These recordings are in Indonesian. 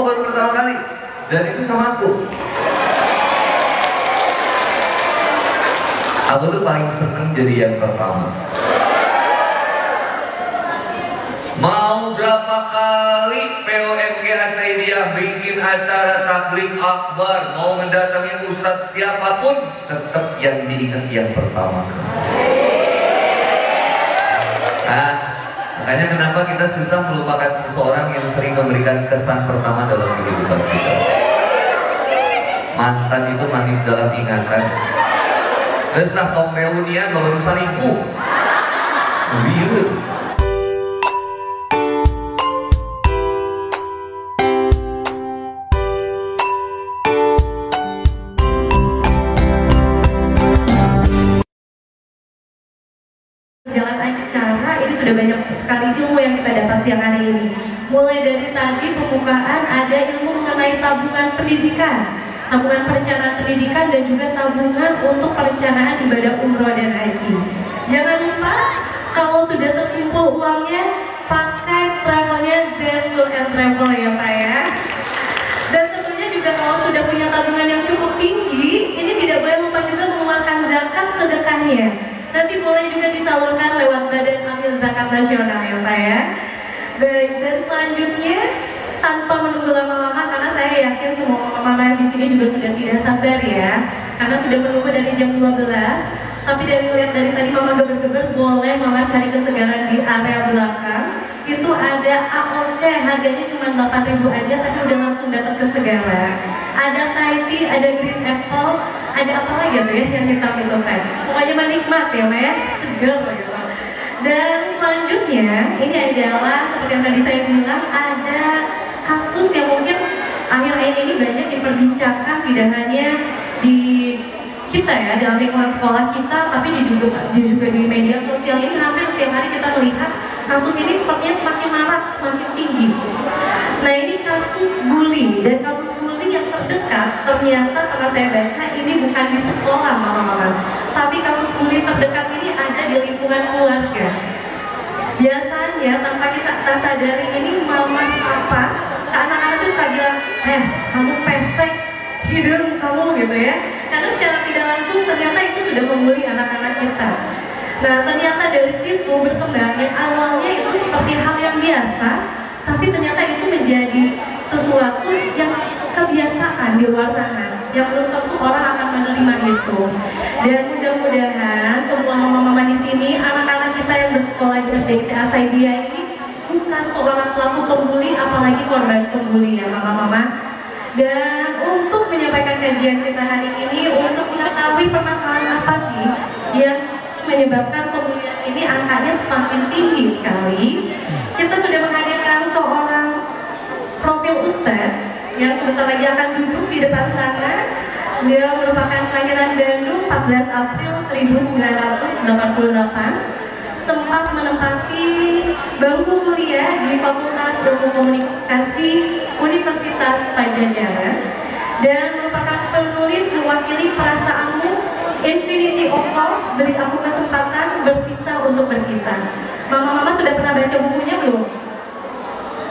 Oh, baru pertama kali. Dan itu sama aku. Aku tuh paling seneng jadi yang pertama. Mau berapa kali POMG Asaidiyah bikin acara taklim akbar, mau mendatangi ustadz siapapun, tetap yang diingat yang pertama. Nah, makanya kenapa kita susah melupakan seseorang yang sering memberikan kesan pertama dalam kehidupan kita. Mantan itu manis dalam ingatan. Terus lah kaum reunian baru selingkuh. Weird. Jalan acara ini sudah banyak sekali ilmu yang kita dapat siang hari ini. Mulai dari tadi pembukaan ada ilmu mengenai tabungan pendidikan, tabungan perencanaan pendidikan, dan juga tabungan untuk perencanaan ibadah umroh dan haji. Jangan lupa kalau sudah terkumpul uangnya, pakai travelnya Zen Tour and Travel ya Pak ya. Dan tentunya juga kalau sudah punya tabungan yang cukup tinggi, ini tidak boleh lupa juga mengeluarkan zakat sedekahnya. Nanti boleh juga disalurkan lewat Badan Amil Zakat Nasional ya Pak ya. Baik, dan selanjutnya tanpa menunggu lama-lama, karena saya yakin semua mama-mama di sini juga sudah tidak sabar ya, karena sudah menunggu dari jam 12. Tapi dari lihat dari tadi mama geber-geber, boleh mama cari kesegaran di area belakang. Itu ada AOC, harganya cuma 8.000 aja, tapi udah langsung dapat kesegaran. Ada Thai tea, ada green apple, ada apa lagi tuh ya yang hitam itu kan. Pokoknya menikmat ya Mbak ya, segar gitu. Dan selanjutnya ini adalah seperti yang tadi saya bilang, ada kasus yang mungkin akhir-akhir ini banyak diperbincangkan, tidak hanya di kita ya, dalam lingkungan sekolah kita, tapi juga di media sosial ini hampir setiap hari kita melihat kasus ini sepertinya semakin marak, semakin tinggi. Nah ini kasus bully, dan kasus bully yang terdekat ternyata karena saya baca ini bukan di sekolah mama-mama, tapi kasus bully terdekat ini ada di lingkungan keluarga. Biasanya tanpa kita sadari ini mama apa, anak-anak itu suka bilang, kamu pesek, hidung kamu gitu ya. Karena secara tidak langsung ternyata itu sudah membuli anak-anak kita. Nah ternyata dari situ berkembangnya, awalnya itu seperti hal yang biasa, tapi ternyata itu menjadi sesuatu yang kebiasaan di luar sana, yang belum tentu orang akan menerima itu. Dan mudah-mudahan semua mama-mama di sini, anak-anak kita yang bersekolah di SDIT Asaidiyah ini bukan seorang pelaku pembuli, apalagi korban pembuli ya mama-mama. Dan untuk menyampaikan kajian kita hari ini, untuk mengetahui permasalahan apa sih yang menyebabkan pembulian ini angkanya semakin tinggi sekali, kita sudah menghadirkan seorang profil ustadz yang sebentar lagi akan duduk di depan sana. Dia merupakan kelahiran Bandung 14 April 1988, sempat menempati bangku kuliah di Fakultas Ilmu Komunikasi Universitas Padjadjaran, dan merupakan penulis mewakili Perasaanmu, Infinity of Love, Beri Aku Kesempatan, Berpisah Untuk Berkisah. Mama-mama sudah pernah baca bukunya belum?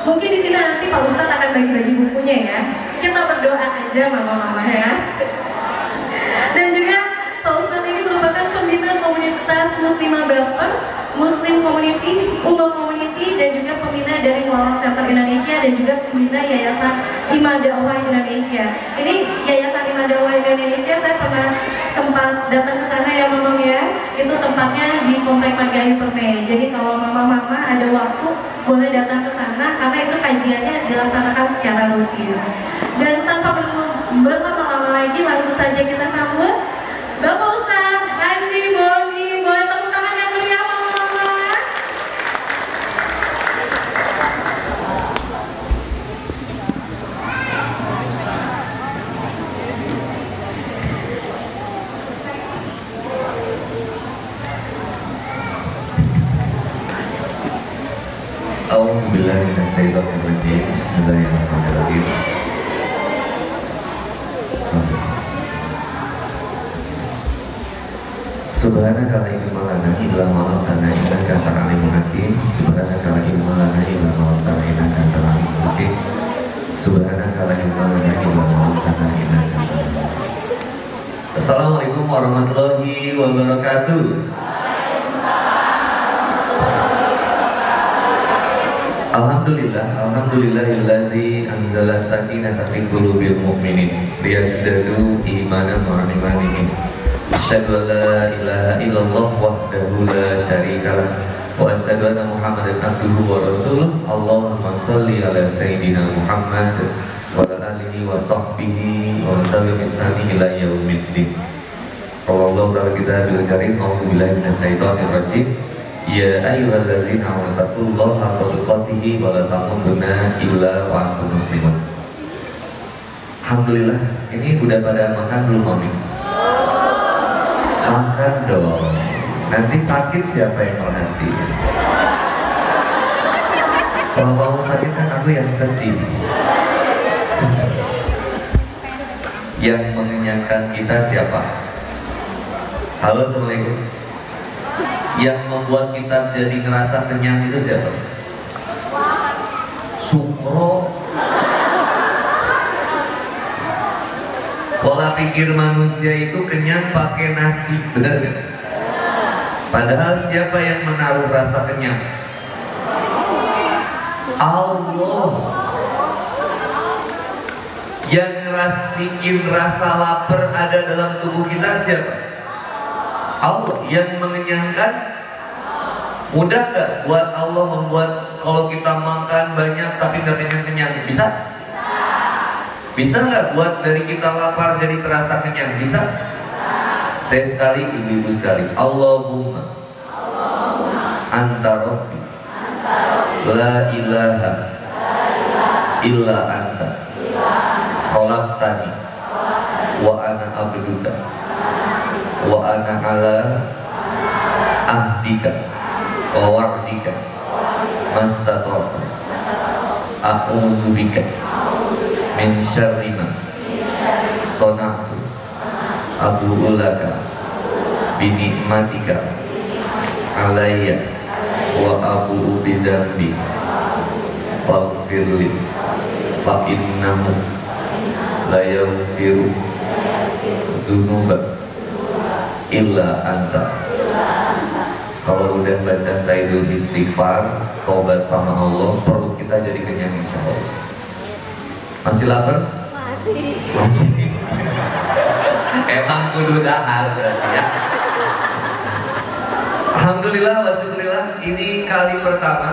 Mungkin di sini nanti Pak Ustadz akan bagi-bagi bukunya ya. Kita berdoa aja mama-mama ya. Dan juga Pak Ustadz ini merupakan pembina komunitas Muslimah Baper, Muslim Community, Umum Community, dan juga pembina dari Moral Center Indonesia, dan juga pembina Yayasan Imadawah Indonesia. Ini Yayasan Imadawah Indonesia, saya pernah sempat datang ke sana ya Mamang ya. Itu tempatnya di Komplek Pagi Permai. Jadi kalau mama-mama ada waktu boleh datang ke sana, karena itu kajiannya dilaksanakan secara rutin. Dan tanpa berlama-lama lagi, langsung saja kita sambut Bapak Ustadz Handi Boni. Boleh tepuk tangan yang meriah mama-mama. A'udzubillahi minasyaitonirrajim. Bismillahirrahmanirrahim. Subhanaka la ilma lana illa ma 'allamtana innaka antal alimul hakim. Subhanaka la ilma lana illa ma 'allamtana innaka antal alimul hakim. Subhanaka Assalamualaikum warahmatullahi wabarakatuh. Alhamdulillahilladzi anzala sakinata fi qulubil mu'minin liyazdadu imanan ma'a imanihim. Asyhadu an la ilaha illallah wahdahu la syarikalah wa asyhadu anna Muhammadan abduhu wa rasuluh. Allahumma shalli ala sayyidina Muhammad wa ala alihi wa sahbihi wa tabi'in ihsani ila yaumiddin. Wallahu ta'ala kitabil karim. A'udzu billahi minasyaitonir rajim. Ya ayyuhalladzina amanu taqullaha haqqa tuqatih wa la tamutunna illa wa antum muslimun. Alhamdulillah, ini udah pada makan belum, Mami? Makan dong. Nanti sakit siapa yang nanti? Kalau kamu sakit kan aku yang sedih. Yang mengenyangkan kita siapa? Halo, assalamualaikum. Yang membuat kita jadi ngerasa kenyang itu siapa? Sukro. Pola pikir manusia itu kenyang pakai nasi, benar gak? Padahal siapa yang menaruh rasa kenyang? Allah. Yang bikin rasa lapar ada dalam tubuh kita siapa? Allah. Yang mengenyangkan. Mudah gak buat Allah membuat kalau kita makan banyak tapi gak kenyang-kenyang? Bisa? Bisa nggak buat dari kita lapar jadi terasa kenyang? Bisa? Saya sekali, ibu-ibu sekali. Allahumma anta rabbi la ilaha illa anta khalaqtani wa ana abduka wa ana ala ahdika wa wa'dika mastata'tu a'udzu bika min syarri ma sana'tu abu'u laka bi ni'matika alayya wa abu'u bi dzambi faghfirli fa innahu la yaghfiru dzunuba illa anta. Kalau udah baca Sayyidul Istighfar, tobat sama Allah, perut kita jadi kenyang insya Allah. Masih lapar? Masih. Emang kudu dahar berarti ya. Alhamdulillah wa syukurillah, ini kali pertama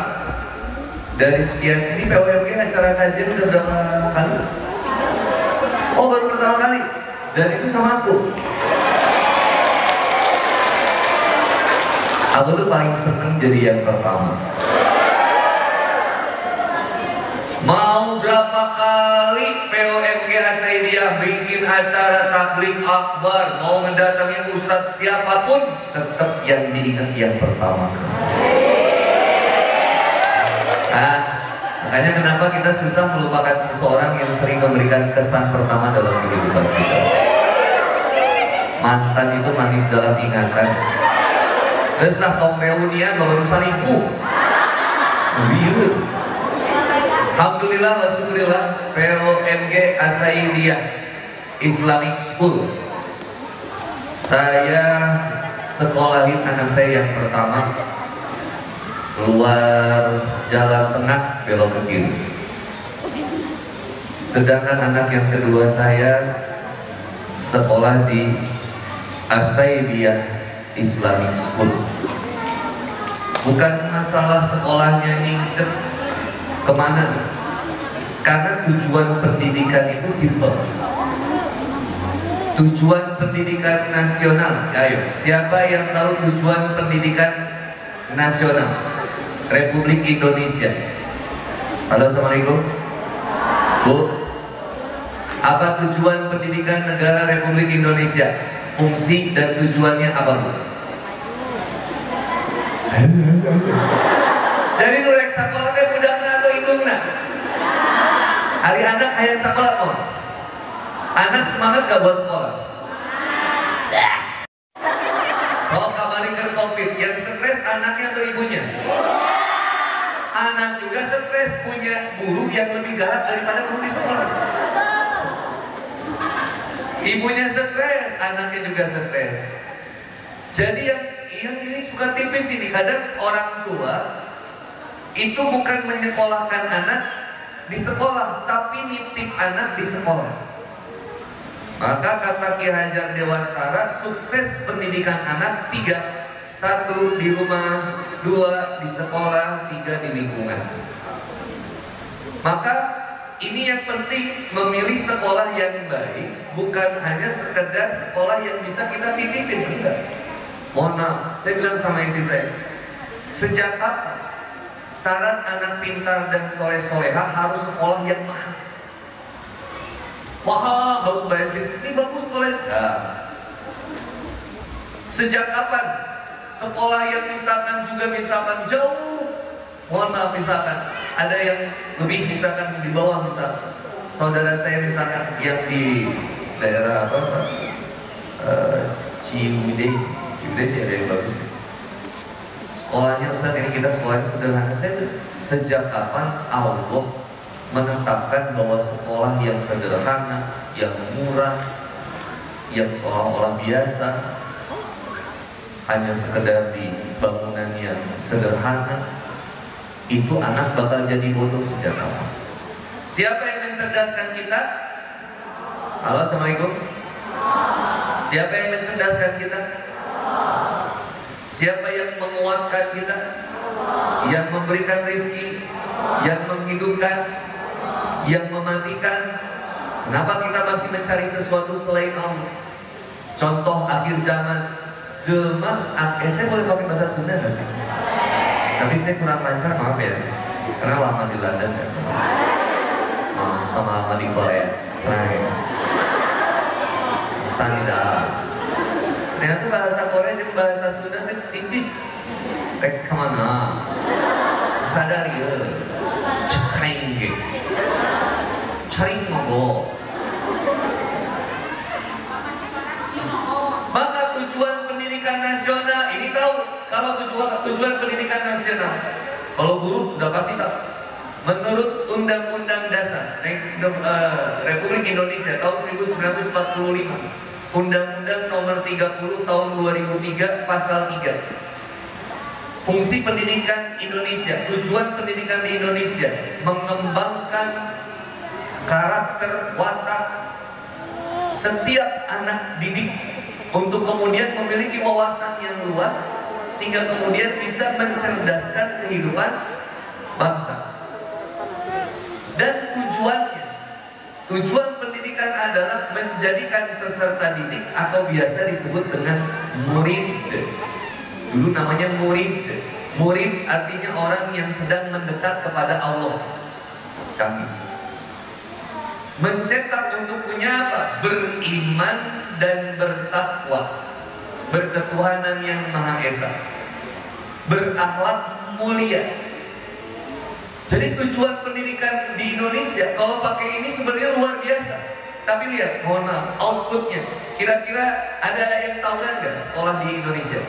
dari sekian. Ini PWMG acara kajian udah berapa kali? Oh, baru pertama kali. Dan itu sama aku. Aku tuh paling seneng jadi yang pertama. Mau berapa kali POMG Asaidiyah bikin acara tabligh akbar, mau mendatangi ustadz siapapun, tetap yang diingat yang pertama. Nah, makanya kenapa kita susah melupakan seseorang yang sering memberikan kesan pertama dalam kehidupan kita. Mantan itu manis dalam ingatan. Terus lah kaum reunian baru selingkuh. Biru. Alhamdulillah wa syukurillah, POMG Asaidiyah Islamic School. Saya sekolahin anak saya yang pertama keluar jalan tengah belok ke kiri. Sedangkan anak yang kedua saya sekolah di Asaidiyah Islamic School. Bukan masalah sekolahnya ngincer kemana, karena tujuan pendidikan itu simpel. Tujuan pendidikan nasional, ayo, siapa yang tahu tujuan pendidikan nasional Republik Indonesia? Halo, assalamualaikum. Bu, apa tujuan pendidikan negara Republik Indonesia? Fungsi dan tujuannya apa, Bu? Jadi nurek sekolah teh budakna atau indungna? Hari anak hayang sekolah mau? Anak semangat gak buat sekolah? Kalau kabarin ke COVID, yang stres anaknya atau ibunya? Anak juga stres punya guru yang lebih galak daripada guru di sekolah. Ibunya stres, anaknya juga stres. Jadi yang ini suka tipis ini. Kadang orang tua itu bukan menyekolahkan anak di sekolah, tapi nitip anak di sekolah. Maka kata Ki Hajar Dewantara, sukses pendidikan anak 3. 1 di rumah, 2 di sekolah, 3 di lingkungan. Maka ini yang penting, memilih sekolah yang baik, bukan hanya sekedar sekolah yang bisa kita titipin, enggak. Mohon maaf, saya bilang sama istri saya, sejak kapan syarat anak pintar dan soleh-soleha harus sekolah yang mahal? Mahal, harus bayar, ini bagus sekolah. Nah, sejak kapan sekolah yang misalkan jauh, mohon maaf, misalkan ada yang lebih, misalkan di bawah, misalkan saudara saya misalkan yang di daerah Ciwidey sih ada yang bagus. Sekolahnya Ustaz, ini kita sekolahnya sederhana. Sejak kapan Allah menetapkan bahwa sekolah yang sederhana, yang murah, yang seolah-olah biasa, hanya sekedar di bangunan yang sederhana, itu anak bakal jadi bodoh sejak awal? Siapa yang mencerdaskan kita? Halo, Assalamualaikum. Siapa yang mencerdaskan kita? Siapa yang menguatkan kita? Yang memberikan rezeki, yang menghidupkan, yang mematikan. Kenapa kita masih mencari sesuatu selain Allah? Contoh akhir zaman, saya boleh pakai bahasa Sunda nggak sih? Tapi saya kurang lancar, maaf ya, karena lama di London ya. Sama lama di Korea. Sanida. Ternyata bahasa Korea dan bahasa Sunda itu tipis. Kemana? Sadari ya. Cakaing. Caring mogo. Maka tujuan pendidikan nasional ini tahu, kalau tujuan pendidikan nasional, kalau guru udah pasti tahu. Menurut Undang-Undang Dasar Republik Indonesia tahun 1945, Undang-Undang Nomor 30 tahun 2003 Pasal 3, fungsi pendidikan Indonesia, tujuan pendidikan di Indonesia mengembangkan karakter, watak setiap anak didik untuk kemudian memiliki wawasan yang luas, sehingga kemudian bisa mencerdaskan kehidupan bangsa. Dan tujuan pendidikan adalah menjadikan peserta didik atau biasa disebut dengan murid. Dulu namanya murid. Murid artinya orang yang sedang mendekat kepada Allah. Kami mencetak untuk punya apa? Beriman dan bertakwa, berketuhanan yang Maha Esa, berakhlak mulia. Jadi tujuan pendidikan di Indonesia kalau pakai ini sebenarnya luar biasa. Tapi lihat, mohon maaf, outputnya. Kira-kira ada yang tawuran nggak sekolah di Indonesia?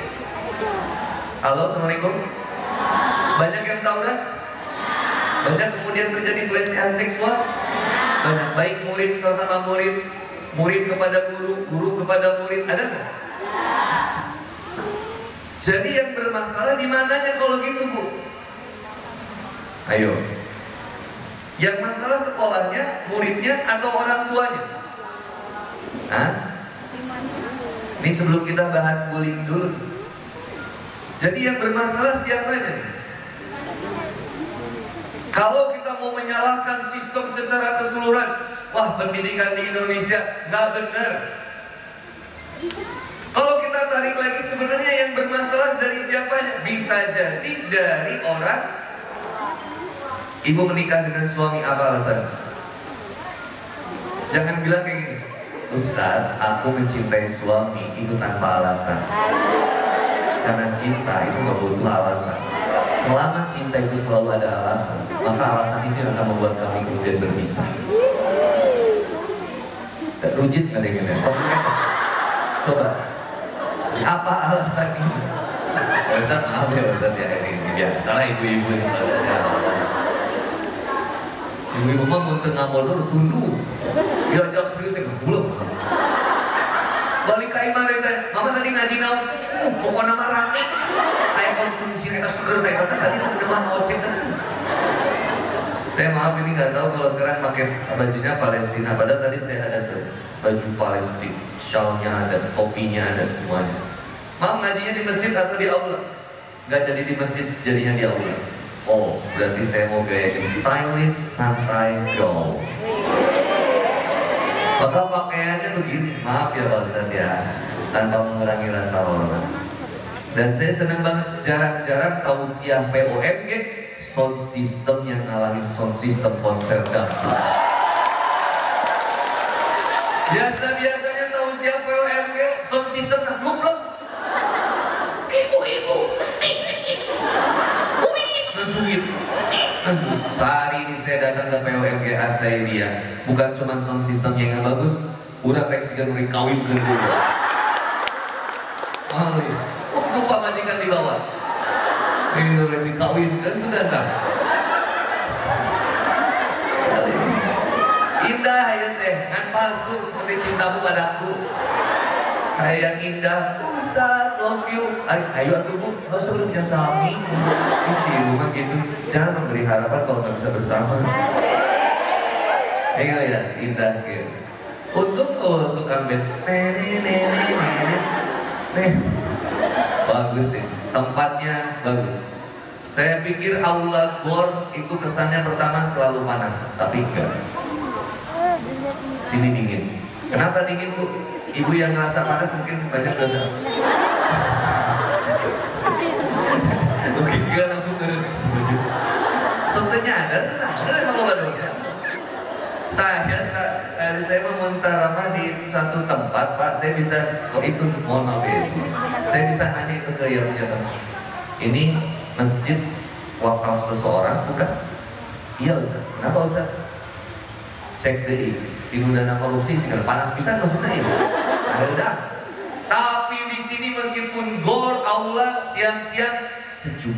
Halo, Assalamualaikum. Banyak yang tawuran? Banyak kemudian terjadi pelecehan seksual? Banyak, baik murid sama murid, murid kepada guru, guru kepada murid, ada nggak? Jadi yang bermasalah di mananya kalau gitu, Bu? Ayo, yang masalah sekolahnya, muridnya, atau orang tuanya? Hah? Ini sebelum kita bahas bullying dulu. Jadi yang bermasalah siapanya nih? Kalau kita mau menyalahkan sistem secara keseluruhan, wah pendidikan di Indonesia nggak benar. Kalau kita tarik lagi, sebenarnya yang bermasalah dari siapanya? Bisa jadi dari orang. Ibu menikah dengan suami, apa alasan? Jangan bilang kayak gini, Ustaz, aku mencintai suami itu tanpa alasan. Karena cinta itu gak butuh alasan. Selama cinta itu selalu ada alasan, maka alasan itu akan membuat kami kemudian berpisah. Tak rujit nggak dengan ya? Coba, apa alasan ini? Ustaz, maaf ya Ustaz ya, ini biasalah ibu-ibu yang ibu-ibu mah mau tengah modal tunduk, diajak serius ya belum. balik ke imah teh mama tadi ngaji naon pokoknya mah rame kayak konsumsi kayak seger kayak tadi udah mah ngocek. Saya maaf ini nggak tahu kalau sekarang pakai bajunya Palestina, padahal tadi saya ada tuh baju Palestina, shawlnya ada, topinya ada, semuanya. Maaf ngajinya di masjid atau di aula? Nggak jadi di masjid, jadinya di aula. Oh, berarti saya mau gaya stylish, santai, gaul. Maka pakaiannya begini, maaf ya Pak Ustadz ya, tanpa mengurangi rasa hormat. Dan saya senang banget, jarang-jarang tausiah POMG sound system yang ngalahin sound system konser dangdut. Biasa-biasanya tausiah POMG sound system ngeblok. Ibu-ibu, ngejuit. Sehari ini saya datang ke POMG Asaidiyah, bukan cuma sound systemnya yang bagus, udah peksikan mereka kawin ke dulu. Lupa majikan di bawah. Ini lebih kawin dan sudah tak. Indah ya teh, kan palsu seperti cintamu padaku. Kayak yang indah, Ustaz, love you. Ayo atuh bu, nggak usah berbicara sami. Isi rumah gitu, jangan memberi harapan kalau nggak bisa bersama. Iya ya, indah gitu. Untuk tukang bed, nih, bagus sih, tempatnya bagus. Saya pikir aula GOR itu kesannya pertama selalu panas, tapi enggak. Sini dingin. Kenapa dingin bu? Ibu yang ngerasa panas mungkin banyak dosa. Mungkin enggak langsung turun. Sebetulnya ada, udah emang lo dosa. Saya memuntah di satu tempat, Pak. Saya bisa, kok itu mohon maaf ya. Saya bisa nanya itu ke yang punya tempat. Ini masjid wakaf seseorang, bukan? Iya Ustaz. Kenapa Ustaz? Cek deh, ibu dana korupsi segala panas pisan maksudnya itu. Ada udah. Tapi di sini meskipun GOR aula siang-siang sejuk.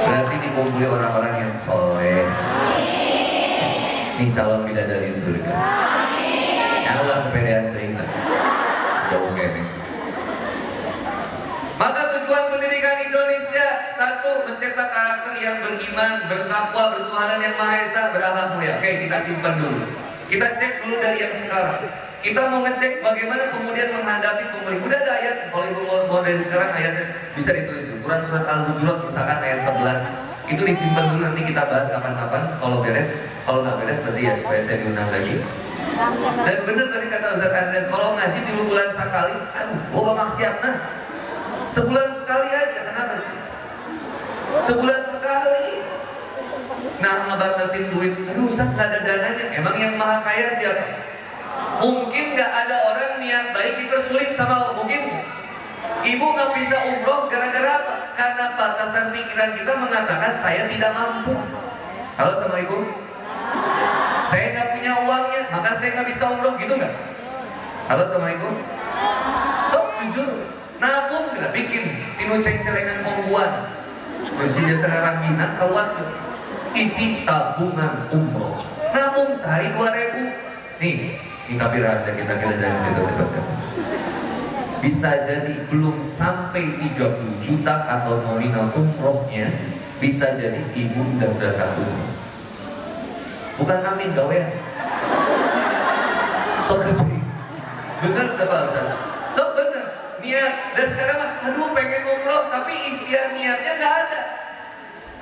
Berarti dikumpuli orang-orang yang soleh. Ini calon bidadari surga. Ya Allah kepedean teringat. Jauh kene. Maka tujuan pendidikan Indonesia satu, mencetak karakter yang beriman, bertakwa, bertuhanan yang Maha Esa, berakhlak mulia. Oke, kita simpan dulu. Kita cek dulu dari yang sekarang. Kita mau ngecek bagaimana kemudian menghadapi pemilih. Udah ada ayat, kalau ibu mau dari sekarang ayatnya bisa ditulis dulu. Quran surat Al-Hujurat misalkan ayat 11. Itu disimpan dulu, nanti kita bahas kapan-kapan kalau beres. Kalau nggak beres berarti ya supaya saya diundang lagi. Dan bener tadi kata Ustaz Andres, kalau ngaji di bulan sekali, aduh, boba maksiat nah. Sebulan sekali aja, kenapa sih? Sebulan sekali. Nah, ngebatasin duit, aduh Ustaz nggak ada dananya. Emang yang maha kaya siapa? Mungkin nggak ada orang niat baik dipersulit sama Allah. Mungkin ibu nggak bisa umroh gara-gara apa? Karena batasan pikiran kita mengatakan saya tidak mampu. Halo, Assalamualaikum. Saya nggak punya uangnya, maka saya nggak bisa umroh, gitu nggak? Halo, Assalamualaikum. Sok jujur, nabung nggak bikin tinu ceng-celengan kongguan. Masih jasa ranginan keluar tuh. Isi tabungan umroh. Nabung sehari 2.000. Nih, ini tapi rahasia kita dari situ. Bisa jadi belum sampai 30 juta atau nominal umrohnya, bisa jadi ibu udah berangkat umroh. Bukan amin gawean. So kerja. Bener gak Pak Ustaz? So bener. Niat. Dan sekarang aduh pengen umroh tapi ikhtiar niatnya gak ada.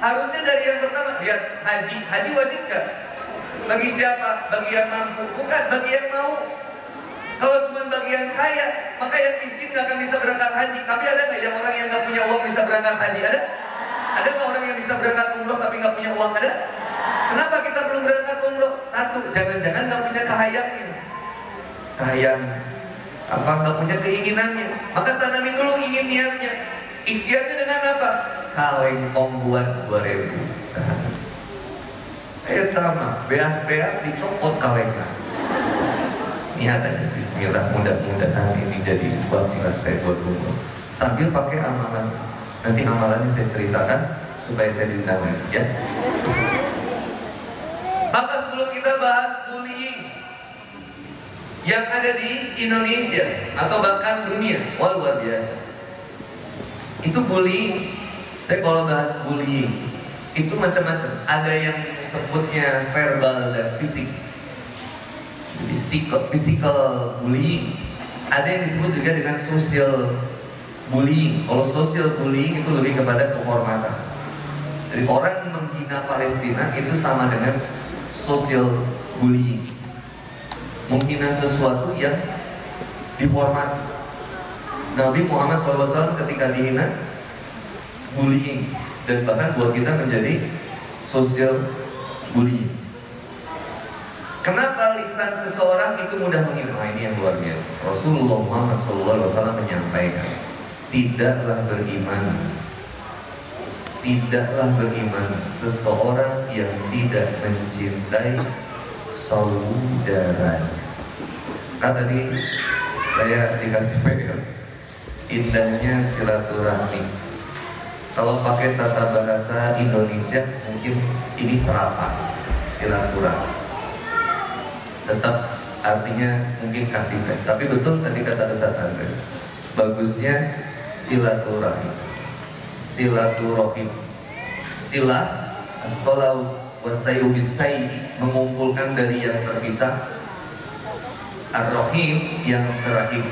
Harusnya dari yang pertama lihat haji. Haji wajib gak? Bagi siapa? Bagi yang mampu. Bukan bagi yang mau. Kalau cuma bagi yang kaya, maka yang miskin gak akan bisa berangkat haji. Tapi ada gak yang orang yang gak punya uang bisa berangkat haji? Ada? Ada gak orang yang bisa berangkat umroh tapi gak punya uang? Ada? Kenapa kita belum berangkat umroh? Satu, jangan-jangan gak punya kahayangnya. Kahayang apa? Gak punya keinginannya. Maka tanamin dulu ingin niatnya. Ikhtiarnya dengan apa? Kaleng kongguan 2.000 sehari. Tama, beas-beas dicopot kalengnya. Niat aja, bismillah, mudah-mudahan ini jadi wasilah saya buat umroh. Sambil pakai amalan. Nanti amalannya saya ceritakan supaya saya diundang lagi ya. Maka sebelum kita bahas bullying, yang ada di Indonesia atau bahkan dunia, wah luar biasa. Itu bullying. Saya kalau bahas bullying itu macam-macam. Ada yang sebutnya verbal dan fisik. Jadi physical bullying. Ada yang disebut juga dengan social bullying. Kalau social bullying itu lebih kepada kehormatan. Jadi orang menghina Palestina itu sama dengan social bullying. Menghina sesuatu yang dihormati. Nabi Muhammad SAW ketika dihina, bullying, dan bahkan buat kita menjadi social bullying. Kenapa lisan seseorang itu mudah menghina? Nah, ini yang luar biasa. Rasulullah Muhammad SAW menyampaikan, tidaklah beriman seseorang yang tidak mencintai saudaranya. Kan tadi saya dikasih PR, indahnya silaturahmi. Kalau pakai tata bahasa Indonesia mungkin ini serapan, silaturahmi. Tetap artinya mungkin kasih sayang. Tapi betul tadi kata Ustaz Andre, bagusnya silaturahmi. Silaturahim. Sila as-salau wasayubisai, mengumpulkan dari yang terpisah. Ar-Rahim yang serahim.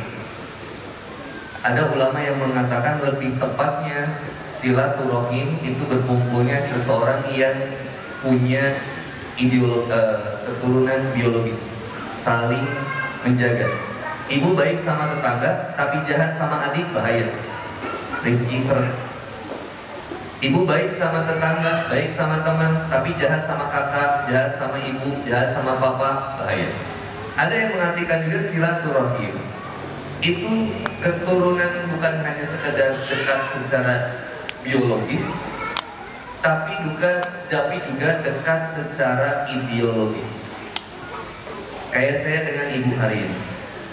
Ada ulama yang mengatakan lebih tepatnya silaturahim itu berkumpulnya seseorang yang punya keturunan biologis, saling menjaga. Ibu baik sama tetangga tapi jahat sama adik, bahaya. Rizki seret. Ibu baik sama tetangga, baik sama teman, tapi jahat sama kakak, jahat sama ibu, jahat sama papa, bahaya. Ada yang mengartikan juga silaturahim itu keturunan bukan hanya sekedar dekat secara biologis, tapi juga dekat secara ideologis. Kayak saya dengan ibu hari ini,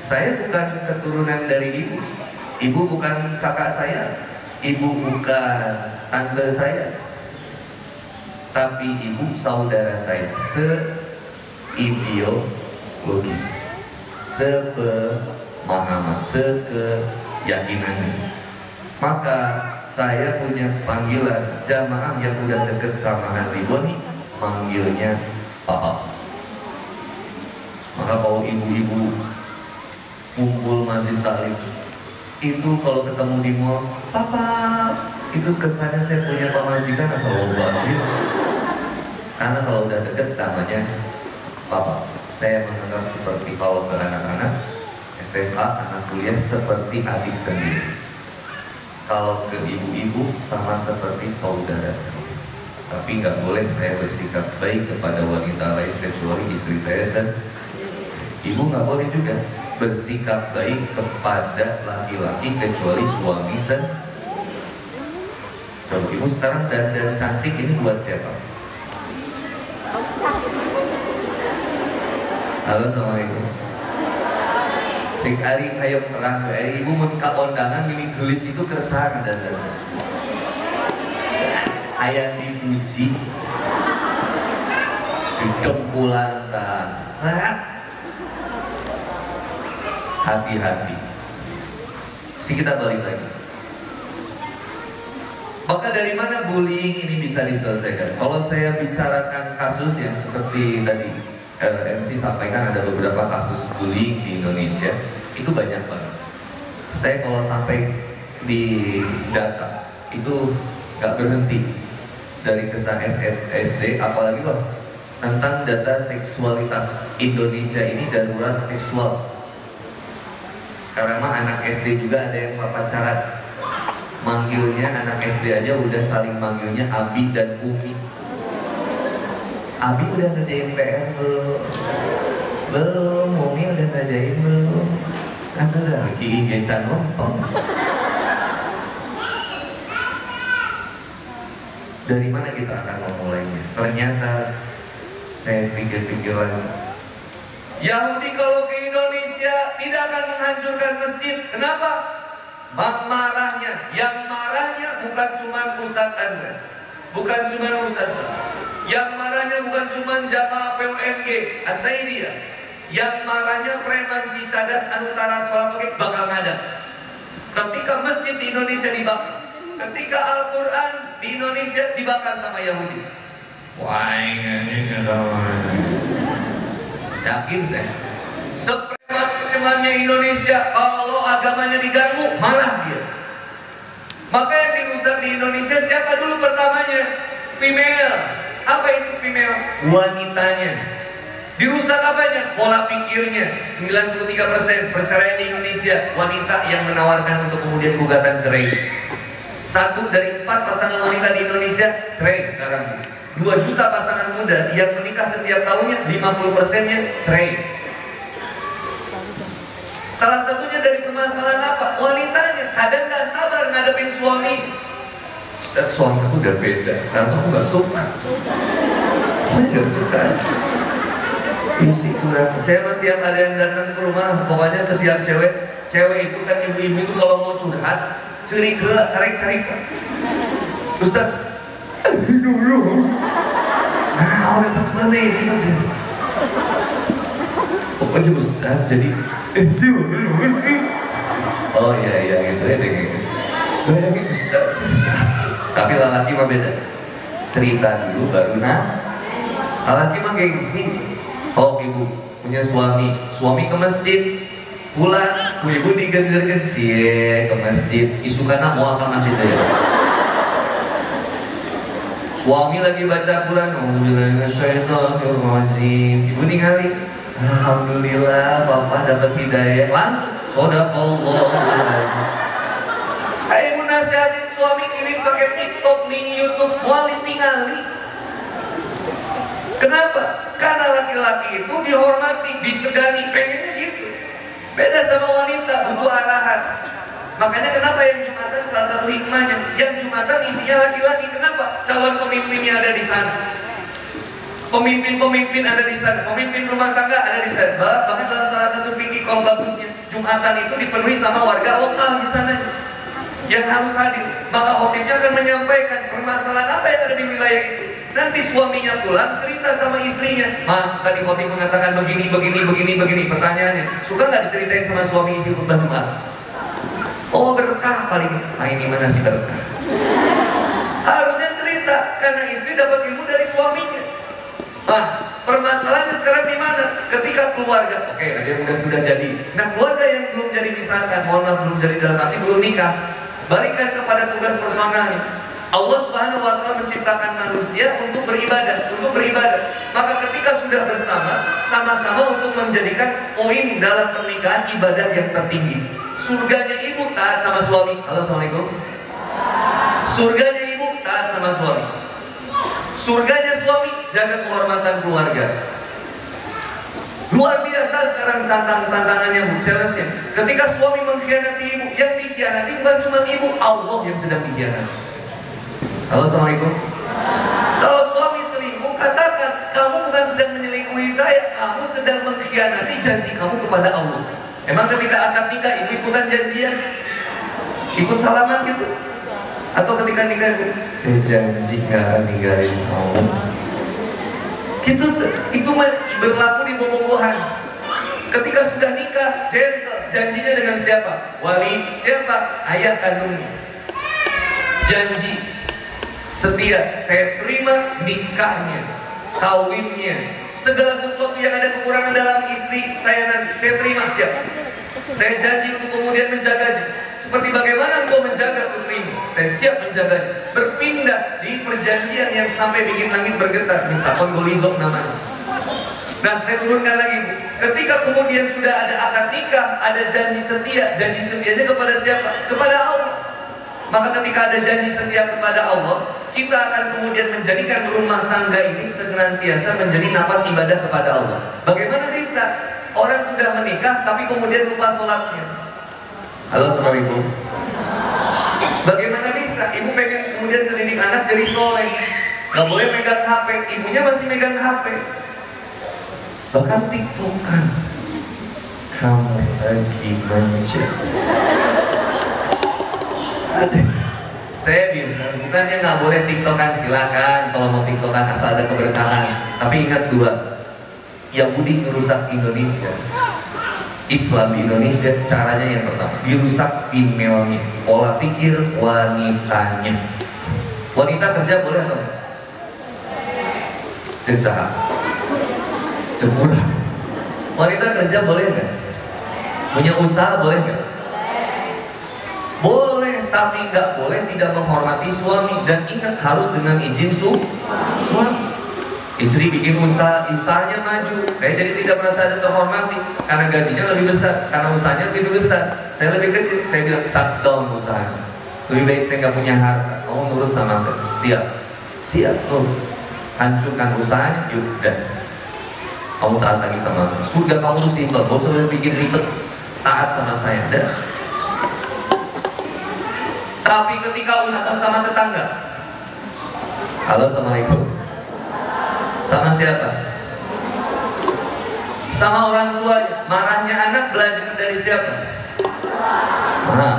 saya bukan keturunan dari ibu, ibu bukan kakak saya, ibu bukan tante saya, tapi ibu saudara saya, se-ideologis, sepemahaman, sekeyakinan. Maka saya punya panggilan jamaah yang udah deket sama Hati Boni, manggilnya Papa. Maka kalau ibu-ibu kumpul majlis taklim itu kalau ketemu di mall, Papa, itu kesannya saya punya pamajikan asal banget. Karena kalau udah deket namanya Papa. Saya menganggap seperti kalau ke anak-anak SMA, anak kuliah seperti adik sendiri. Kalau ke ibu-ibu sama seperti saudara sendiri. Tapi nggak boleh saya bersikap baik kepada wanita lain kecuali istri saya sendiri. Ibu nggak boleh juga bersikap baik kepada laki-laki kecuali suami sendiri. Coba ibu sekarang dandan cantik ini buat siapa? Halo, assalamualaikum. Cek ari hayok terang dari ibu mun ka kondangan mimi gelis itu keresahan dandan. Ayat dipuji, didempulan tasat. Hati-hati. Kita balik lagi. Maka dari mana bullying ini bisa diselesaikan? Kalau saya bicarakan kasus yang seperti tadi MC sampaikan, ada beberapa kasus bullying di Indonesia, itu banyak banget. Saya kalau sampai di data itu nggak berhenti dari kesan SD, apalagi loh tentang data seksualitas Indonesia ini darurat seksual. Sekarang mah anak SD juga ada yang pacaran. Manggilnya anak SD aja udah saling manggilnya Abi dan Umi. Abi udah ngerjain PR belum? Belum. Umi udah ngerjain belum? Kan udah lagi gecan nonton. Dari mana kita akan memulainya? Ternyata saya pikir-pikir lagi, Yahudi kalau ke Indonesia tidak akan menghancurkan masjid. Kenapa? Yang marahnya bukan cuma Ustadz Andres, bukan cuma Ustadz. Yang marahnya bukan cuma jamaah PUMG Asaidiyah, yang marahnya preman Cicadas antara sholat maghrib bakal ngada. Ketika masjid di Indonesia dibakar, ketika Al-Quran di Indonesia dibakar sama Yahudi. Wah, ini yakin saya. Sepreman-premannya Indonesia, kalau agamanya diganggu, marah dia. Maka yang dirusak di Indonesia siapa dulu pertamanya? Female. Apa itu female? Wanitanya. Dirusak apanya? Pola pikirnya. 93% perceraian di Indonesia wanita yang menawarkan untuk kemudian gugatan cerai. 1 dari 4 pasangan wanita di Indonesia cerai sekarang. 2 juta pasangan muda yang menikah setiap tahunnya 50%-nya cerai. Salah satunya dari permasalahan apa? Wanitanya kadang nggak sabar ngadepin suami. Suami aku udah beda, sekarang aku nggak suka. Aku nggak suka. Isi curhat. Saya tiap ada yang datang ke rumah, pokoknya setiap cewek itu kan ibu-ibu itu kalau mau curhat, ceri gelak, tarik. Ustaz, dulu. Nah, udah terkenal nih sih. Pokoknya Ustaz, jadi oh iya gitu ya deh. Bayangin Ustaz. Tapi lelaki mah beda. Cerita dulu baru lelaki mah gengsi. Oh ibu punya suami ke masjid, pulang ibu digenderkan sih ke masjid. Isu karena mau ke masjid aja. Suami lagi baca Quran, ibu ningali. Alhamdulillah Bapak dapat hidayah. Langsung Shadaqallahul. Ayo ibu nasihatin suami kirim pakai TikTok, nih YouTube, wali tingali. Kenapa? Karena laki-laki itu dihormati, disegani, pengennya gitu. Beda sama wanita, butuh arahan. Makanya kenapa yang Jumatan salah satu hikmahnya, yang Jumatan isinya laki-laki. Kenapa? Calon pemimpinnya ada di sana. Pemimpin ada di sana, pemimpin rumah tangga ada di sana. Bahkan dalam salah satu fikih kalau bagusnya, Jumatan itu dipenuhi sama warga lokal di sana yang harus hadir. Maka khotibnya akan menyampaikan permasalahan apa yang ada di wilayah itu. Nanti suaminya pulang cerita sama istrinya. Ma, tadi khotib mengatakan begini. Pertanyaannya, suka nggak diceritain sama suami isi khutbah Jumat? Oh berkah paling. Nah ini mana sih berkah? Harusnya cerita karena istri dapat ilmu dari suaminya. Nah, permasalahannya sekarang di mana? Ketika keluarga, oke, ada yang sudah jadi. Nah, keluarga yang belum jadi misalkan, mohon maaf belum jadi dalam arti belum nikah, balikan kepada tugas personalnya. Allah Subhanahu wa Ta'ala menciptakan manusia untuk beribadah, Maka ketika sudah bersama, sama-sama untuk menjadikan poin dalam pernikahan ibadah yang tertinggi. Surganya ibu taat sama suami. Halo, assalamualaikum. Surganya ibu taat sama suami. Surganya suami jaga kehormatan keluarga. Luar biasa sekarang tantangannya Bu, challenge-nya. Ketika suami mengkhianati ibu, yang dikhianati bukan cuma ibu, Allah yang sedang dikhianati. Halo, assalamualaikum. Kalau suami selingkuh, katakan kamu bukan sedang menyelingkuhi saya, kamu sedang mengkhianati janji kamu kepada Allah. Emang ketika akad nikah ibu ikutan janjian, ikut salaman gitu? Atau ketika nikah itu, saya janji gak akan ninggalin kamu. Itu berlaku di bobogohan. Ketika sudah nikah, janjinya dengan siapa? Wali siapa? Ayah kandungnya. Janji setia, saya terima nikahnya, kawinnya, segala sesuatu yang ada kekurangan dalam istri saya terima siap. Saya janji untuk kemudian menjaganya. Seperti bagaimana engkau menjaga putrimu, saya siap menjaganya. Berpindah di perjanjian yang sampai bikin langit bergetar, minta konggolizok namanya. Nah, saya turunkan lagi, Bu. Ketika kemudian sudah ada akad nikah, ada janji setia. Janji setianya kepada siapa? Kepada Allah. Maka ketika ada janji setia kepada Allah, kita akan kemudian menjadikan rumah tangga ini senantiasa menjadi napas ibadah kepada Allah. Bagaimana bisa orang sudah menikah tapi kemudian lupa sholatnya? Halo, assalamualaikum. Bagaimana bisa? Ibu pengen kemudian mendidik anak jadi soleh, gak boleh megang HP, ibunya masih megang HP. Bahkan TikTokan. Kamu lagi manja. Saya bilang, bukannya nggak boleh TikTokan, silakan kalau mau TikTokan asal ada keberkahan. Tapi ingat 2, Yahudi merusak Indonesia, Islam di Indonesia, caranya yang pertama dirusak female-nya, pola pikir wanitanya. Wanita kerja boleh atau enggak? Usaha, curang. Wanita kerja boleh nggak? Punya usaha boleh nggak? Boleh, tapi nggak boleh tidak menghormati suami. Dan ingat, harus dengan izin suami. Istri bikin usahanya maju, saya jadi tidak merasa ada terhormati karena gajinya lebih besar, karena usahanya lebih besar, saya lebih kecil. Saya bilang shutdown usahanya. Lebih baik saya nggak punya harta, kamu nurut sama saya. Siap tuh, hancurkan usahanya, yaudah. Kamu taat lagi sama saya. Sudah, kamu tuh simpel, gak usah bikin ribet, taat sama saya. Dan tapi ketika usaha sama tetangga, halo, assalamualaikum. Sama siapa? Sama orang tua. Marahnya anak belajar dari siapa? Nah,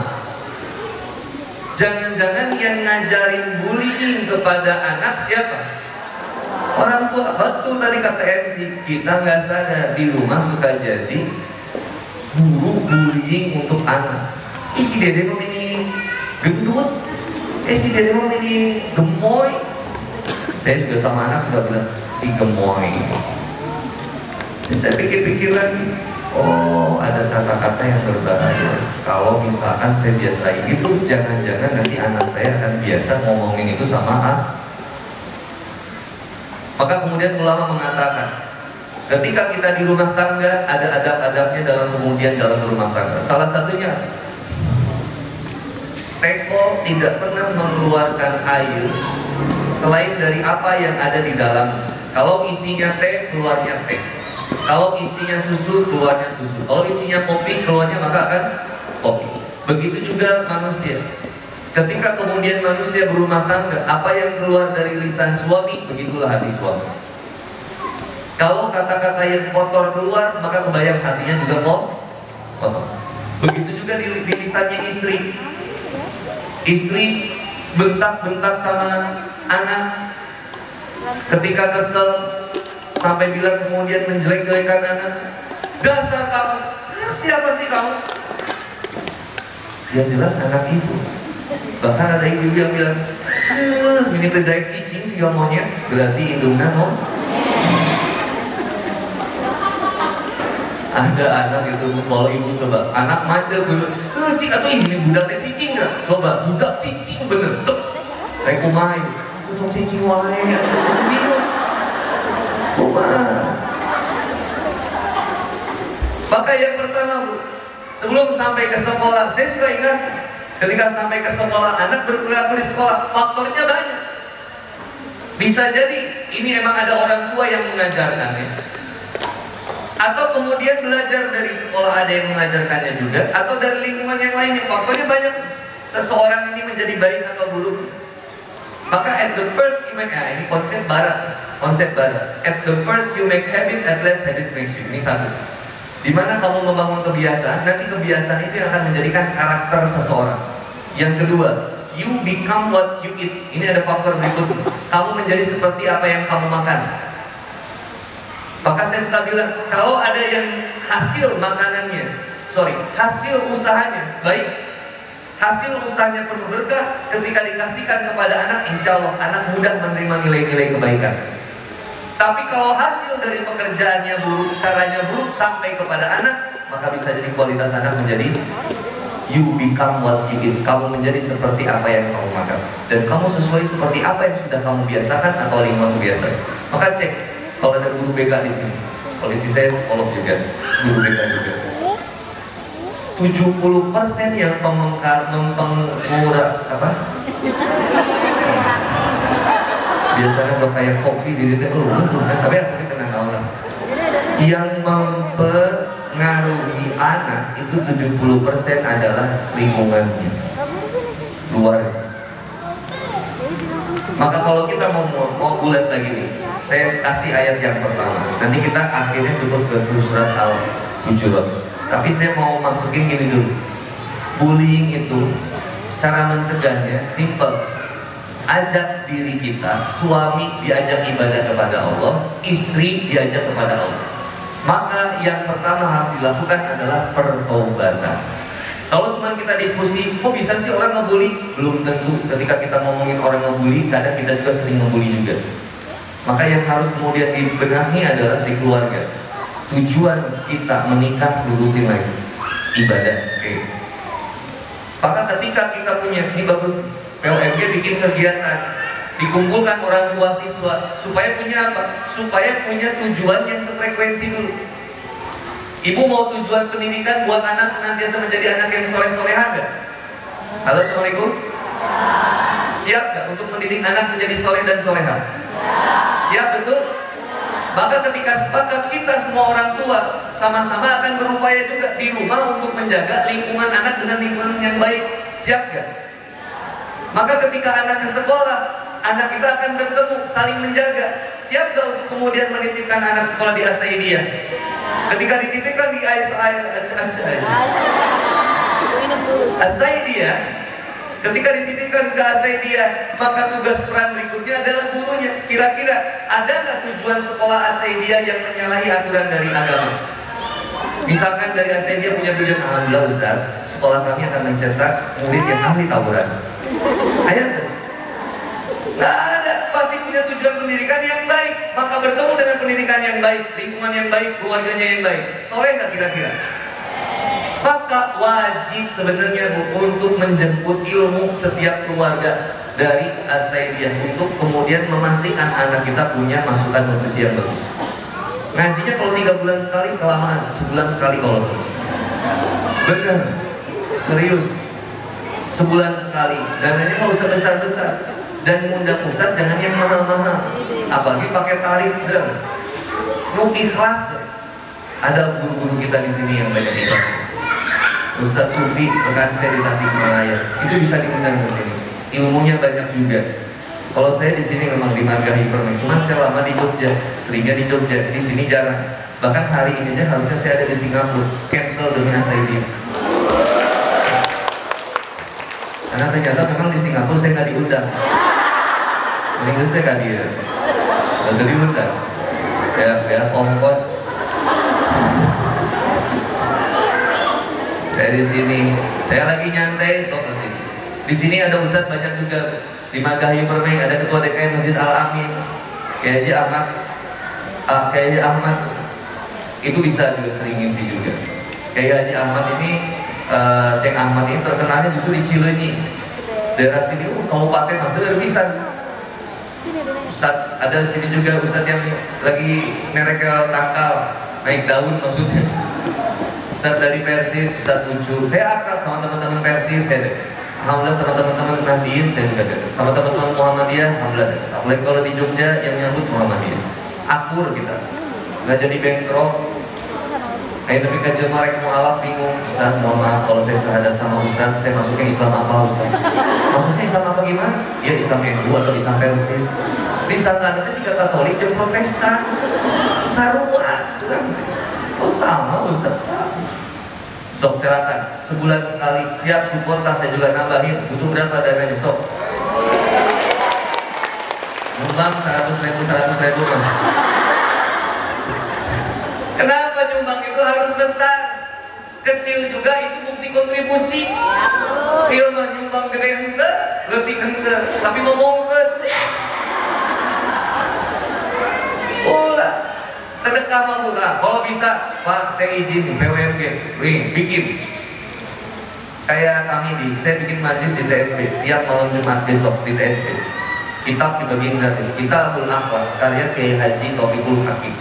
jangan-jangan yang ngajarin bullying kepada anak siapa? Orang tua. Betul tadi kata MC, kita nggak sadar di rumah suka jadi guru bullying untuk anak. Si dede mau ini gendut, si dede mau ini gemoy. Saya juga sama anak sudah bilang si gemoy. Jadi saya pikir-pikir lagi, oh ada kata-kata yang berbahaya. Kalau misalkan saya biasain itu, jangan-jangan nanti anak saya akan biasa ngomongin itu sama Maka kemudian ulama mengatakan, ketika kita di rumah tangga ada adab-adabnya dalam kemudian dalam rumah tangga. Salah satunya, teko tidak pernah mengeluarkan air selain dari apa yang ada di dalam. Kalau isinya teh, keluarnya teh. Kalau isinya susu, keluarnya susu. Kalau isinya kopi, keluarnya maka akan kopi. Begitu juga manusia. Ketika kemudian manusia berumah tangga, apa yang keluar dari lisan suami, begitulah hati suami. Kalau kata-kata yang kotor keluar, maka kebayang hatinya juga kotor. Begitu juga di lisannya istri. Istri bentak-bentak sama anak, ketika kesel sampai bilang kemudian menjelek-jelekan anak, dasar kamu, siapa sih kamu? Yang jelas anak ibu. Bahkan ada ibu yang bilang, ini terdaik cicing si monyet, berarti indungnya no. Ada anak itu, kalau ibu coba, anak macet dulu, cik atau ini budaknya cicing nggak? Coba, budak cicing bener, tuh, kayak kumain, tutup cicing wae, tutup minum, kumah. Maka yang pertama bu, sebelum sampai ke sekolah, saya suka ingat, ketika sampai ke sekolah, anak berperilaku di sekolah, faktornya banyak. Bisa jadi ini emang ada orang tua yang mengajarkannya, atau kemudian belajar dari sekolah ada yang mengajarkannya juga, atau dari lingkungan yang lainnya. Faktornya banyak. Seseorang ini menjadi baik atau buruk. Maka at the first you make, ini konsep barat. At the first you make habit, at last habit makes you. Ini satu. Dimana kamu membangun kebiasaan, nanti kebiasaan itu yang akan menjadikan karakter seseorang. Yang kedua, you become what you eat. Ini ada faktor berikutnya. Kamu menjadi seperti apa yang kamu makan. Maka saya suka bilang, kalau ada yang hasil makanannya, hasil usahanya baik, hasil usahanya penuh berkah, ketika dikasihkan kepada anak, insya Allah anak mudah menerima nilai-nilai kebaikan. Tapi kalau hasil dari pekerjaannya buruk, caranya buruk sampai kepada anak, maka bisa jadi kualitas anak menjadi you become what you eat. Kamu menjadi seperti apa yang kamu makan, dan kamu sesuai seperti apa yang sudah kamu biasakan atau lingkungan kebiasaan. Maka cek. Kalau ada guru BK di sini, polisi saya psikolog juga, guru BK juga. 70% yang biasanya suka kayak kopi di DT, tapi aku tenang Allah. Yang mempengaruhi anak itu 70% adalah lingkungannya, luar. Maka kalau kita mau bulat lagi nih, saya kasih ayat yang pertama. Nanti kita akhirnya cukup ke surat Al-Hujurat. Tapi saya mau masukin gini dulu. Bullying itu cara mencegahnya simple. Ajak diri kita, suami diajak ibadah kepada Allah, istri diajak kepada Allah. Maka yang pertama harus dilakukan adalah pertobatan. Kalau cuma kita diskusi, kok bisa sih orang ngebully? Belum tentu. Ketika kita ngomongin orang ngebully, kadang kita juga sering ngebully juga. Maka yang harus kemudian dibenahi adalah di keluarga. Tujuan kita menikah lurusin lagi ibadah. Oke. Maka ketika kita punya, ini bagus, POMG bikin kegiatan, dikumpulkan orang tua siswa, supaya punya apa? Supaya punya tujuan yang sefrekuensi dulu. Ibu mau tujuan pendidikan buat anak senantiasa menjadi anak yang soleh-soleha nggak? Halo, Assalamualaikum. Siap nggak untuk mendidik anak menjadi soleh dan soleha? Siap, betul? Maka ketika sepakat kita semua orang tua sama-sama akan berupaya juga di rumah untuk menjaga lingkungan anak dengan lingkungan yang baik. Siap nggak? Maka ketika anak ke sekolah, anak kita akan bertemu, saling menjaga. Siap gak untuk kemudian menitipkan anak sekolah di Asaidiyah? Ketika dititipkan di Asaidiyah, ketika dititipkan ke Asaidiyah, maka tugas peran berikutnya adalah gurunya. Kira-kira ada nggak tujuan sekolah Asaidiyah yang menyalahi aturan dari agama? Misalkan dari Asaidiyah punya tujuan, alhamdulillah Ustaz, sekolah kami akan mencetak murid yang ahli tawuran. Ada nggak? Nggak ada. Pasti punya tujuan pendidikan yang baik. Maka bertemu dengan pendidikan yang baik, lingkungan yang baik, keluarganya yang baik. Soleh nggak kira-kira? Maka wajib sebenarnya untuk menjemput ilmu setiap keluarga dari Asaidiyah untuk kemudian memastikan anak kita punya masukan nutrisi yang bagus. Ngajinya kalau 3 bulan sekali kelamaan, sebulan sekali kalau terus. Benar, serius. Sebulan sekali, dananya nggak usah besar-besar, dan ngundang ustaz jangan yang mahal-mahal, apalagi pakai tarif dan ikhlas. Ada guru-guru kita di sini yang banyak ikhlas. Ustaz Sufi rekan saya di Tasikmalaya itu bisa diundang ke sini, ilmunya banyak juga. Kalau saya di sini memang di Marga Hypermate, cuman saya lama di Jogja, seringnya di Jogja, di sini jarang. Bahkan hari ini aja harusnya saya ada di Singapura, cancel demi Asaidiyah. Karena ternyata memang di Singapura saya nggak diundang. Minggu saya nggak dia, nggak diundang. Ya ongkos. Saya di sini, saya lagi nyantai, sok ke sini. Di sini ada ustadz banyak juga. Di Marga Hypermate ada ketua DKM Masjid Al Amin, Kiai Haji Ahmad. Itu bisa juga sering ngisi juga. Kiai Haji Ahmad ini, Ceng Ahmad ini terkenalnya justru di Cileunyi, daerah sini, kabupaten Masuk bisa. Ustadz ada di sini juga ustadz yang lagi merek tangkal, naik daun maksudnya. Ustadz dari Persis, Ustadz Ucu. Saya akrab sama teman-teman Persis, alhamdulillah sama teman-teman Nahdien, saya juga ada. Sama teman-teman Muhammadiyah, alhamdulillah. Apalagi kalau di Jogja yang menyambut Muhammadiyah, akur kita, nggak jadi bengkrok. Tapi kajian mereka mu'alaf bingung. Ustaz, mohon maaf kalau saya syahadat sama Ustaz, saya masuknya Islam apa Ustaz? Maksudnya Islam apa gimana? Ya Islam NU atau Islam Persis. Disangkanya sih Katolik dan Protestan. Sarua, oh sama Ustaz. Sok silakan, sebulan sekali siap support lah, saya juga nambahin. Butuh berapa dananya sok? Nyumbang 100.000 mas. Kenapa nyumbang itu harus besar? Kecil juga itu bukti kontribusi. Iya mah nyumbang gede ente, letih ente, tapi ngomongkeun. Ulah sedekah mah murah. Kalau bisa, Pak, saya izin PWMG, bikin. Kayak kami saya bikin majlis di TSB tiap malam Jumat besok di TSB. Kitab dibagiin gratis. Kitabul Akhlak karya Kiai Haji Taufikul Hakim.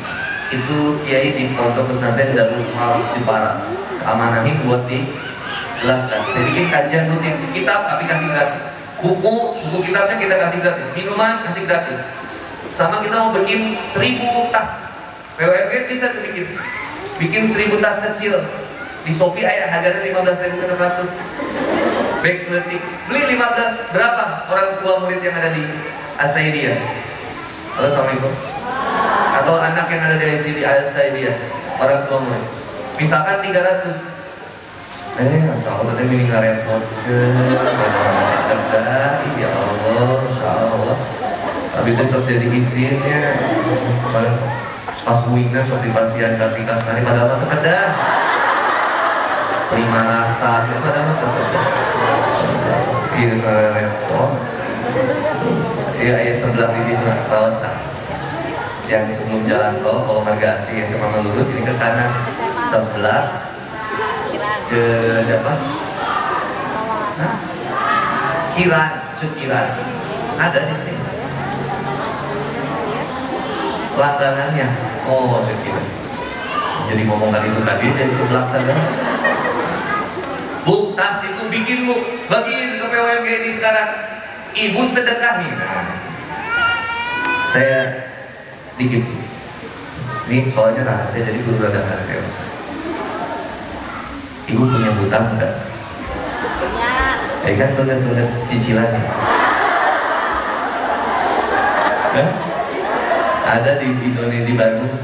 Itu kiai di pondok pesantren Darul Malam Jepara. Amanahin buat dijelaskan. Saya bikin kajian rutin. Kitab kami kasih gratis. Buku kitabnya kita kasih gratis. Minuman kasih gratis. Sama kita mau bikin 1000 tas. PWMG bisa tuh bikin 1000 tas kecil. Di Shopee harganya 15.600. Baik letik. Beli 15. Berapa orang tua murid yang ada di Asaidiyah? Halo, assalamualaikum. Atau anak yang ada di Asaidiyah, orang tua murid. Misalkan 300. Masya Allah, tadi ini nggak repot ke. Ya Allah, Masya Allah. Tapi besok jadi izinnya. Pas wingnya sok dipasian kaki kasari padahal mah kedah. Lima rasa sih padahal mah kedah. Ieu repot. Iya sebelah ini kawasan. Yang sebelum jalan tol, kalau Marga Asih yang sama lurus ini ke kanan sebelah ke siapa? Hah? Cikiran ada di sini. Langganannya, oh Cikiran. Jadi ngomongkan itu tadi dari sebelah sana. Bu, tas itu bikin bu, bagiin ke PWMG ini sekarang. Ibu sedekahin. Nah, saya dikit. Ini soalnya rahasia jadi guru rada harga. Ibu punya hutang enggak? Punya. Kan tulis cicilannya. Ada di Indonesia, di Bandung,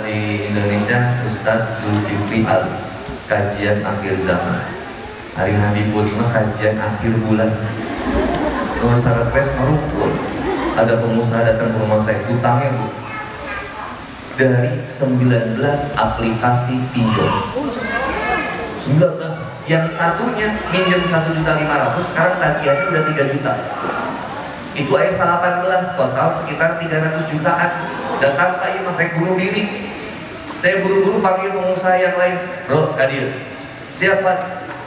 di Indonesia Ustadz Zulkifli Ali, kajian akhir zaman. Hari Habibul 5 kajian akhir bulan. Nomor syarat tes merukul. Ada pengusaha datang ke rumah saya, hutangnya bu dari 19 aplikasi pinjol. 19. Yang satunya minjem 1.500.000, sekarang tagihannya udah 3 juta. Itu ayat 18, total sekitar 300 jutaan. Datang kayak pakai bunuh diri. Saya buru-buru panggil pengusaha yang lain. Bro, kadir. Siapa?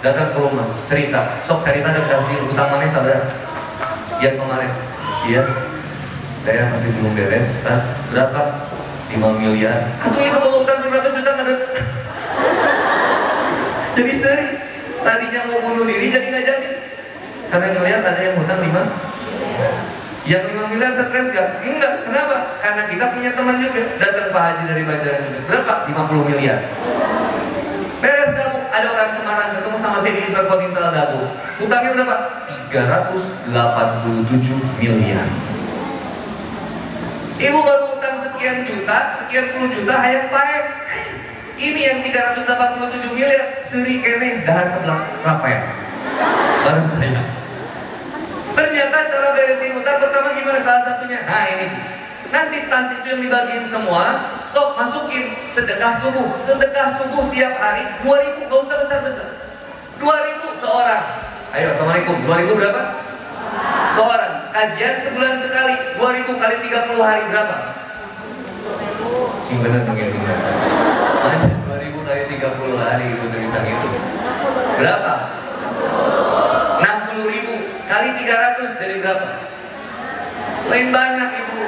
Datang ke rumah, cerita. Sok cerita dan kasih utang mana saudara? Yang kemarin. Iya. Saya masih belum beres. Berapa? 5 miliar. Aku yang mau utang 700 juta ada. Jadi sering. Tadinya mau bunuh diri jadi nggak jadi. Karena ngelihat ada yang hutang 5. Yang 5 miliar stres gak? Enggak. Kenapa? Karena kita punya teman juga. Datang Pak Haji dari Banjaran juga. Berapa? 50 miliar. Beres kamu. Ada orang Semarang ketemu sama si Interkontinental Dabu. Hutangnya berapa? 387 miliar. Ibu baru utang sekian juta, sekian puluh juta, hayang paek. Ini yang 387 miliar, seri kene dahar sebelah Rafael. Bareng saya. Ternyata cara beresin utang pertama gimana? Salah satunya, nah ini. Nanti tas itu yang dibagiin semua, sok masukin sedekah subuh tiap hari 2.000, gak usah besar-besar. 2.000 seorang. Ayo, assalamualaikum. 2.000 berapa? Seorang. Kajian sebulan sekali. 2.000 kali 30 hari berapa? Sing bener mungkin ada 2.000 kali 30 hari ibu tulisan itu. Berapa? 60.000 kali 300 jadi berapa? Lain banyak ibu.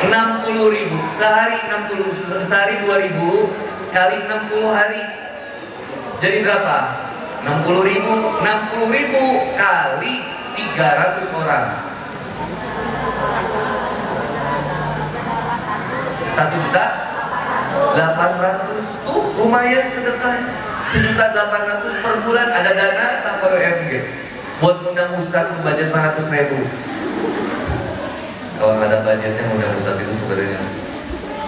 60.000 sehari 60 sehari 2.000 kali 60 hari jadi berapa? 60.000 kali 300 orang 1.800.000 tuh lumayan sedekah 1.800.000 per bulan. Ada dana tak perlu MG buat undang Ustadz budget 400.000. Kalau nggak ada budgetnya undang Ustadz itu sebenarnya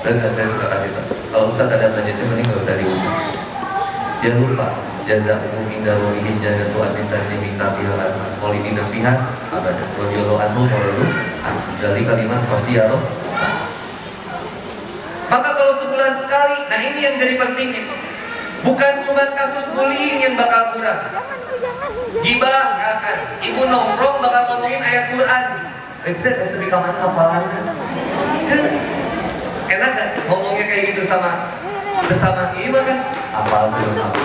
dan saya suka kasih tahu kalau Ustadz ada budgetnya mending nggak usah diundang. Jangan lupa jazakum inda rumihin jannatu atin tajri min tahtiha al-anhar khalidina fiha abadan radhiyallahu anhu wa radu anhu. Jadi kalimat wasiyah. Maka kalau sebulan sekali, nah ini yang jadi pentingnya. Bukan cuma kasus bullying yang bakal kurang. Gibah nggak akan. Ibu nongkrong bakal ngomongin ayat Quran. Saya lebih kaman hafalannya. Enak kan ngomongnya kayak gitu sama ibu kan? Hafal belum apa?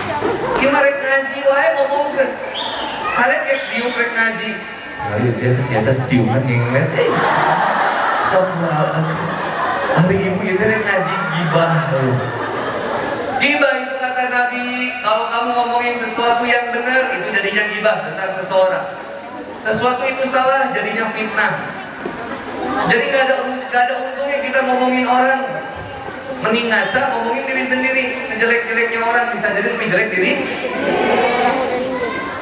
Gimana rek ngaji wae ngomong kan? Kalian kayak diuk rek ngaji. Lalu saya ternyata diuman yang lain. Hari ibu itu rek ngaji gibah. Gibah itu kata Nabi, kalau kamu ngomongin sesuatu yang benar itu jadinya gibah tentang seseorang. Sesuatu itu salah jadinya fitnah. Jadi nggak ada untungnya kita ngomongin orang. Mending ngaca ngomongin diri sendiri. Sejelek-jeleknya orang bisa jadi lebih jelek diri.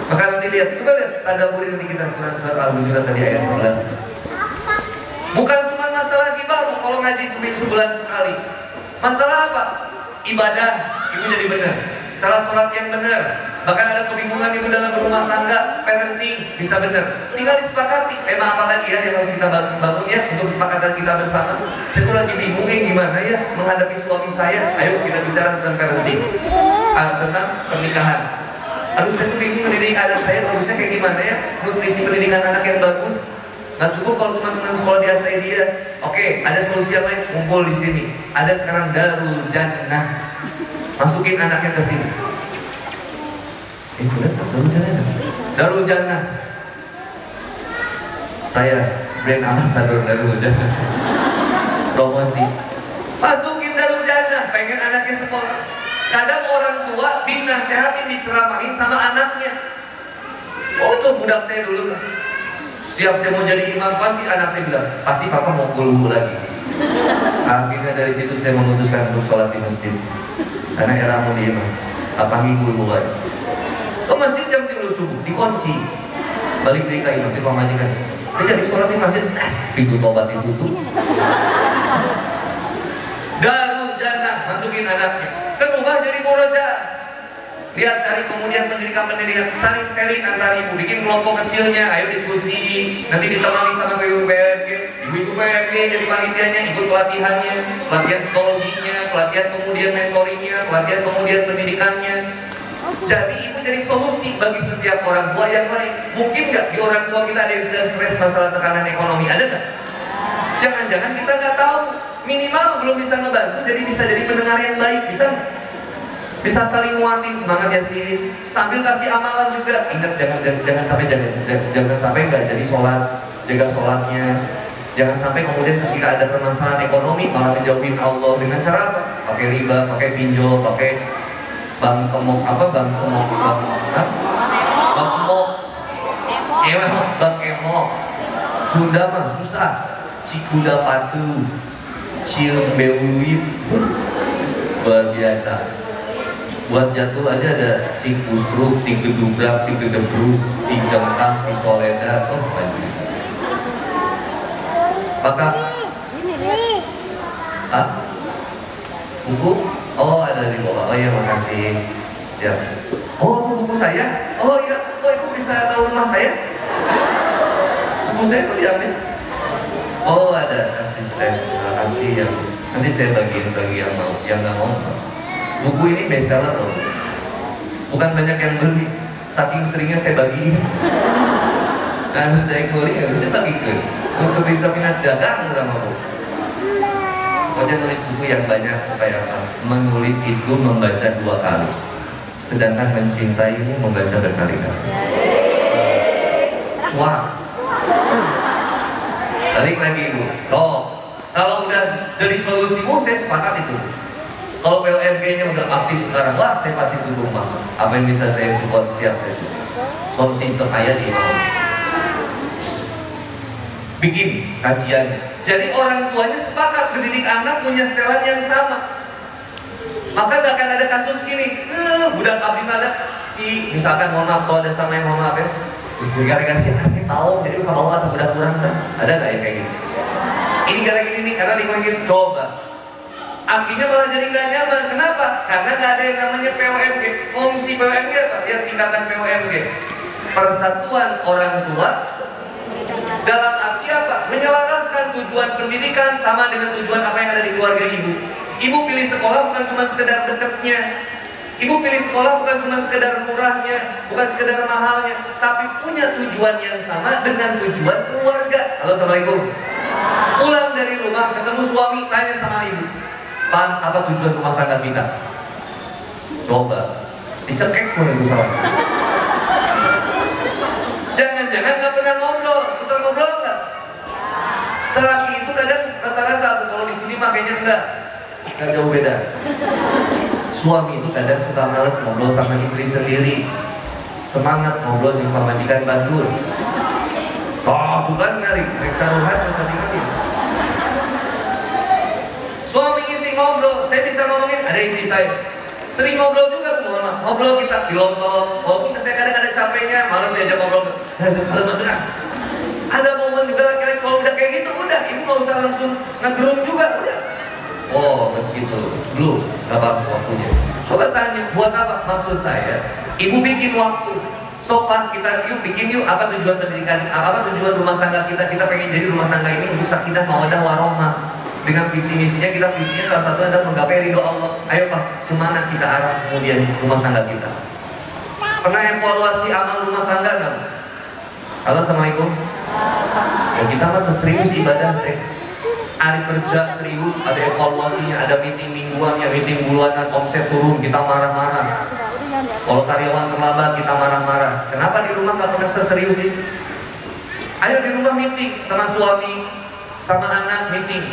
Maka nanti lihat, coba lihat tadabburi nanti kita Quran surat Al-Hujurat tadi ayat 11. Bukan cuma masalah gibah kalau ngaji sebulan sekali. Masalah apa? Ibadah itu jadi benar. Salah sholat yang benar, Bahkan ada kebingungan itu dalam rumah tangga, parenting, bisa benar. Tinggal disepakati. Tema apa lagi ya yang harus kita bangun ya untuk kesepakatan kita bersama. Saya tuh lagi bingung gimana ya menghadapi suami saya. Ayo kita bicara tentang parenting, tentang pernikahan. Aduh, saya tuh bingung mendidik anak saya, bagusnya kayak gimana ya? Nutrisi pendidikan anak yang bagus. Nggak cukup kalau teman-teman sekolah di Asaidia. Oke, ada solusi yang lain, kumpul di sini. Ada sekarang Darul Jannah. Masukin anaknya ke sini. Benar, Darul Jannah. Darul Jannah. Saya brand ambassador Darul Jannah. Promosi. Masukin Darul Jannah, pengen anaknya sekolah. Kadang orang tua dinasehatin, diceramahin sama anaknya. Oh, itu budak saya dulu. Setiap saya mau jadi imam, pasti anak saya bilang, pasti papa mau gulu lagi. Akhirnya dari situ saya memutuskan untuk sholat di masjid. Karena era mau di imam, apalagi gulu lagi. Ke masjid jam 3 subuh, dikunci. Balik dari ke imam, si pemajikan. Dia jadi sholat di masjid, pintu tobat ditutup. Darul Jannah, masukin anaknya. Ke rumah jadi murojaah. Lihat, cari kemudian pendidikan, saling sharing antar ibu, bikin kelompok kecilnya, ayo diskusi, nanti ditemani sama ibu PMG, ibu PMG jadi panitianya, ikut pelatihannya, pelatihan psikologinya, pelatihan kemudian mentoringnya, pelatihan kemudian pendidikannya. Jadi ibu jadi solusi bagi setiap orang tua yang lain. Mungkin nggak di orang tua kita ada yang sedang stres masalah tekanan ekonomi, ada nggak? Jangan-jangan kita nggak tahu, minimal belum bisa ngebantu, jadi bisa jadi pendengar yang baik, bisa nggak? Bisa saling nguatin, semangat ya sis, sambil kasih amalan juga. Ingat jangan sampai nggak jadi sholat, jaga sholatnya. Jangan sampai kemudian ketika ada permasalahan ekonomi malah menjauhin Allah dengan cara apa? Pakai riba, pakai pinjol, pakai bank emok, Sunda mah susah. Cikuda patu, cium beuluit, luar biasa. Buat jatuh aja ada cik usruk, cik gedubrak, cik gedebrus, cik jengkang, cik soleda, oh banyak. Maka buku? Oh ada di bawah, oh iya makasih. Siap. Oh buku saya? Oh iya, kok ibu bisa tahu rumah saya? Buku saya kok diambil? Oh ada asisten, terima kasih ya. Nanti saya bagi yang mau, yang nggak mau. Buku ini bestseller loh, bukan banyak yang beli, saking seringnya saya bagi. Nah, dari kuliah nggak bisa bagikan, untuk bisa minat dagang udah mau. Pokoknya nulis buku yang banyak supaya apa? Menulis itu membaca 2 kali, sedangkan mencintaimu membaca berkali-kali. Cuas. Balik lagi ibu, kalau udah jadi solusimu saya sepakat itu. Kalau POMG-nya udah aktif sekarang, wah saya pasti dukung mas. Apa yang bisa saya support, siap saya support. Sound system ayah di bawah. Bikin kajiannya. Jadi orang tuanya sepakat mendidik anak punya setelan yang sama. Maka gak akan ada kasus gini, budak abdi mana si misalkan mohon maaf kalau ada sama yang mohon maaf ya. Gara-gara kasih tahu, jadi bukan mau atau budak kurang kan? Ada nggak ya kayak gini? Ini gara-gara ini karena dipanggil coba. Akhirnya malah jadi nggak nyaman. Kenapa? Karena nggak ada yang namanya POMG. Fungsi POMG apa? Lihat singkatan POMG. Persatuan Orang Tua. Dalam arti apa? Menyelaraskan tujuan pendidikan sama dengan tujuan apa yang ada di keluarga ibu. Ibu pilih sekolah bukan cuma sekedar dekatnya. Ibu pilih sekolah bukan cuma sekedar murahnya, bukan sekedar mahalnya, tapi punya tujuan yang sama dengan tujuan keluarga. Halo, assalamualaikum. Pulang dari rumah ketemu suami, tanya sama ibu, Pan, apa tujuan rumah tangga kita? Coba dicekek pun itu salah. Jangan-jangan nggak pernah ngobrol, suka ngobrol nggak? Selaki itu kadang rata-rata, kalau di sini makanya nggak jauh beda. Suami itu kadang suka males ngobrol sama istri sendiri, semangat ngobrol di pemajikan Bandung. Bukan kali, caruhan bisa tinggalin. Suami istri ngobrol, saya bisa ngomongin, ada istri saya sering ngobrol juga tuh, ngobrol kita di lontong, walaupun saya kadang ada capeknya, malas diajak ngobrol. Kalau beneran, ada momen juga laki-laki kalau udah kayak gitu, udah ibu nggak usah langsung ngegerung juga, udah. Oh, meskipun belum, gak bagus waktunya. Coba tanya, buat apa? Maksud saya, Ibu bikin waktu. Sofa kita yuk bikin yuk, apa tujuan pendidikan, apa tujuan rumah tangga kita pengen jadi rumah tangga ini untuk sakinah mawaddah warahmah. Dengan visi misinya kita, visinya salah satu adalah menggapai ridho Allah. Ayo Pak, kemana kita arah kemudian rumah tangga kita? Pernah evaluasi amal rumah tangga nggak? Halo, assalamualaikum. Ya kita mah serius ibadah teh. Hari kerja serius, ada evaluasinya, ada meeting mingguannya, meeting bulanan, omset turun, kita marah-marah. Kalau karyawan terlambat kita marah-marah. Kenapa di rumah nggak pernah seserius itu? Ayo di rumah meeting sama suami, sama anak meeting.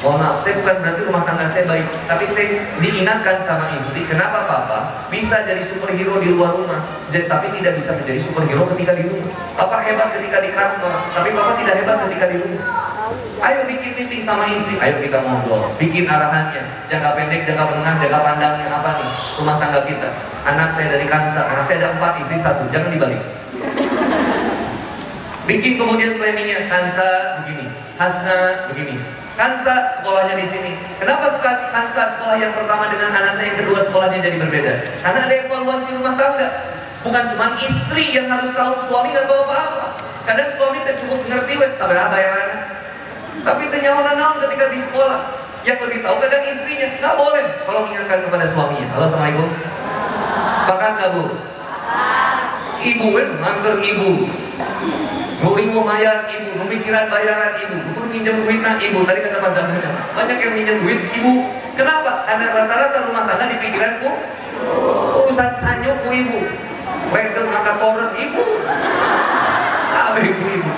Mohon maaf, saya bukan berarti rumah tangga saya baik, tapi saya diingatkan sama istri, kenapa Papa bisa jadi superhero di luar rumah, tapi tidak bisa menjadi superhero ketika di rumah. Papa hebat ketika di kantor, tapi Papa tidak hebat ketika di rumah. Ayo bikin meeting sama istri, ayo kita ngobrol, bikin arahannya, jangka pendek, jangka menengah, jangka pandangnya apa nih rumah tangga kita. Anak saya dari Kansa, anak saya ada 4, istri 1, jangan dibalik. Bikin kemudian planningnya, Kansa begini, Hasna begini. Kansa sekolahnya di sini. Kenapa Kansa sekolah yang pertama dengan anak saya yang kedua sekolahnya jadi berbeda? Karena ada evaluasi rumah tangga. Bukan cuma istri yang harus tahu, suami nggak tahu apa-apa. Kadang suami tak cukup ngerti, sabar bayarannya. Tapi ternyata naon ketika di sekolah, yang lebih tahu kadang istrinya. Nggak boleh kalau mengingatkan kepada suaminya. Halo, assalamualaikum. Sepakat nggak Bu? Ibu nganter ibu. Guri mau bayar ibu, pemikiran bayaran ibu, guru minjem duitnya ibu. Tadi kata Pak Zamanya, banyak yang minjem duit ibu. Kenapa? Karena rata-rata rumah tangga di pikiranku urusan sanyo ku ibu. Wedel ngangkat orang ibu. Kabeh ibu.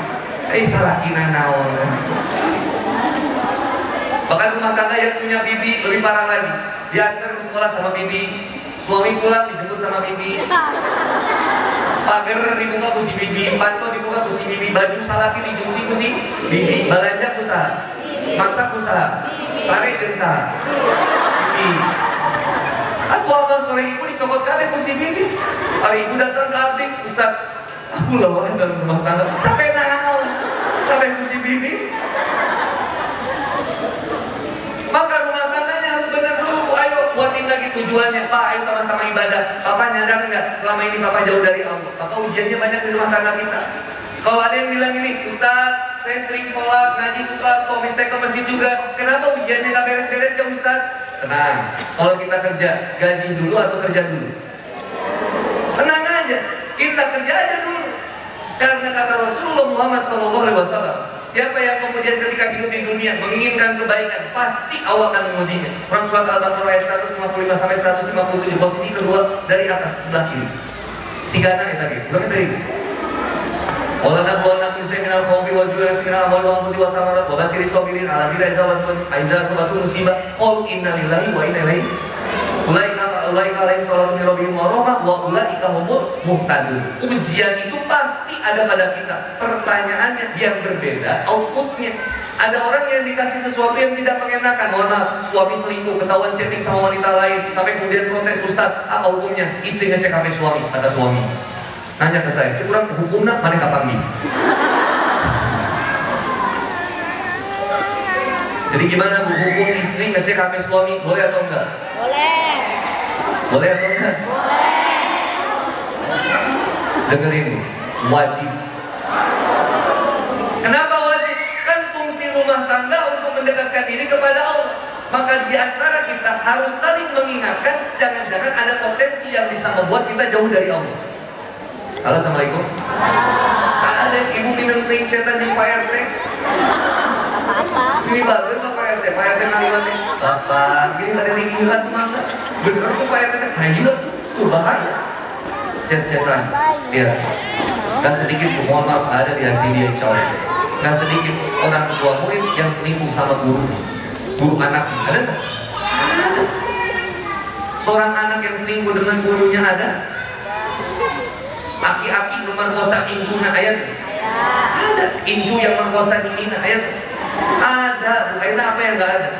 Salah kina naon. Bahkan rumah tangga yang punya bibi lebih parah lagi. Diantar ke sekolah sama bibi, suami pulang dijemput sama bibi. Pagar dibuka ku si bibi, panto dibuka ku si bibi, baju salaki dicuci ku si bibi, belanja ku saha, masak ku saha, sare jeung saha, bibi. Aku abang sore ibu dicokot kabeh ku si bibi. Hari ibu datang ke abdi, Ustaz, aku lelah dalam rumah tangga, capek naon, kabeh ku si bibi. Maka rumah tangganya harus benar dulu. Ayo buatin lagi tujuannya. Pak, ayo sama-sama ibadah. Papa nyadar nggak selama ini Papa jauh dari Allah? Maka ujiannya banyak di rumah tangga kita. Kalau ada yang bilang ini, Ustaz, saya sering sholat, ngaji suka, suami saya ke masjid juga. Kenapa ujiannya nggak beres-beres ya Ustaz? Tenang. Kalau kita kerja, gaji dulu atau kerja dulu? Tenang aja. Kita kerja aja dulu. Karena kata Rasulullah Muhammad SAW, siapa yang kemudian ketika hidup di dunia menginginkan kebaikan, pasti Allah akan mengujinya. Quran surat Al-Baqarah ayat 155 sampai 157, posisi kedua dari atas sebelah kiri. Sigana ya tadi, belum tadi. Wala nabluwannakum bisyai'in minal khawfi wal ju'i wa naqsin minal amwali wal anfusi was samarat wa basyiril sabirin alladzina idza asabatuhum musibah qalu inna lillahi wa inna ilaihi ulaika alaihim salatu min rabbihim wa rahmah wa ulaika humul muhtadun. Ujian itu pasti ada pada kita. Pertanyaannya yang berbeda outputnya. Ada orang yang dikasih sesuatu yang tidak mengenakan. Mohon maaf, suami selingkuh, ketahuan chatting sama wanita lain, sampai kemudian protes, Ustaz, apa hukumnya? Istri ngecek HP suami, kata suami. Nanya ke saya, curang hukumnya mana kapan nih? Jadi gimana Bu, hukum istri ngecek HP suami, boleh atau enggak? Boleh. Boleh atau enggak? Boleh. Dengerin Bu, wajib. Kenapa wajib? Kan fungsi rumah tangga untuk mendekatkan diri kepada Allah. Maka di antara kita harus saling mengingatkan, jangan-jangan ada potensi yang bisa membuat kita jauh dari Allah. Halo, assalamualaikum. Ada ibu minum ting setan di Pak RT. Ini bagus Pak RT. Pak RT nanggulannya. Bapak, ini ada lingkungan mata. Bener tuh Pak RT. Ayo tuh bahaya. Cet-cetan. Ya. Gak sedikit, mohon maaf, ada di hasil dia insya Allah. Gak sedikit orang tua murid yang selingkuh sama guru anaknya. Ada nggak? Ada. Seorang anak yang selingkuh dengan gurunya ada. Aki-aki memerkosa injuna ayat. Ada. Inju yang merkosa dinina ayat. Ada. Bukan apa yang nggak ada.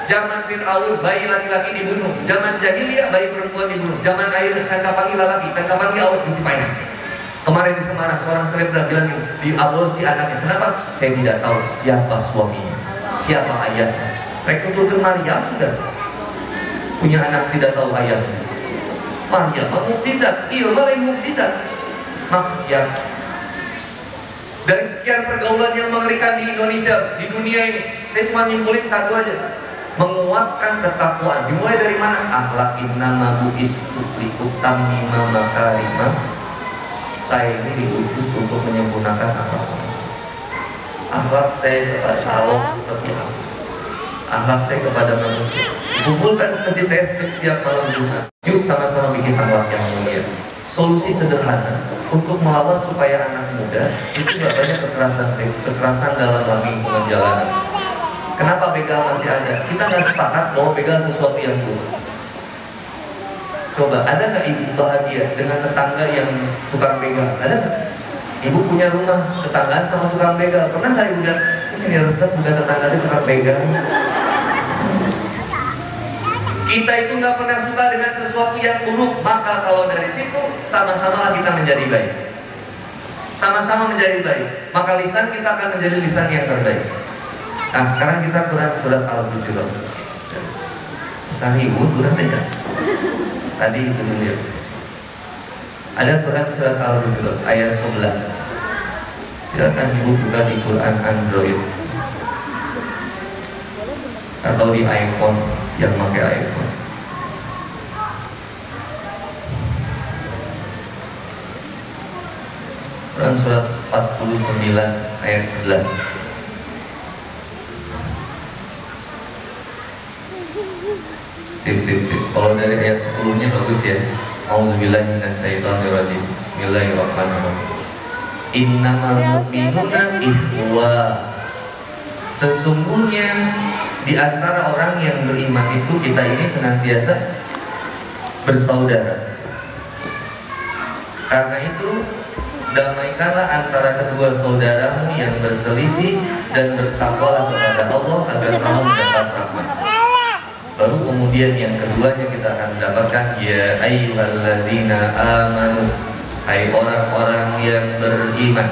Zaman Fir'aun bayi laki-laki dibunuh. Zaman jahiliyah bayi perempuan dibunuh. Zaman air cangka panggil laki, cangka panggil awal isi payah. Kemarin di Semarang seorang selebgram bilang diaborsi anaknya. Kenapa? Saya tidak tahu siapa suaminya, siapa ayahnya. Rekrutur Maryam sudah punya anak tidak tahu ayahnya. Maryam mukjizat, Ilma lain mukjizat. Maksiat. Dari sekian pergaulan yang mengerikan di Indonesia, di dunia ini, saya cuma nyimpulin satu aja. Menguatkan ketakwaan. Dimulai dari mana? Akhlak innama bu'istu liutammima makarimah. Saya ini diutus untuk menyempurnakan akhlak manusia. Akhlak saya kepada Allah seperti apa? Akhlak saya kepada manusia. Kumpulkan masjid TSP tiap malam Jumat. Yuk sama-sama bikin akhlak yang mulia. Solusi sederhana untuk melawan supaya anak muda itu gak banyak kekerasan dalam lingkungan jalanan. Kenapa begal masih ada? Kita nggak sepakat bahwa begal sesuatu yang buruk. Coba, ada nggak ibu bahagia dengan tetangga yang tukang begal? Ada nggak? Ibu punya rumah, tetanggaan sama tukang begal. Pernah nggak ibu lihat ini resep udah tetangga itu tukang begal? Kita itu nggak pernah suka dengan sesuatu yang buruk. Maka kalau dari situ sama-sama kita menjadi baik. Sama-sama menjadi baik. Maka lisan kita akan menjadi lisan yang terbaik. Nah sekarang kita Quran surat Al-Hujurat. Sahih Quran beda. Tadi itu dulu ya. Ada Quran surat Al-Hujurat ayat 11. Silakan ibu buka di Quran Android atau di iPhone yang pakai iPhone. Quran surat 49 ayat 11. Sip. Kalau dari ayat 10-nya bagus ya. A'udzubillahi minasyaitonirrajim. Bismillahirrahmanirrahim. Innamal mu'minuna ikhwah. Sesungguhnya di antara orang yang beriman itu kita ini senantiasa bersaudara. Karena itu damaikanlah antara kedua saudaramu yang berselisih dan bertakwalah kepada Allah agar kamu mendapat rahmat. Baru kemudian yang keduanya kita akan mendapatkan ya ayyuhalladzina amanu, hai orang-orang yang beriman,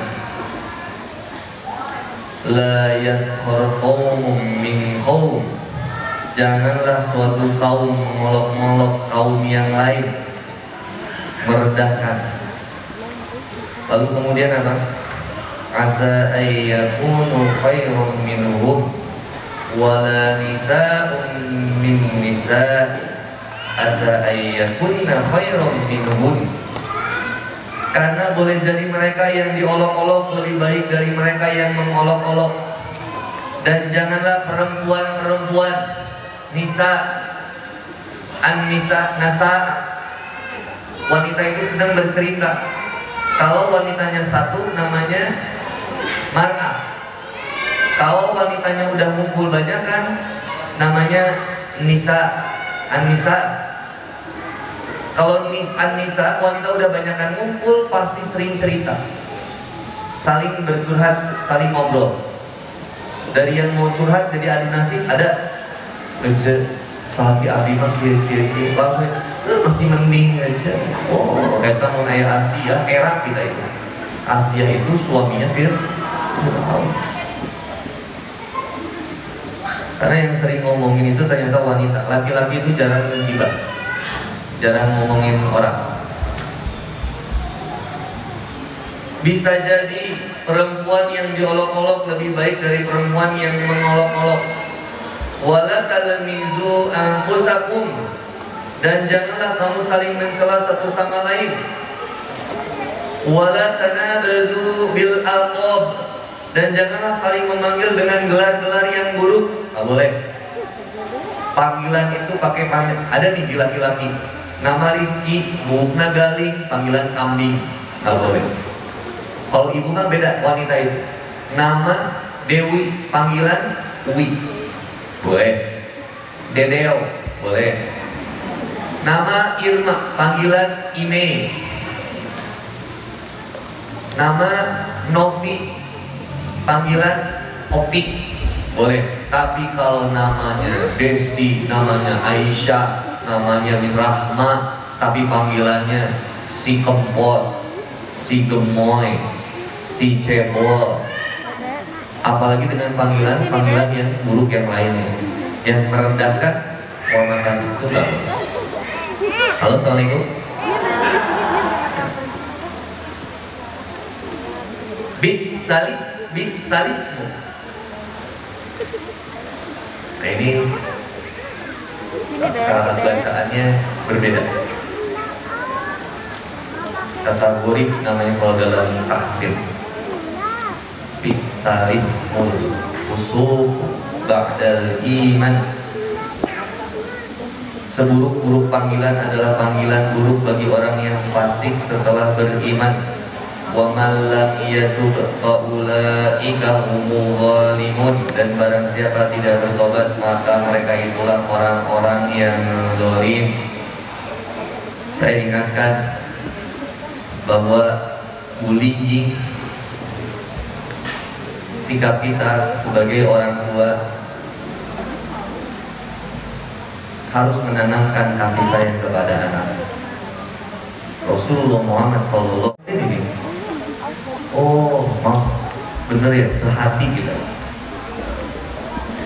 la yaskhar qaumun min qaum, janganlah suatu kaum mengolok-olok kaum yang lain, merendahkan. Lalu kemudian apa? Asa ayyakunu khairum minhum wala nisa'un min nisa' asa ayyakunna khairum minhum. Karena boleh jadi mereka yang diolok-olok lebih baik dari mereka yang mengolok-olok. Dan janganlah perempuan-perempuan nisa, an-nisa, nasa, wanita itu sedang bercerita. Kalau wanitanya satu namanya mar'ah. Kalau wanitanya udah ngumpul banyak kan namanya nisa, an-nisa. Kalau an-nisa, wanita udah banyak kan ngumpul pasti sering cerita, saling bercurhat, saling ngobrol. Dari yang mau curhat jadi adu nasib ada. Salati abdi mah kiri-kiri masih mending aja. Oh, kita mau kayak Asia, era kita itu. Asia itu suaminya Fir'aun. Karena yang sering ngomongin itu ternyata wanita. Laki-laki itu jarang menggibah, jarang ngomongin orang. Bisa jadi perempuan yang diolok-olok lebih baik dari perempuan yang mengolok-olok. Wala talmizu anfusakum, dan janganlah kamu saling mencela satu sama lain. Wala tanabazu bil alqab, dan janganlah saling memanggil dengan gelar-gelar yang buruk. Nggak boleh. Panggilan itu pakai panggilan. Ada nih di laki-laki, nama Rizky, Bukna Gali, panggilan kambing. Nggak boleh. Kalau ibu kan beda, wanita itu. Nama Dewi, panggilan Uwi. Boleh. Dedeo, boleh. Nama Irma, panggilan Ine. Nama Novi, panggilan Opi, boleh. Tapi kalau namanya Desi, namanya Aisyah, namanya Rahma, tapi panggilannya si Kempot, si Gemoy, si Cebol, apalagi dengan panggilan yang buruk yang lainnya, yang merendahkan kehormatan itu. Halo, assalamualaikum. Bi'salismu. Nah ini kalimat bacaannya berbeda. Kategori namanya kalau dalam tahsin bi'salismul fusuq ba'dal iman. Seburuk-buruk panggilan adalah panggilan buruk bagi orang yang fasik setelah beriman. Wa man lam yatub fa ulaika humul zalimun. Dan barang siapa tidak bertobat maka mereka itulah orang-orang yang zalim. Saya ingatkan bahwa bullying, sikap kita sebagai orang tua harus menanamkan kasih sayang kepada anak. Rasulullah Muhammad SAW ini, oh bener ya, sehati kita.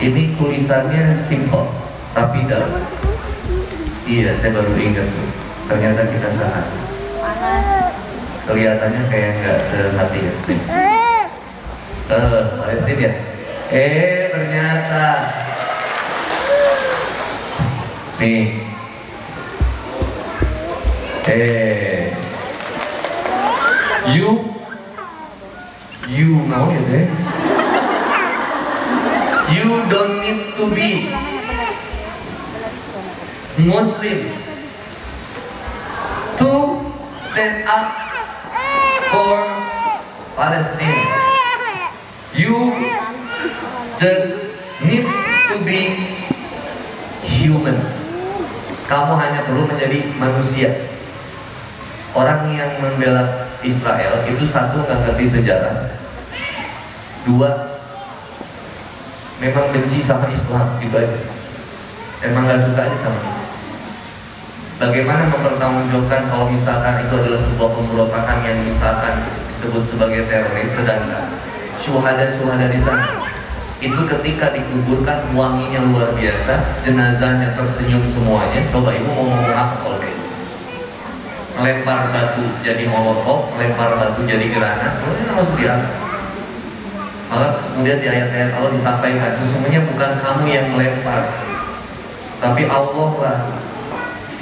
Ini tulisannya simple tapi dalam. Iya, saya baru ingat tuh. Ternyata kita sehati. Kelihatannya kayak nggak sehati ya. Malesin ya. Ternyata. Nih. You mau ya deh. You don't need to be Muslim to stand up for Palestine. You just need to be human. Kamu hanya perlu menjadi manusia. Orang yang membela Israel itu satu, nggak ngerti sejarah. Dua, memang benci sama Islam, gitu aja. Emang nggak suka aja sama Islam. Bagaimana mempertanggungjawabkan kalau misalkan itu adalah sebuah pemberontakan yang misalkan disebut sebagai teroris, sedangkan syuhada di sana itu ketika dikuburkan wanginya luar biasa, jenazahnya tersenyum semuanya. Coba ibu mau ngomong apa kalau kayak gitu? Melempar batu jadi molotov, melempar batu jadi granat, kalau ini masuk di apa? Maka kemudian di ayat-ayat Allah disampaikan, sesungguhnya bukan kamu yang melempar, tapi Allah lah.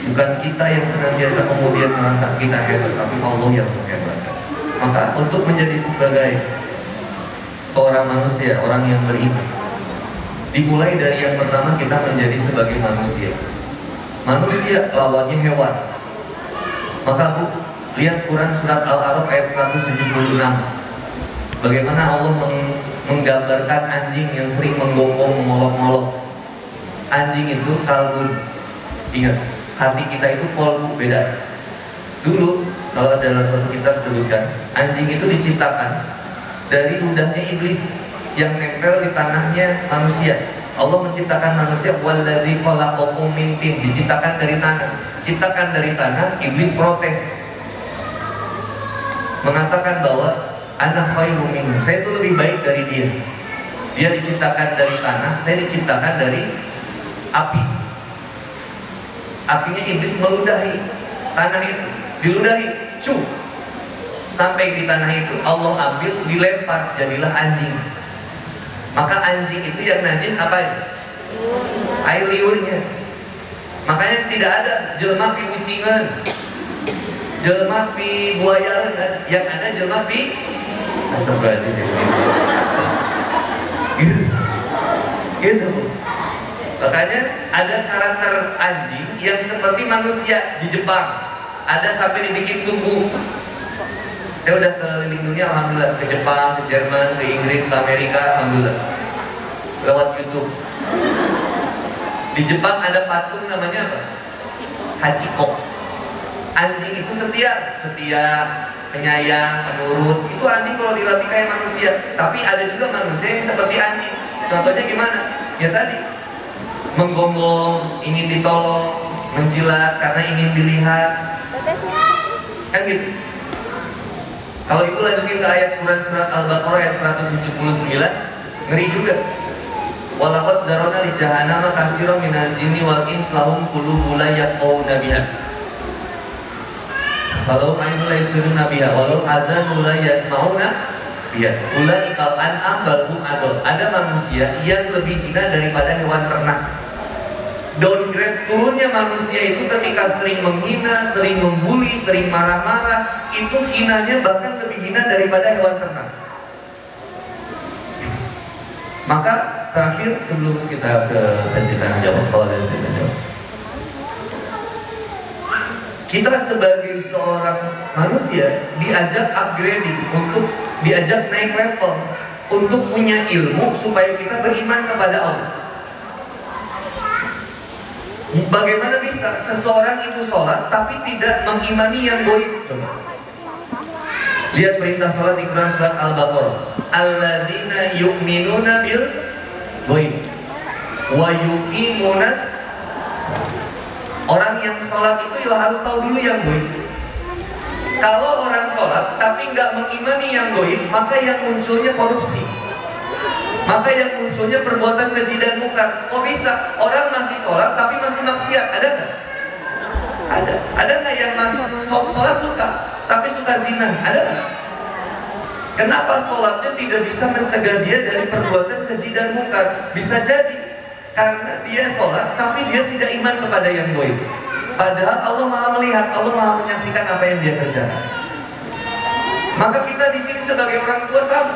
Bukan kita yang senantiasa kemudian merasa kita hebat, tapi Allah yang menghebatkan. Maka untuk menjadi sebagai seorang manusia, orang yang beriman, dimulai dari yang pertama, kita menjadi sebagai manusia. Manusia lawannya hewan. Maka Bu, lihat Quran surat Al-A'raf ayat 176. Bagaimana Allah menggambarkan anjing yang sering menggonggong, mengolok-ngolok. Anjing itu kalbun. Ingat, hati kita itu kolbu, beda. Dulu kalau dalam satu kitab disebutkan, anjing itu diciptakan dari ludahnya iblis yang nempel di tanahnya manusia. Allah menciptakan manusia, walladzi khalaqakum min tin, diciptakan dari tanah. Ciptakan dari tanah, iblis protes, mengatakan bahwa ana khairum minhu, saya itu lebih baik dari dia. Dia diciptakan dari tanah, saya diciptakan dari api. Akhirnya iblis meludahi tanah itu, diludahi, sampai di tanah itu Allah ambil, dilempar, jadilah anjing. Maka anjing itu yang najis apa? Air liurnya. Makanya tidak ada jelma pi ucingan, jelma pi buaya, yang ada jelma pi gitu. Makanya ada karakter anjing yang seperti manusia di Jepang, ada sampai dibikin tubuh. Saya udah keliling dunia, alhamdulillah, ke Jepang, ke Jerman, ke Inggris, ke Amerika, alhamdulillah, lewat YouTube. Di Jepang ada patung namanya apa? Hachiko. Anjing itu setia, penyayang, penurut. Itu anjing kalau dilatih kayak manusia. Tapi ada juga manusia yang seperti anjing. Contohnya gimana? Ya tadi, menggonggong, ingin ditolong, menjilat karena ingin dilihat. Kan gitu. Kalau ibu lanjutin ke ayat Quran surat Al-Baqarah ayat 179, ngeri juga. Walaqad zarona li jahannama katsiran minal jinni wal insi lahum qulubun la yafqahuna biha. Walau ainul la yusiruna biha, walau azanul la yasmauna Lihat, ulaikal an'am bal hum adol. Ada manusia yang lebih hina daripada hewan ternak. Downgrade turunnya manusia itu ketika sering menghina, sering membuli, sering marah-marah. Itu hinanya bahkan lebih hina daripada hewan ternak. Maka terakhir sebelum kita ke sesi tanya jawab, kalau ada sesi tanya jawab, kita sebagai seorang manusia diajak upgrading, untuk diajak naik level, untuk punya ilmu supaya kita beriman kepada Allah. Bagaimana bisa seseorang itu sholat tapi tidak mengimani yang goib? Coba lihat perintah sholat di Quran surat Al-Baqarah. Alladzina yu'minuna bil goib wa yuqimunas. Orang yang sholat itu ya harus tahu dulu yang goib. Kalau orang sholat tapi nggak mengimani yang goib, maka yang munculnya korupsi, maka yang munculnya perbuatan keji dan munkar. Kok bisa? Orang masih sholat tapi masih maksiat, ada nggak? Ada. Ada nggak yang masih sholat suka tapi suka zina? Ada nggak? Kenapa sholatnya tidak bisa mencegah dia dari perbuatan keji dan munkar? Bisa jadi karena dia sholat tapi dia tidak iman kepada yang goib. Padahal Allah Maha melihat, Allah Maha menyaksikan apa yang dia kerjakan. Maka kita di sini sebagai orang tua sama.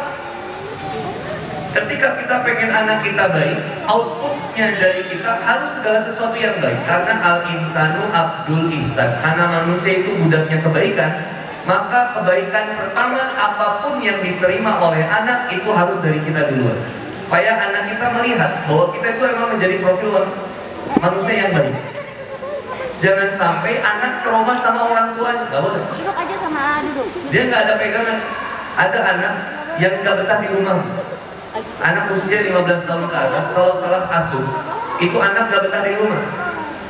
Ketika kita pengen anak kita baik, outputnya dari kita harus segala sesuatu yang baik. Karena al-insanu abdul ihsan, karena manusia itu budaknya kebaikan. Maka kebaikan pertama apapun yang diterima oleh anak itu harus dari kita duluan, supaya anak kita melihat bahwa kita itu emang menjadi profil manusia yang baik. Jangan sampai anak trauma sama orang tuanya, nggak boleh. Duduk aja sama duduk. Dia nggak ada pegangan. Ada anak yang nggak betah di rumah. Anak usia 15 tahun ke atas, kalau salah asuh, itu anak nggak betah di rumah.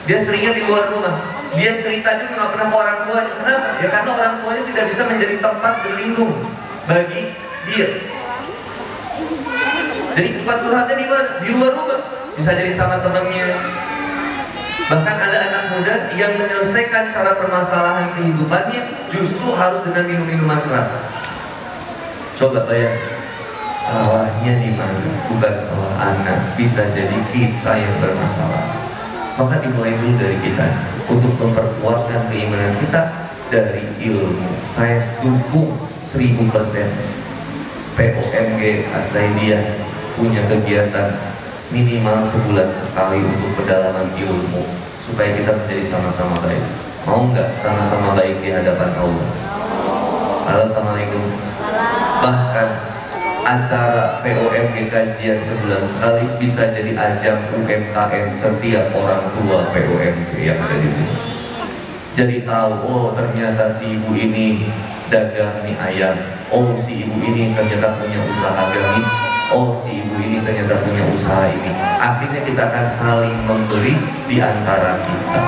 Dia seringnya di luar rumah. Dia cerita juga nggak pernah ke orang tuanya. Kenapa? Ya karena orang tuanya tidak bisa menjadi tempat berlindung bagi dia. Jadi tempat curhatnya di mana? Di luar rumah. Bisa jadi sama temannya. Bahkan ada anak muda yang menyelesaikan cara permasalahan kehidupannya justru harus dengan minum-minuman keras. Coba bayangkan, salahnya di mana? Bukan salah anak, bisa jadi kita yang bermasalah. Maka dimulai dulu dari kita untuk memperkuatkan keimanan kita dari ilmu. Saya dukung 1000% POMG Asaidiyah punya kegiatan minimal sebulan sekali untuk pendalaman ilmu supaya kita menjadi sama-sama baik. Mau nggak sama-sama baik di hadapan Allah? Halo, assalamualaikum. Bahkan acara POMG kajian sebulan sekali bisa jadi ajang UMKM setiap orang tua POMG yang ada di sini. Jadi tahu, oh ternyata si ibu ini dagang mie ayam, oh si ibu ini ternyata punya usaha gamis, oh si ibu ini ternyata punya usaha ini. Akhirnya kita akan saling memberi di antara kita.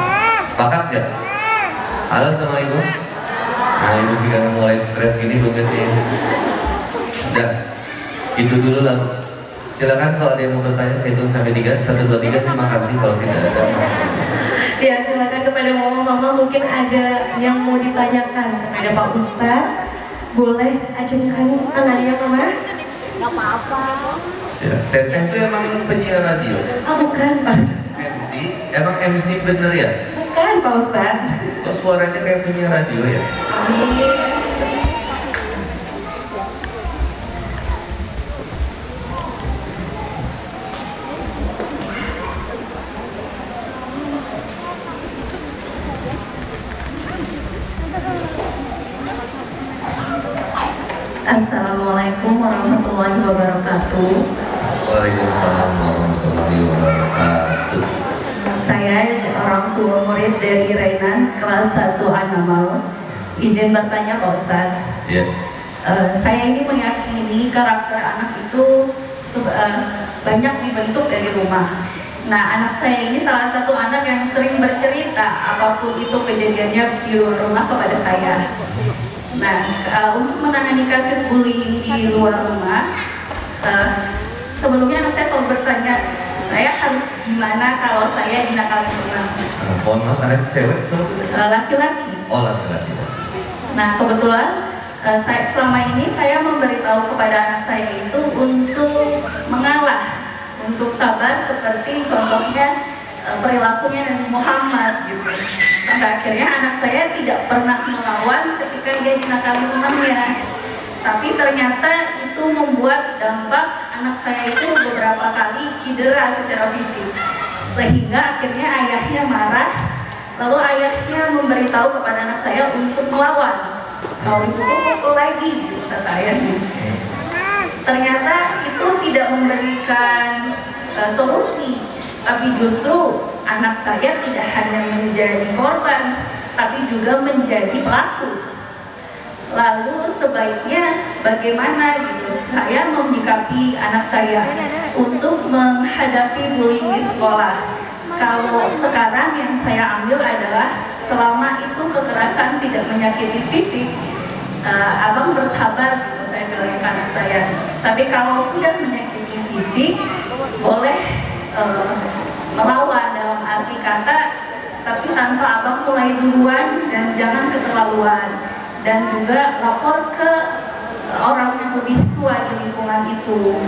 Sepakat gak? Halo, assalamualaikum. Nah ibu jika mulai stres gini begitu ya. Udah, itu dulu lah. Silakan kalau ada yang mau bertanya, saya hitung sampai 3, 1, 2, 3. Terima kasih kalau tidak ada. Ya, silakan kepada mama-mama, mungkin ada yang mau ditanyakan kepada Pak Ustadz. Boleh acungkan tangannya, Mama? Gak apa-apa. Ya, Teteh itu emang penyiar radio? Oh, bukan, Pak. MC? Emang MC bener ya? Bukan, Pak Ustadz. Kok suaranya kayak penyiar radio ya? Amin. Assalamualaikum warahmatullahi wabarakatuh. Waalaikumsalam warahmatullahi wabarakatuh. Saya orang tua murid dari Reina kelas 1 Anamal. Izin bertanya Pak Ustadz. Ya. Saya ini meyakini karakter anak itu banyak dibentuk dari rumah. Nah, anak saya ini salah satu anak yang sering bercerita apapun itu kejadiannya di luar rumah kepada saya. Nah, untuk menangani kasus bullying di luar rumah, sebelumnya anak saya selalu bertanya, saya harus gimana kalau saya dinakalin rumah? Mohon maaf, ada cewek? Laki-laki. Oh, laki-laki. Nah, kebetulan selama ini saya memberitahu kepada anak saya itu untuk mengalah, untuk sabar, seperti contohnya perilakunya Nabi Muhammad gitu. Sampai akhirnya anak saya tidak pernah melawan ketika dia dinakali temannya. Tapi ternyata itu membuat dampak anak saya itu beberapa kali cedera secara fisik. Sehingga akhirnya ayahnya marah, lalu ayahnya memberitahu kepada anak saya untuk melawan. Kalau dipukul lagi, gitu kata ayahnya. Ternyata itu tidak memberikan solusi, tapi justru anak saya tidak hanya menjadi korban, tapi juga menjadi pelaku. Lalu sebaiknya bagaimana gitu saya menyikapi anak saya untuk menghadapi bullying di sekolah. Kalau sekarang yang saya ambil adalah selama itu kekerasan tidak menyakiti fisik, abang bersabar gitu saya bilang ke anak saya. Tapi kalau sudah menyakiti fisik, boleh melawan dalam arti kata, tapi tanpa abang mulai duluan dan jangan keterlaluan. Dan juga lapor ke orang yang lebih tua di lingkungan itu.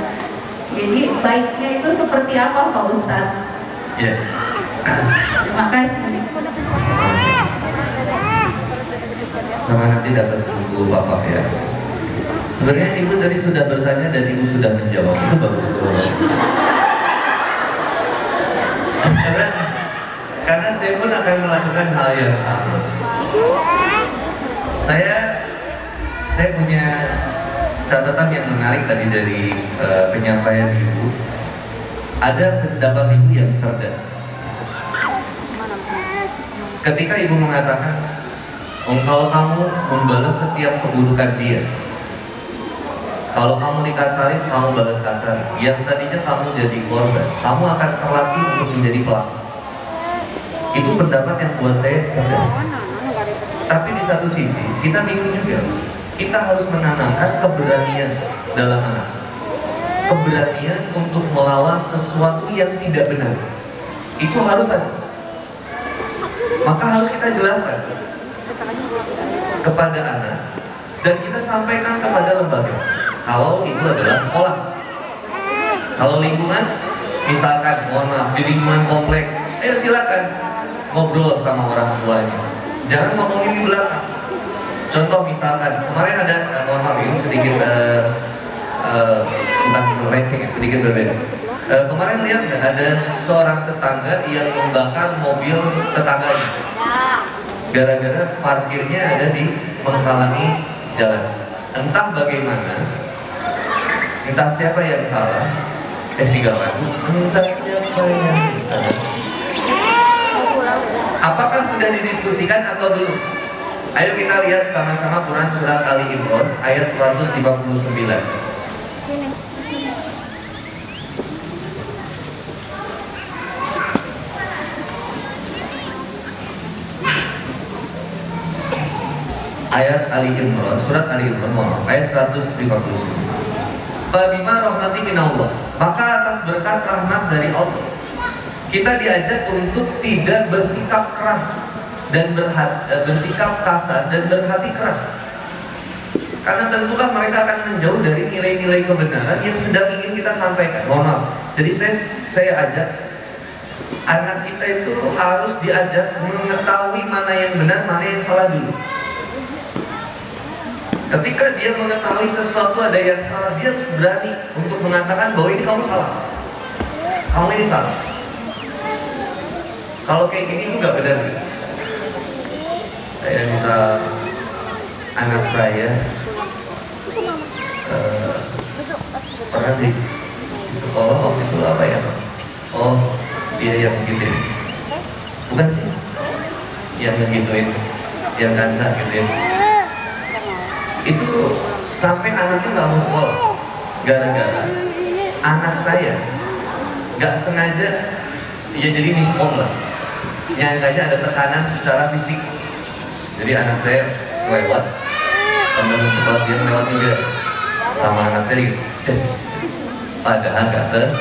Jadi baiknya itu seperti apa Pak Ustadz? Ya. Terima kasih. Sama nanti dapat buku Bapak ya. Sebenarnya Ibu tadi sudah bertanya dan Ibu sudah menjawab, itu bagus banget. Karena saya pun akan melakukan hal yang sama. Saya punya catatan yang menarik tadi dari penyampaian Ibu. Ada pendapat Ibu yang cerdas. Ketika Ibu mengatakan, kalau kamu membalas setiap keburukan dia, kalau kamu dikasarin, kamu balas kasar. Yang tadinya kamu jadi korban, kamu akan terlatih untuk menjadi pelaku. Itu pendapat yang buat saya cerdas. Tapi di satu sisi, kita bingung juga. Kita harus menanamkan keberanian dalam anak. Keberanian untuk melawan sesuatu yang tidak benar. Itu harus ada. Maka harus kita jelaskan kepada anak dan kita sampaikan kepada lembaga. Kalau itu adalah sekolah. Kalau lingkungan, misalkan, mohon maaf, di lingkungan komplek, ayo silakan ngobrol sama orang tuanya. Jangan ngomongin di belakang. Contoh misalkan, kemarin ada, mohon maaf ini sedikit bukan melenceng, sedikit berbeda. Kemarin lihat ada seorang tetangga yang membakar mobil tetangganya. Gara-gara parkirnya ada di menghalangi jalan. Entah bagaimana, entah siapa yang salah, entah siapa yang salah. Apakah sudah didiskusikan atau belum? Ayo kita lihat sama-sama Quran Surat Ali Imran ayat 159. Ayat Ali Imran, Surat Ali Imran, ayat 159. Fabima rahmati minallah, maka atas berkat rahmat dari Allah, kita diajak untuk tidak bersikap keras dan bersikap kasar dan berhati keras. Karena tentulah mereka akan menjauh dari nilai-nilai kebenaran yang sedang ingin kita sampaikan. Mohon maaf. Jadi saya ajak anak kita itu harus diajak mengetahui mana yang benar, mana yang salah dulu. Ketika dia mengetahui sesuatu ada yang salah, dia harus berani untuk mengatakan bahwa ini kamu salah, kamu ini salah. Kalau kayak gini itu nggak benar. Saya bisa anak saya pernah di sekolah waktu itu apa ya? Oh, dia yang gituin, bukan sih? Yang ngegituin, yang dansa gitu ya. Itu sampai anaknya nggak mau sekolah gara-gara anak saya nggak sengaja ya jadi miskom lah, nyangkanya ada tekanan secara fisik. Jadi anak saya lewat, teman sekelas dia lewat juga sama anak saya tes, padahal nggak sengaja.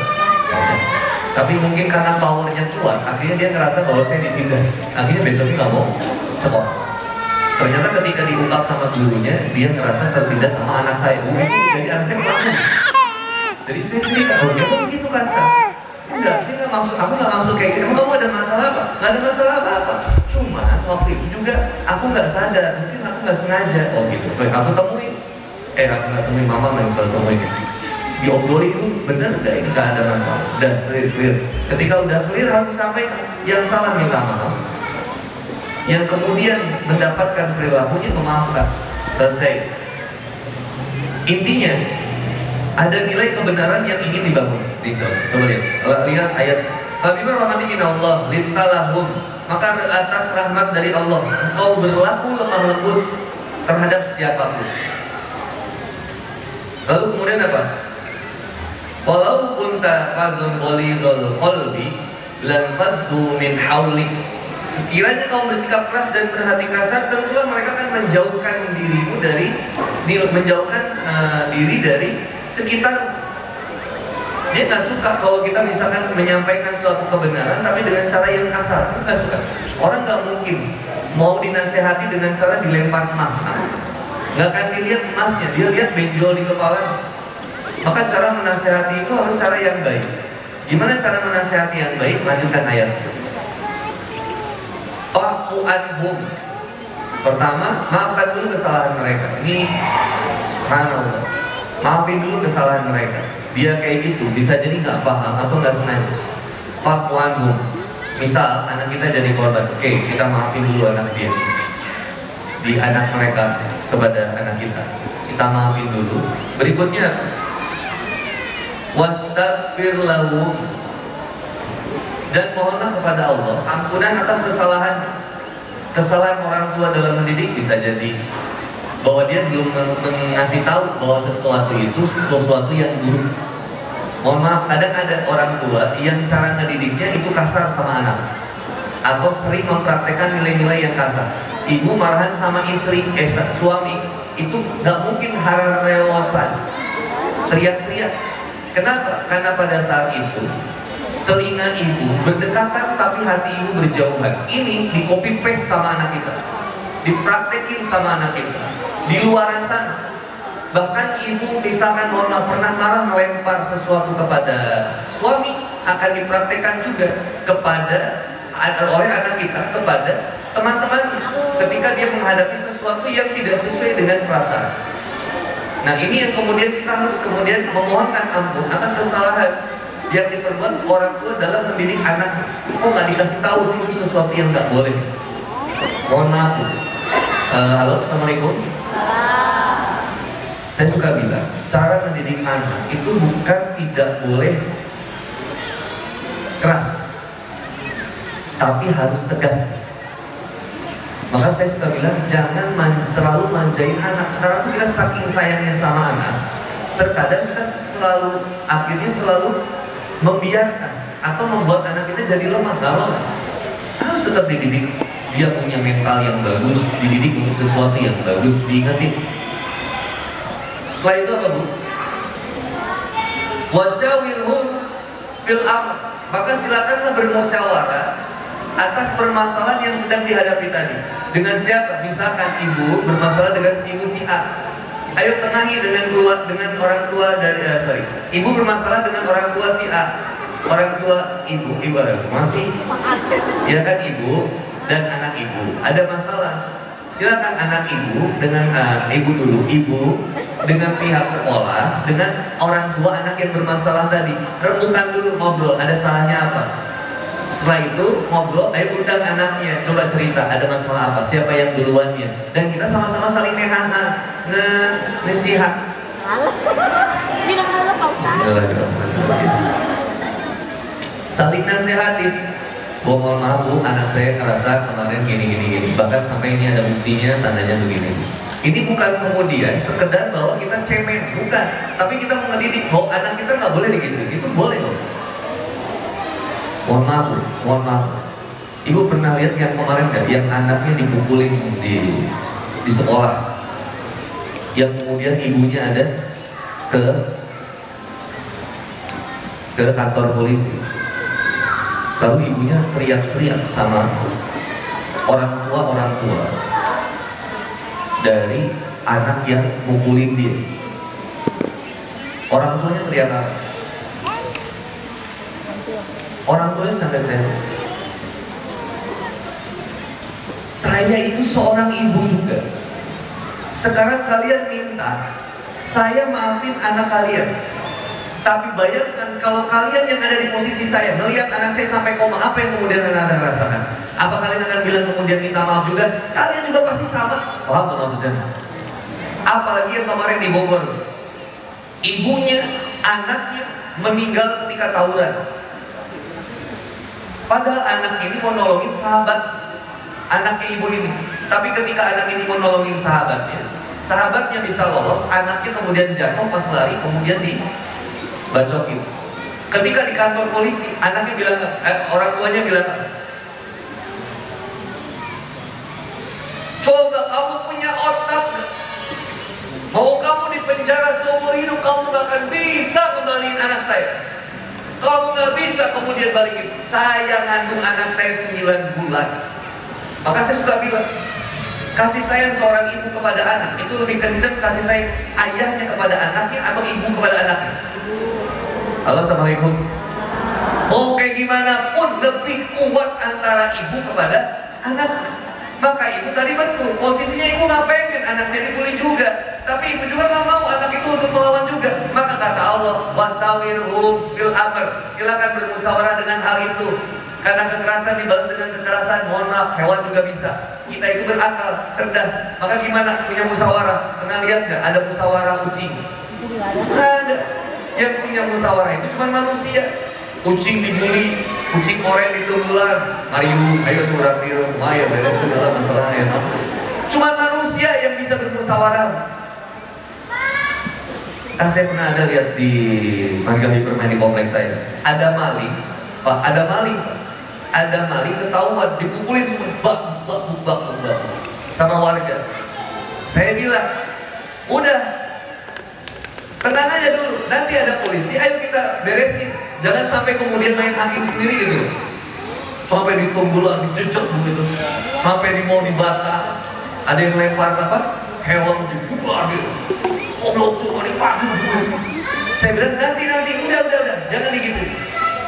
Tapi mungkin karena powernya kuat, akhirnya dia ngerasa bahwa saya ditindas, akhirnya besoknya nggak mau sekolah. Ternyata ketika diungkap sama gurunya, dia ngerasa tertindas sama anak saya. Jadi anak saya melakukan. Jadi saya cerita, oh dia kok begitu kan, Sa? Enggak, saya nggak maksud, aku nggak maksud kayak gitu. Kamu ada masalah apa? Nggak ada masalah apa-apa. Cuma waktu itu juga aku nggak sadar, mungkin aku nggak sengaja. Oh gitu, aku temuin. Aku nggak temuin, mama nggak selalu temuin. Diobrolin itu benar nggak? Ini nggak ada masalah. Dan clear. Ketika udah clear harus disampaikan. Yang salah minta maaf. Yang kemudian mendapatkan perilakunya memaafkan. Selesai. Intinya ada nilai kebenaran yang ingin dibangun. Coba lihat ayat. Fabima rahmatin min Allah lintalahum, maka atas rahmat dari Allah engkau berlaku lemah lembut terhadap siapapun. Lalu kemudian apa? Walau kunta fadun ghalidhal qalbi lan faddu min haulik. Sekiranya kamu bersikap keras dan berhati kasar, tentulah mereka akan menjauhkan dirimu dari diri dari sekitar. Dia nggak suka kalau kita misalkan menyampaikan suatu kebenaran tapi dengan cara yang kasar. Dia nggak suka. Orang nggak mungkin mau dinasehati dengan cara dilempar emas. Nggak akan dilihat emasnya, dia lihat benjol di kepala. Maka cara menasehati itu harus cara yang baik. Gimana cara menasehati yang baik? Lanjutkan ayat. Fa'fu anhum. Pertama, maafkan dulu kesalahan mereka. Ini subhanallah. Maafin dulu kesalahan mereka. Dia kayak gitu, bisa jadi nggak paham atau nggak sengaja. Fa'fu anhum. Misal anak kita jadi korban, oke, kita maafin dulu anak dia. Di anak mereka kepada anak kita maafin dulu. Berikutnya, wastaghfir lahum, dan mohonlah kepada Allah ampunan atas kesalahan orang tua dalam mendidik. Bisa jadi bahwa dia belum mengasih tahu bahwa sesuatu itu sesuatu yang buruk. Mohon maaf, kadang ada orang tua yang cara ngedidiknya itu kasar sama anak, atau sering mempraktekkan nilai-nilai yang kasar. Ibu marahan sama istri, suami itu nggak mungkin harerewosan, teriak-teriak. Kenapa? Karena pada saat itu telinga ibu berdekatan tapi hati ibu berjauhan. Ini di copy paste sama anak kita, dipraktekin sama anak kita di luaran sana. Bahkan ibu misalkan pernah marah melempar sesuatu kepada suami, akan dipraktekkan juga oleh anak kita kepada teman-teman ketika dia menghadapi sesuatu yang tidak sesuai dengan perasaan. Nah, ini yang kemudian kita harus memohonkan ampun atas kesalahan yang diperbuat orang tua dalam mendidik anak. Kok nggak dikasih tahu sih itu sesuatu yang nggak boleh? Mohon maaf. Halo, assalamualaikum. Saya suka bilang, cara mendidik anak itu bukan tidak boleh keras, tapi harus tegas. Maka saya suka bilang, jangan terlalu manjain anak. Sekarang tuh kita saking sayangnya sama anak, terkadang kita akhirnya selalu membiarkan atau membuat anak kita jadi lemah. Harus tetap dididik. Dia punya mental yang bagus, dididik untuk sesuatu yang bagus, diingetin. Setelah itu apa, Bu? Wasyawirhum fil amr. Maka silakanlah bermusyawarah atas permasalahan yang sedang dihadapi tadi. Dengan siapa? Misalkan ibu bermasalah dengan si A. Ayo tengahi dengan orang tua dari ibu bermasalah dengan orang tua si A. Orang tua ibu masih ya kan, ibu dan anak ibu ada masalah. Silakan anak ibu dengan ibu dengan pihak sekolah, dengan orang tua anak yang bermasalah tadi, rembukan dulu, ngobrol, ada salahnya apa. Setelah itu ngobrol, ayo undang anaknya, coba cerita ada masalah apa, siapa yang duluannya, dan kita sama-sama saling nasihat. Bilang dulu Pak Ustaz. Saling nasihatin. Mohon maaf Bu, anak saya ngerasa kemarin gini. Bahkan sampai ini ada buktinya, tandanya begini. Ini bukan kemudian sekedar bahwa kita cemen, bukan. Tapi kita mau ngedidik bahwa anak kita nggak boleh begitu. Itu boleh loh. Mohon maaf. Ibu pernah lihat yang kemarin nggak? Yang anaknya dipukulin di sekolah. Yang kemudian ibunya ada ke kantor polisi. Lalu ibunya teriak-teriak sama orang tua. dari anak yang mukulin dia. Orang tuanya teriak apa? Orang tuanya sampai teriak. Saya itu seorang ibu juga. Sekarang kalian minta saya maafin anak kalian. Tapi bayangkan kalau kalian yang ada di posisi saya melihat anak saya sampai koma, apa yang kemudian anda rasakan? Apa kalian akan bilang kemudian minta maaf juga? Kalian juga pasti sama. Paham nggak maksudnya? Apalagi yang kemarin di Bogor, ibunya, anaknya meninggal ketika tawuran. Padahal anak ini mau nolongin sahabat anaknya ibu ini. Tapi ketika anak ini mau nolongin sahabatnya bisa lolos, anaknya kemudian jatuh pas lari, kemudian dibacokin. Ketika di kantor polisi, anaknya bilang, orang tuanya bilang, coba kamu punya otak, mau kamu di penjara seumur hidup, kamu gak akan bisa kembaliin anak saya. Kamu gak bisa kemudian balikin. Saya ngandung anak saya 9 bulan. Maka saya suka bilang, kasih sayang seorang ibu kepada anak itu lebih kencang kasih sayang ayahnya kepada anaknya atau ibu kepada anaknya. Halo, assalamualaikum. Mau kayak gimana pun lebih kuat antara ibu kepada anak. Maka ibu tadi betul, posisinya ibu nggak pengen anak saya dibully juga, tapi ibu juga nggak mau anak itu untuk melawan juga. Maka kata Allah, wasawirhum fil amr, silakan bermusyawarah dengan hal itu. Karena kekerasan dibalas dengan kekerasan, mohon maaf, hewan juga bisa. Kita itu berakal, cerdas. Maka gimana punya musyawarah? Pernah lihat nggak ada musyawarah kucing? Nggak ada. Yang punya musyawarah itu cuma manusia. Kucing dibully, kucing korek ditunggulan, ayo turun biru, ayo beres segala masalahnya. Cuma manusia yang bisa bermusyawarah. Saya pernah ada lihat di Marga Hyperman di kompleks saya. Ada maling, Pak, ada maling ketahuan dipukulin semua, bak sama warga. Saya bilang, udah tenang aja dulu, nanti ada polisi, ayo kita beresin. Jangan sampai kemudian main hakim sendiri gitu. Sampai di tunggulan, dijejak begitu. Sampai di mau dibata, ada yang lempar apa? Hewan dibubar gitu. Goblok semua dipasung. Saya bilang nanti udah, jangan digitu.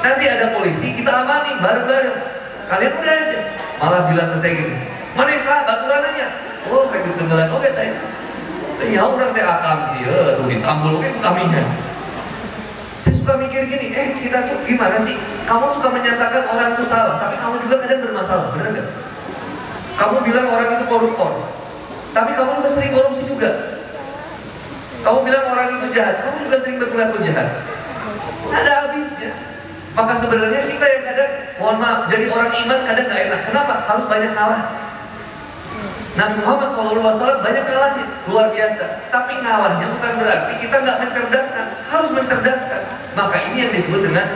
Nanti ada polisi, kita amani bareng-bareng. Kalian udah aja. Malah bilang ke saya gini, mana sahabat aturannya? Oh, kayak gitu tenggelam. Oke saya. Ternyata orang teh akam sih, tuh ditambul oke kaminya. Saya suka mikir gini, kita tuh gimana sih? Kamu suka menyatakan orang itu salah, tapi kamu juga kadang bermasalah, benar nggak? Kamu bilang orang itu koruptor, tapi kamu juga sering korupsi juga. Kamu bilang orang itu jahat, kamu juga sering berperilaku jahat. Ada habisnya. Maka sebenarnya kita yang kadang, mohon maaf, jadi orang iman kadang nggak enak. Kenapa? Harus banyak kalah. Nabi Muhammad SAW banyak kalahnya, luar biasa. Tapi kalahnya bukan berarti kita nggak mencerdaskan, harus mencerdaskan. Maka ini yang disebut dengan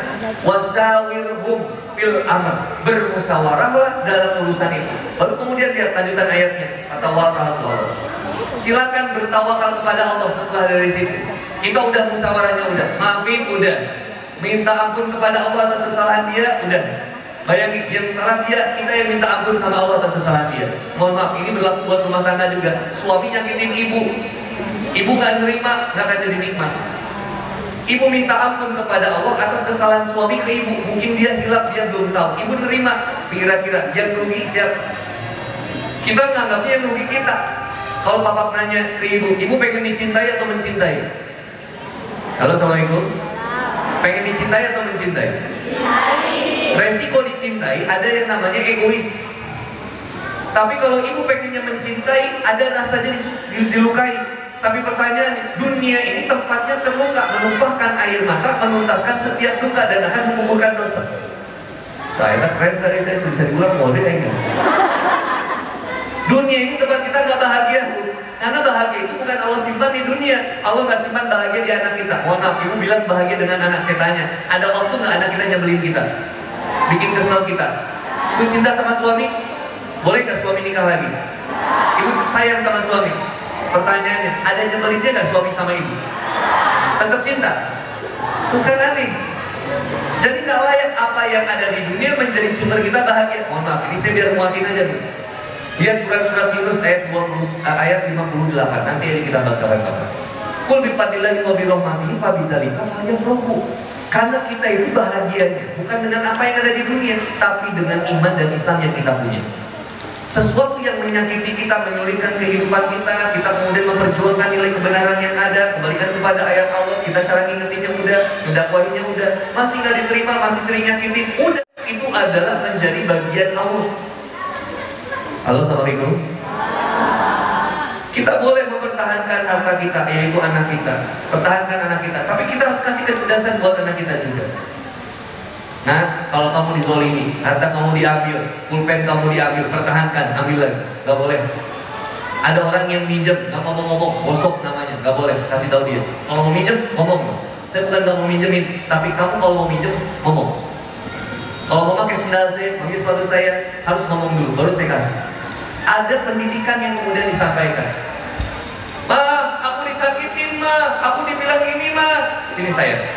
wasawirhum fil amr, bermusyawarahlah dalam urusan itu. Baru kemudian lihat lanjutan ayatnya, kata Allah, silakan bertawakal kepada Allah. Setelah dari situ, kita udah musyawarahnya, udah maafin, udah minta ampun kepada Allah atas kesalahan dia, udah. Bayangin, yang salah dia, kita yang minta ampun sama Allah atas kesalahan dia. Mohon maaf, ini berlaku buat rumah tangga juga. Suami nyakitin ibu gak nerima, gak akan jadi nikmat. Ibu minta ampun kepada Allah atas kesalahan suami ke ibu. Mungkin dia hilaf, dia belum tahu. Ibu nerima, kira-kira yang rugi siapa? Kita menganggapnya yang rugi kita. Kalau bapak nanya ke ibu pengen dicintai atau mencintai? Halo, assalamualaikum. Pengen dicintai atau mencintai? Resiko dicintai ada yang namanya egois. Tapi kalau ibu pengennya mencintai, ada rasanya dilukai. Tapi pertanyaannya, dunia ini tempatnya terluka, menumpahkan air mata, menuntaskan setiap duka dan akan mengumpulkan dosa. Saya keren dari itu bisa diulang model ini. Dunia ini tempat kita nggak bahagia, Bu. Karena bahagia itu bukan Allah simpan di dunia. Allah nggak simpan bahagia di anak kita. Mohon maaf, ibu bilang bahagia dengan anak, saya tanya, ada waktu nggak anak kita nyebelin kita, bikin kesel kita? Ibu cinta sama suami, boleh nggak suami nikah lagi? Ibu sayang sama suami, pertanyaannya, ada nyebelinnya nggak suami sama ibu? Tetap cinta? Bukan aneh. Jadi nggak layak apa yang ada di dunia menjadi sumber kita bahagia. Mohon maaf, ini saya biar muatin aja, Bu. Lihat Quran surat Yunus ayat 58. Nanti kita bahas kapan-kapan. Qul bi fadlillahi wa bi rahmatihi fa bidzalika falyafrahu. Karena kita itu bahagianya bukan dengan apa yang ada di dunia, tapi dengan iman dan Islam yang kita punya. Sesuatu yang menyakiti kita, menyulitkan kehidupan kita, kita kemudian memperjuangkan nilai kebenaran yang ada, kembalikan kepada ayat Allah, kita cara ngingetinnya udah, mendakwahinya udah, masih nggak diterima, masih sering nyakitin, udah, itu adalah menjadi bagian Allah. Halo, assalamualaikum. Kita boleh mempertahankan harta kita, yaitu anak kita, pertahankan anak kita, tapi kita harus kasih kecerdasan buat anak kita juga. Nah, kalau kamu dizolimi, harta kamu diambil, pulpen kamu diambil, pertahankan, ambil lagi, gak boleh. Ada orang yang minjem, gak mau ngomong, gosok namanya, gak boleh, kasih tahu dia. Kalau mau minjem, ngomong. Saya bukan gak mau minjemin, tapi kamu kalau mau minjem, ngomong. Kalau mau pakai sendal saya, pakai sepatu saya, harus ngomong dulu, baru saya kasih. Ada pendidikan yang kemudian disampaikan. Ma, aku disakitin ma, aku dibilang ini ma. Sini saya.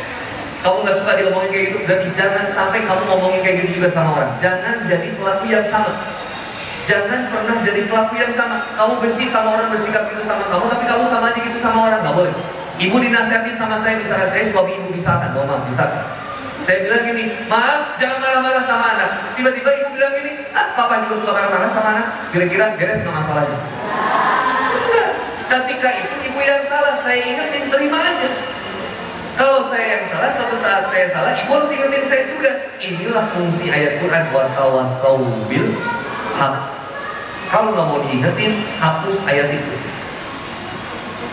Kamu gak suka diomongin kayak gitu, berarti jangan sampai kamu ngomongin kayak gitu juga sama orang. Jangan jadi pelaku yang sama. Jangan pernah jadi pelaku yang sama. Kamu benci sama orang bersikap gitu sama kamu, tapi kamu sama aja gitu sama orang, gak boleh. Ibu dinasihatin sama saya, misalnya saya suami ibu misalkan, mohon maaf, misalkan. Saya bilang gini, maaf jangan marah-marah sama anak. Tiba-tiba ibu bilang gini, papa juga suka marah-marah sama anak. Kira-kira beres nggak masalahnya? Enggak. Ketika itu ibu yang salah, saya ingetin, terima aja. Kalau saya yang salah, suatu saat saya salah, ibu harus ingetin saya juga. Inilah fungsi ayat Quran, wa tawassaw bil haq. Kalau nggak mau diingetin, hapus ayat itu.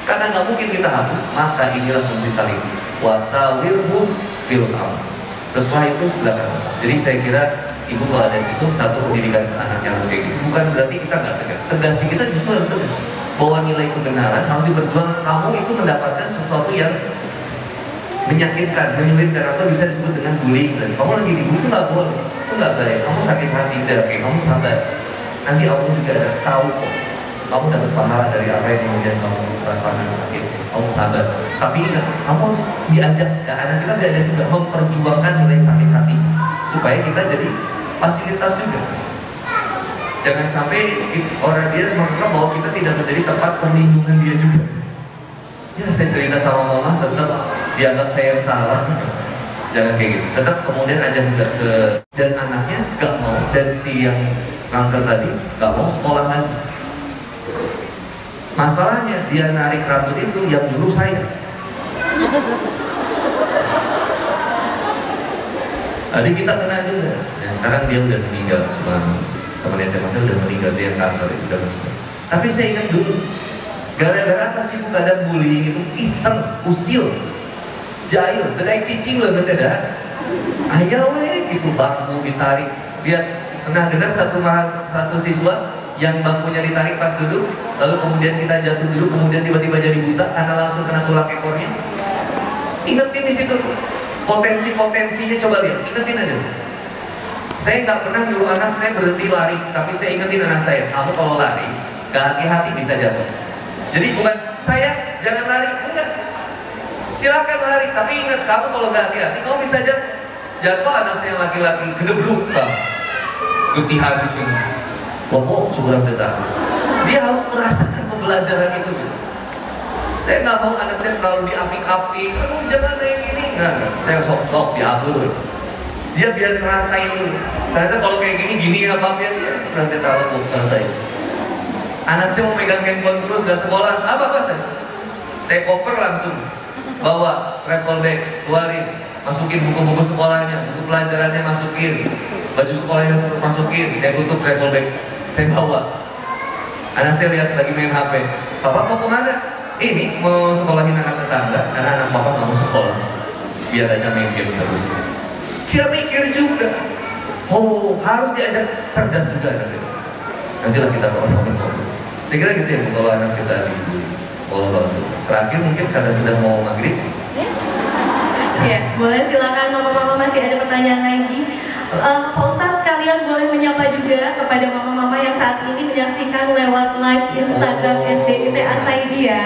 Karena nggak mungkin kita hapus, maka inilah fungsi saling. Wasawirhum fil amr. Setelah itu silakan. Jadi saya kira ibu kalau ada di situ, satu pendidikan anaknya harus kayak gitu. Bukan berarti kita nggak tegas. Tegas kita justru harus tegas. Bahwa nilai kebenaran harus diperjuangkan. Kamu itu mendapatkan sesuatu yang menyakitkan, menyulitkan, atau bisa disebut dengan bullying. Dan kamu lagi dibully itu nggak boleh, itu nggak baik. Kamu sakit hati, oke, kamu sabar. Nanti Allah juga tahu kok. Kamu dapat pahala dari apa yang kemudian kamu rasakan sakit. Kamu sabar. Tapi ingat, kamu harus diajak, anak kita diajak juga memperjuangkan nilai sakit hati supaya kita jadi fasilitas juga. Jangan sampai orang dia menganggap bahwa kita tidak menjadi tempat perlindungan dia juga. Ya saya cerita sama mama, tetap dianggap saya yang salah. Jangan kayak gitu. Tetap kemudian ajak juga ke, dan anaknya gak mau, dan si yang kanker tadi gak mau sekolah lagi. Masalahnya dia narik rambut itu yang dulu saya. Tadi kita kena juga. Ya, sekarang dia udah meninggal, teman SMA saya udah meninggal, dia yang kanker itu udah meninggal. Tapi saya ingat dulu, gara-gara apa sih kadang bullying itu iseng, usil, jahil, bedai cicing loh mendadak. Ayo weh, gitu bangku ditarik. Lihat, pernah dengar satu siswa yang bangkunya ditarik pas duduk, lalu kemudian kita jatuh dulu, kemudian tiba-tiba jadi buta karena langsung kena tulang ekornya. Ingetin di situ potensi-potensinya, coba lihat, ingetin aja. Saya nggak pernah nyuruh anak saya berhenti lari, tapi saya ingetin anak saya, kamu kalau lari, gak hati-hati bisa jatuh. Jadi bukan saya jangan lari, enggak. Silakan lari, tapi ingat kamu kalau gak hati-hati, kamu bisa jatuh. Jatuh anak saya yang laki-laki gedebruk, getih habis ini. Pokok seorang tetap. Dia harus merasakan pembelajaran itu. Saya nggak mau anak saya terlalu diapik-apik. Aduh jangan kayak gini. Nggak. Saya sok-sok diatur. Dia biar ngerasain dulu. Ternyata kalau kayak gini ya Pak ya. Nanti tahu selesai. Anak saya mau megang handphone terus nggak sekolah. Apa saya? Saya koper langsung. Bawa travel bag, keluarin, masukin buku-buku sekolahnya, buku pelajarannya masukin, baju sekolahnya masukin. Saya tutup travel bag. Saya bawa. Anak saya lihat lagi main HP. Papa mau kemana? Ini mau sekolahin anak tetangga karena anak papa nggak mau sekolah. Biar aja main game terus. Dia mikir juga. Oh, harus diajak cerdas juga nanti. Nantilah kita ngomongin. Saya kira gitu ya kalau anak kita di sekolah. Terakhir mungkin karena sudah mau maghrib. Ya, boleh silakan mama-mama masih ada pertanyaan lagi. Pak Ustadz sekalian boleh menyapa juga kepada mama-mama yang saat ini menyaksikan lewat live Instagram SDIT Asaidia.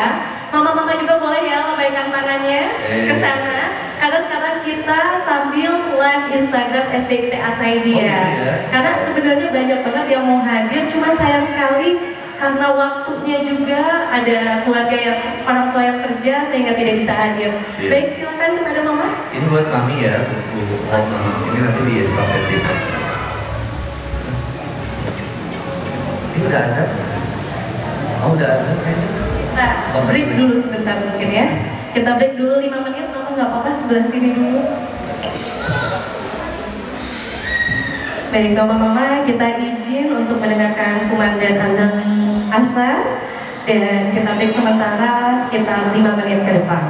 Mama-mama juga boleh ya lambaikan tangannya ke sana. Karena sekarang kita sambil live Instagram SDIT Asaidia. Karena sebenarnya banyak banget yang mau hadir, cuma sayang sekali karena waktunya juga ada keluarga yang orang tua yang kerja sehingga tidak bisa hadir. Iya. Baik, silakan kepada Mama. Ini buat Mami ya, Bu Mama. Ini nanti di estafetin. Ini udah azan? Oh udah azan kayaknya. Kita break dulu sebentar mungkin ya. Kita break dulu 5 menit, Mama nggak apa-apa sebelah sini dulu. Baik, Mama-mama, kita izin untuk mendengarkan kumandang azan asar dan kita break sementara sekitar 5 menit ke depan.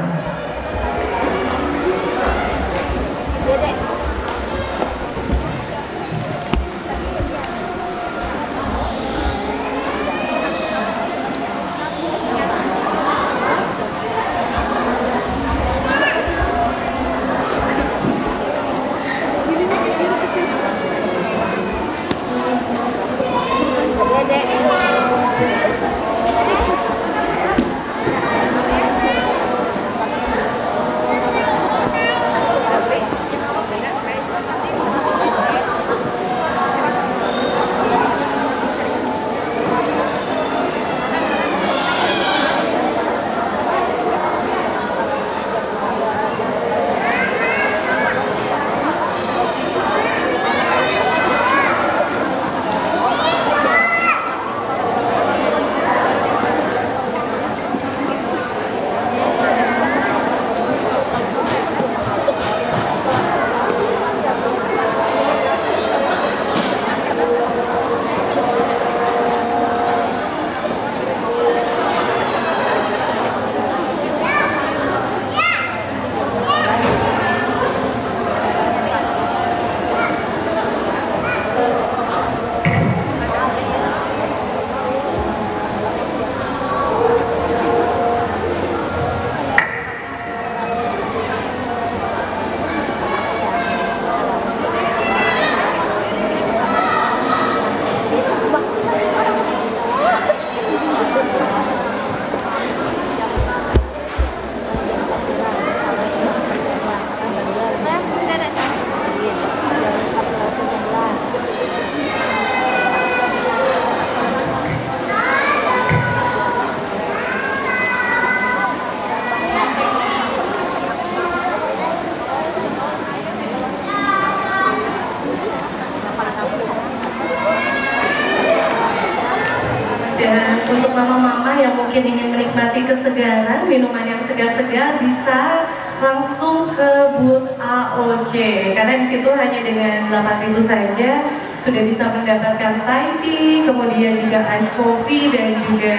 Untuk mama-mama yang mungkin ingin menikmati kesegaran, minuman yang segar-segar bisa langsung ke booth AOC karena di situ hanya dengan 8 pintu saja sudah bisa mendapatkan Thai tea, kemudian juga ice coffee dan juga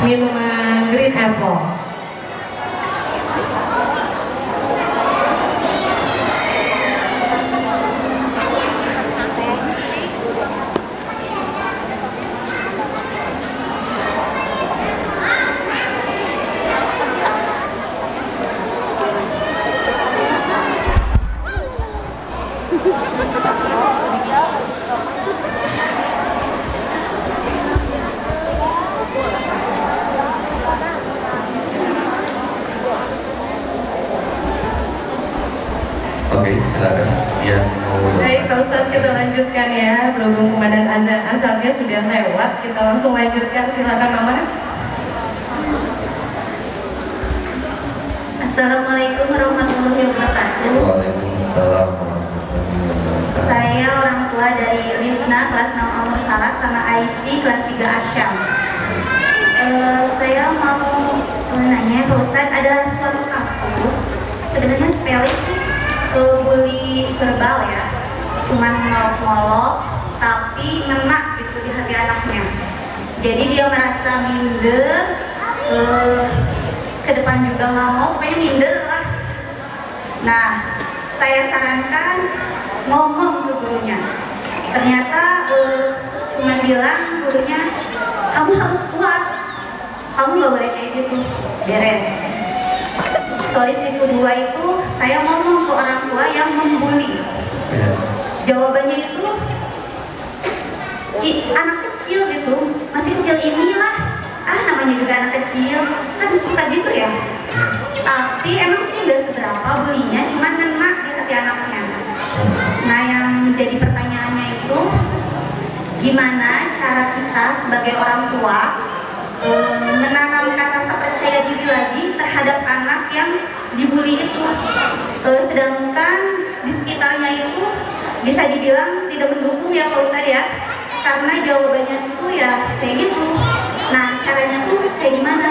minuman green apple. Oke, silakan. Ya, Baik, Pak Ustadz, kita lanjutkan ya. Berhubung kumandang azan asarnya sudah lewat, kita langsung lanjutkan. Silakan Mama. Assalamualaikum warahmatullahi wabarakatuh. Waalaikumsalam warahmatullahi wabarakatuh. Saya orang tua dari Risna kelas 6 Amur Salat sama Aisy kelas 3 Asyam. Saya mau nanya Pak Ustadz, ada suatu kasus sebenarnya sepele sih, bully verbal ya, cuman ngolok-ngolok tapi ngena gitu di hati anaknya. Jadi dia merasa minder, ke depan juga nggak mau, pengen minder lah. Nah, saya sarankan ngomong ke gurunya. Ternyata cuma bilang gurunya, kamu harus kuat, kamu nggak boleh kayak gitu, beres. Solusi kedua itu saya ngomong ke orang tua yang membuli. Jawabannya itu anak kecil gitu, masih kecil inilah, namanya juga anak kecil, kan suka gitu ya. Tapi emang sih nggak seberapa bulinya, cuma kena di hati anaknya. Nah yang jadi pertanyaannya itu, gimana cara kita sebagai orang tua menanamkan rasa percaya diri lagi terhadap anak yang dibully itu, sedangkan di sekitarnya itu bisa dibilang tidak mendukung ya Pak Ustadz ya, karena jawabannya itu ya kayak gitu. Nah caranya tuh kayak gimana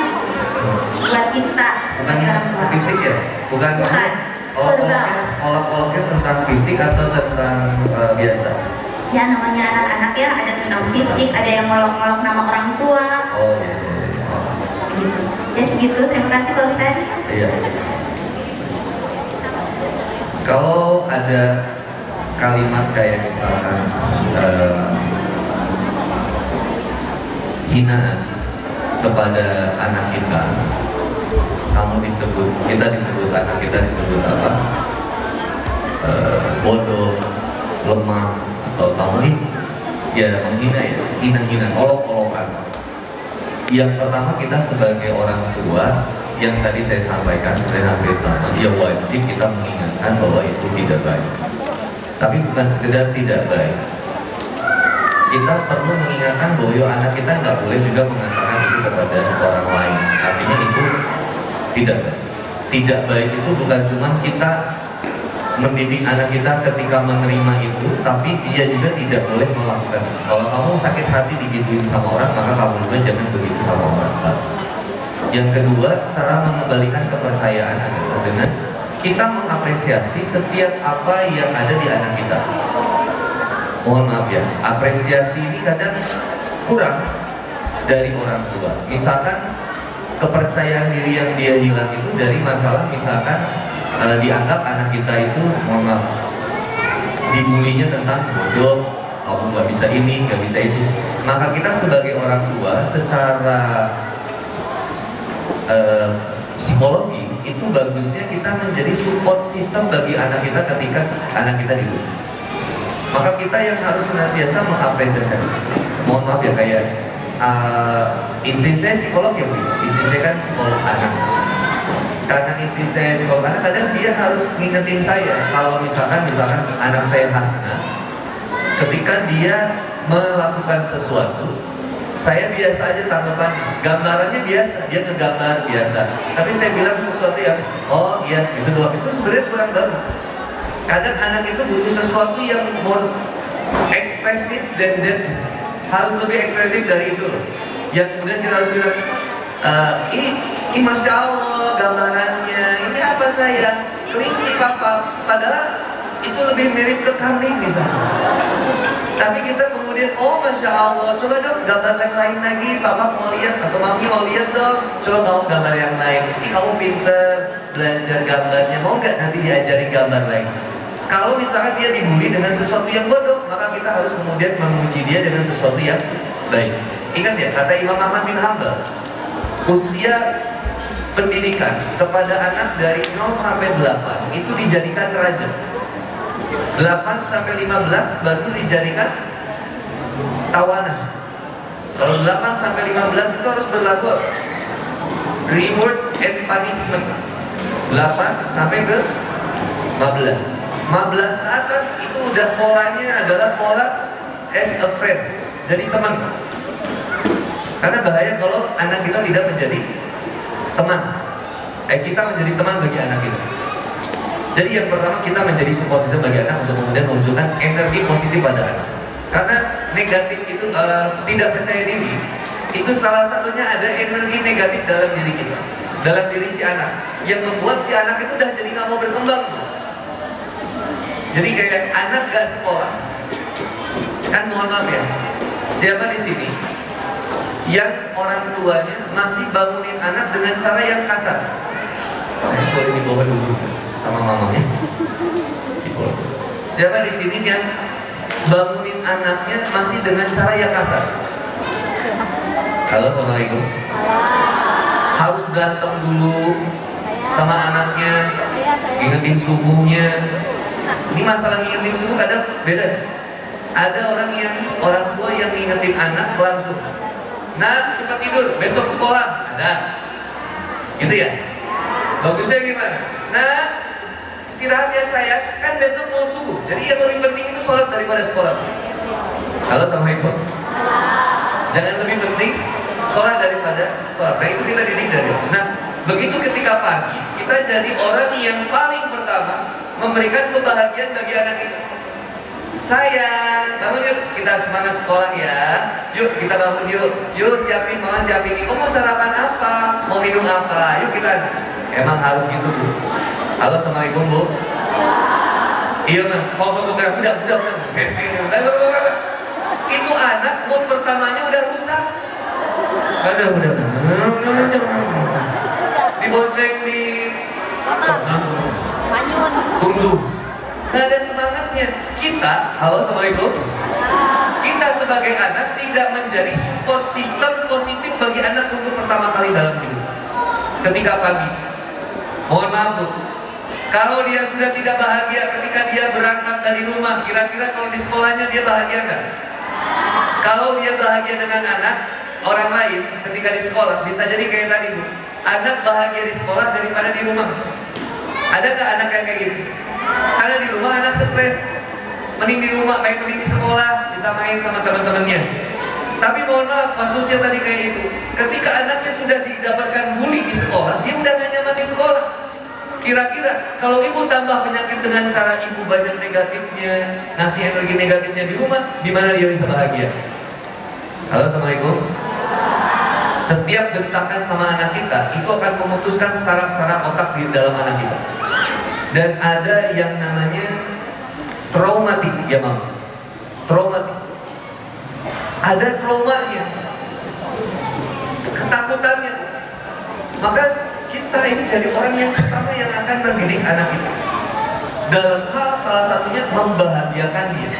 buat kita sebagai orang tua? Fisik ya? Bukan. Olok-oloknya tentang fisik atau tentang biasa? Ya namanya anak-anak ya, ada tentang fisik, ada yang ngolok-ngolok nama orang tua. Oh iya. Gitu. Ya segitu, terima kasih Pak Ustadz. Iya. Kalau ada kalimat kayak misalkan hinaan kepada anak kita, kita disebut anak kita disebut apa? Bodoh, lemah, atau kamu ini ya menghina ya, hina-hina, olok-olokan. Yang pertama kita sebagai orang tua yang tadi saya sampaikan sebenarnya hampir sama, ya wajib kita mengingatkan bahwa itu tidak baik. Tapi bukan sekedar tidak baik, kita perlu mengingatkan bahwa anak kita nggak boleh juga mengatakan itu kepada orang lain. Artinya itu tidak baik. Tidak baik itu bukan cuma kita mendidik anak kita ketika menerima itu, tapi dia juga tidak boleh melakukan. Kalau kamu sakit hati digituin sama orang, maka kamu juga jangan begitu sama orang. Yang kedua, cara mengembalikan kepercayaan adalah dengan kita mengapresiasi setiap apa yang ada di anak kita. Mohon maaf ya, apresiasi ini kadang kurang dari orang tua. Misalkan kepercayaan diri yang dia hilang itu dari masalah misalkan dianggap anak kita itu, mohon maaf, dibulinya tentang bodoh, kamu nggak bisa ini, nggak bisa itu. Maka kita sebagai orang tua secara psikologi itu bagusnya kita menjadi support system bagi anak kita ketika anak kita dibully. Maka kita yang harus senantiasa mengapresiasi. Mohon maaf ya, kayak istri saya psikolog ya Bu, istri saya kan psikolog anak. Karena istri saya psikolog anak, kadang dia harus ngingetin saya kalau misalkan anak saya Hasna, ketika dia melakukan sesuatu, saya biasa aja tanggapannya, gambarannya biasa, dia ngegambar biasa. Tapi saya bilang sesuatu yang, oh iya, itu doang, itu sebenarnya kurang bagus. Kadang anak itu butuh sesuatu yang more ekspresif dan harus lebih ekspresif dari itu. Yang kemudian kita harus bilang, ini Masya Allah gambarannya, ini apa sayang, kelinci papa, padahal itu lebih mirip ke kambing misalnya. Tapi kita kemudian, oh Masya Allah, coba dong gambar yang lain lagi, papa mau lihat atau mami mau lihat dong, coba kamu gambar yang lain. Ini kamu pinter belajar gambarnya, mau nggak nanti diajari gambar lain? Kalau misalkan dia dibully dengan sesuatu yang bodoh, maka kita harus kemudian memuji dia dengan sesuatu yang baik. Ingat ya, kata Imam Ahmad bin Hanbal, usia pendidikan kepada anak dari 0 sampai 8 itu dijadikan raja. 8 sampai 15 baru dijadikan tawanan. Kalau 8 sampai 15 itu harus berlaku reward and punishment. 8 sampai ke 15. 15 ke atas itu udah polanya adalah pola as a friend, jadi teman. Karena bahaya kalau anak kita tidak menjadi teman. Kita menjadi teman bagi anak kita. Jadi yang pertama kita menjadi support system bagi anak untuk kemudian menunjukkan energi positif pada anak. Karena negatif itu tidak percaya diri, itu salah satunya ada energi negatif dalam diri kita, dalam diri si anak, yang membuat si anak itu udah jadi nggak mau berkembang. Jadi kayak anak gak sekolah, kan mohon maaf ya, siapa di sini yang orang tuanya masih bangunin anak dengan cara yang kasar? Saya boleh dibawa dulu sama mamanya. Siapa di sini yang bangunin anaknya masih dengan cara yang kasar? Halo, assalamualaikum. Harus berantem dulu sama anaknya, ingetin subuhnya. Ini masalah ngingetin subuh kadang beda. Ada orang tua yang ngingetin anak langsung, nah cepat tidur, besok sekolah. Ada gitu ya? Bagusnya gimana? Nah istirahat ya sayang, kan besok mau subuh. Jadi yang lebih penting itu sholat daripada sekolah. Halo, assalamualaikum. Jangan lebih penting sekolah daripada sholat. Nah itu kita didik dari. Nah begitu ketika pagi, kita jadi orang yang paling pertama memberikan kebahagiaan bagi anak kita. Sayang, bangun yuk, kita semangat sekolah ya. Yuk kita bangun yuk. Yuk siapin, mama siapin. Kamu mau sarapan apa? Mau minum apa? Yuk kita. Emang harus gitu Bu. Halo, assalamualaikum Bu. Iya kan, kalau fotografi udah itu anak mood pertamanya udah rusak. Udah dibonceng di tunduk. Nggak ada semangatnya. Kita, halo assalamualaikum. Kita sebagai anak tidak menjadi support system positif bagi anak untuk pertama kali dalam hidup. Ketika pagi, mohon maaf Bu, kalau dia sudah tidak bahagia ketika dia berangkat dari rumah, kira-kira kalau di sekolahnya dia bahagia nggak? Kalau dia bahagia dengan anak orang lain ketika di sekolah, bisa jadi kayak tadi Bu, anak bahagia di sekolah daripada di rumah. Ada nggak anak yang kayak gitu? Karena di rumah anak stres, mending di rumah, kayak mending di sekolah, bisa main sama teman-temannya. Tapi mohon maaf, kasusnya tadi kayak itu. Ketika anaknya sudah didapatkan bully di sekolah, dia udah gak nyaman di sekolah. Kira-kira kalau ibu tambah penyakit dengan cara ibu banyak negatifnya, ngasih energi negatifnya di rumah, di mana dia bisa bahagia? Halo, assalamualaikum. Setiap bentakan sama anak kita itu akan memutuskan saraf-saraf otak di dalam anak kita. Dan ada yang namanya traumatik, ya Mam. Traumatik. Ada traumanya, ketakutannya. Maka kita ini jadi orang yang pertama yang akan mendidik anak kita. Dalam hal salah satunya membahagiakan dia.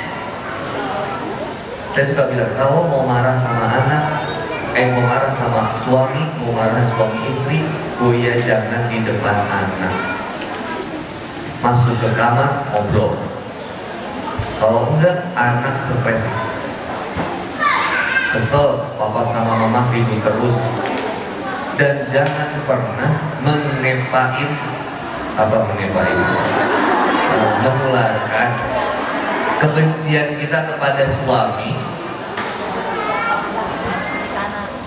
Saya suka bilang, kalau mau marah sama anak, mau marah sama suami, mau marah suami istri, ya jangan di depan anak. Masuk ke kamar, ngobrol. Kalau enggak, anak stres. Kesel, papa sama mama ribut terus. Dan jangan pernah menularkan kebencian kita kepada suami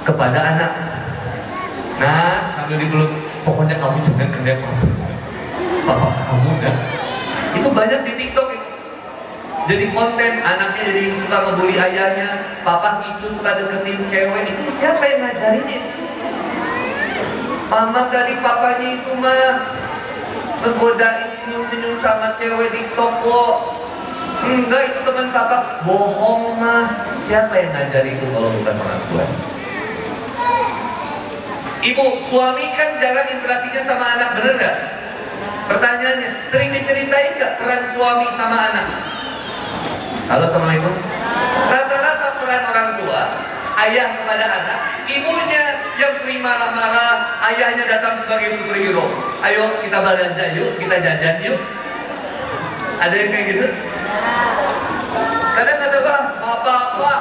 kepada anak. Nah, sambil dipeluk, pokoknya kamu jangan kena papa kamu dah. Itu banyak di TikTok itu. Jadi konten, anaknya jadi suka ngebully ayahnya, papa itu suka deketin cewek. Itu siapa yang ngajarin itu? Mama dari papanya itu mah menggodain senyum-senyum sama cewek di toko. Enggak, itu teman papa. Bohong mah. Siapa yang ngajarin itu kalau bukan orang tua? Ibu, suami kan jarang interaksinya sama anak, bener gak? Pertanyaannya, sering diceritain gak peran suami sama anak? Halo, assalamualaikum. Rata-rata peran orang tua, ayah kepada anak, ibunya yang sering marah-marah, ayahnya datang sebagai superhero. Ayo kita belanja yuk, kita jajan yuk. Ada yang kayak gitu? Kadang kata papa,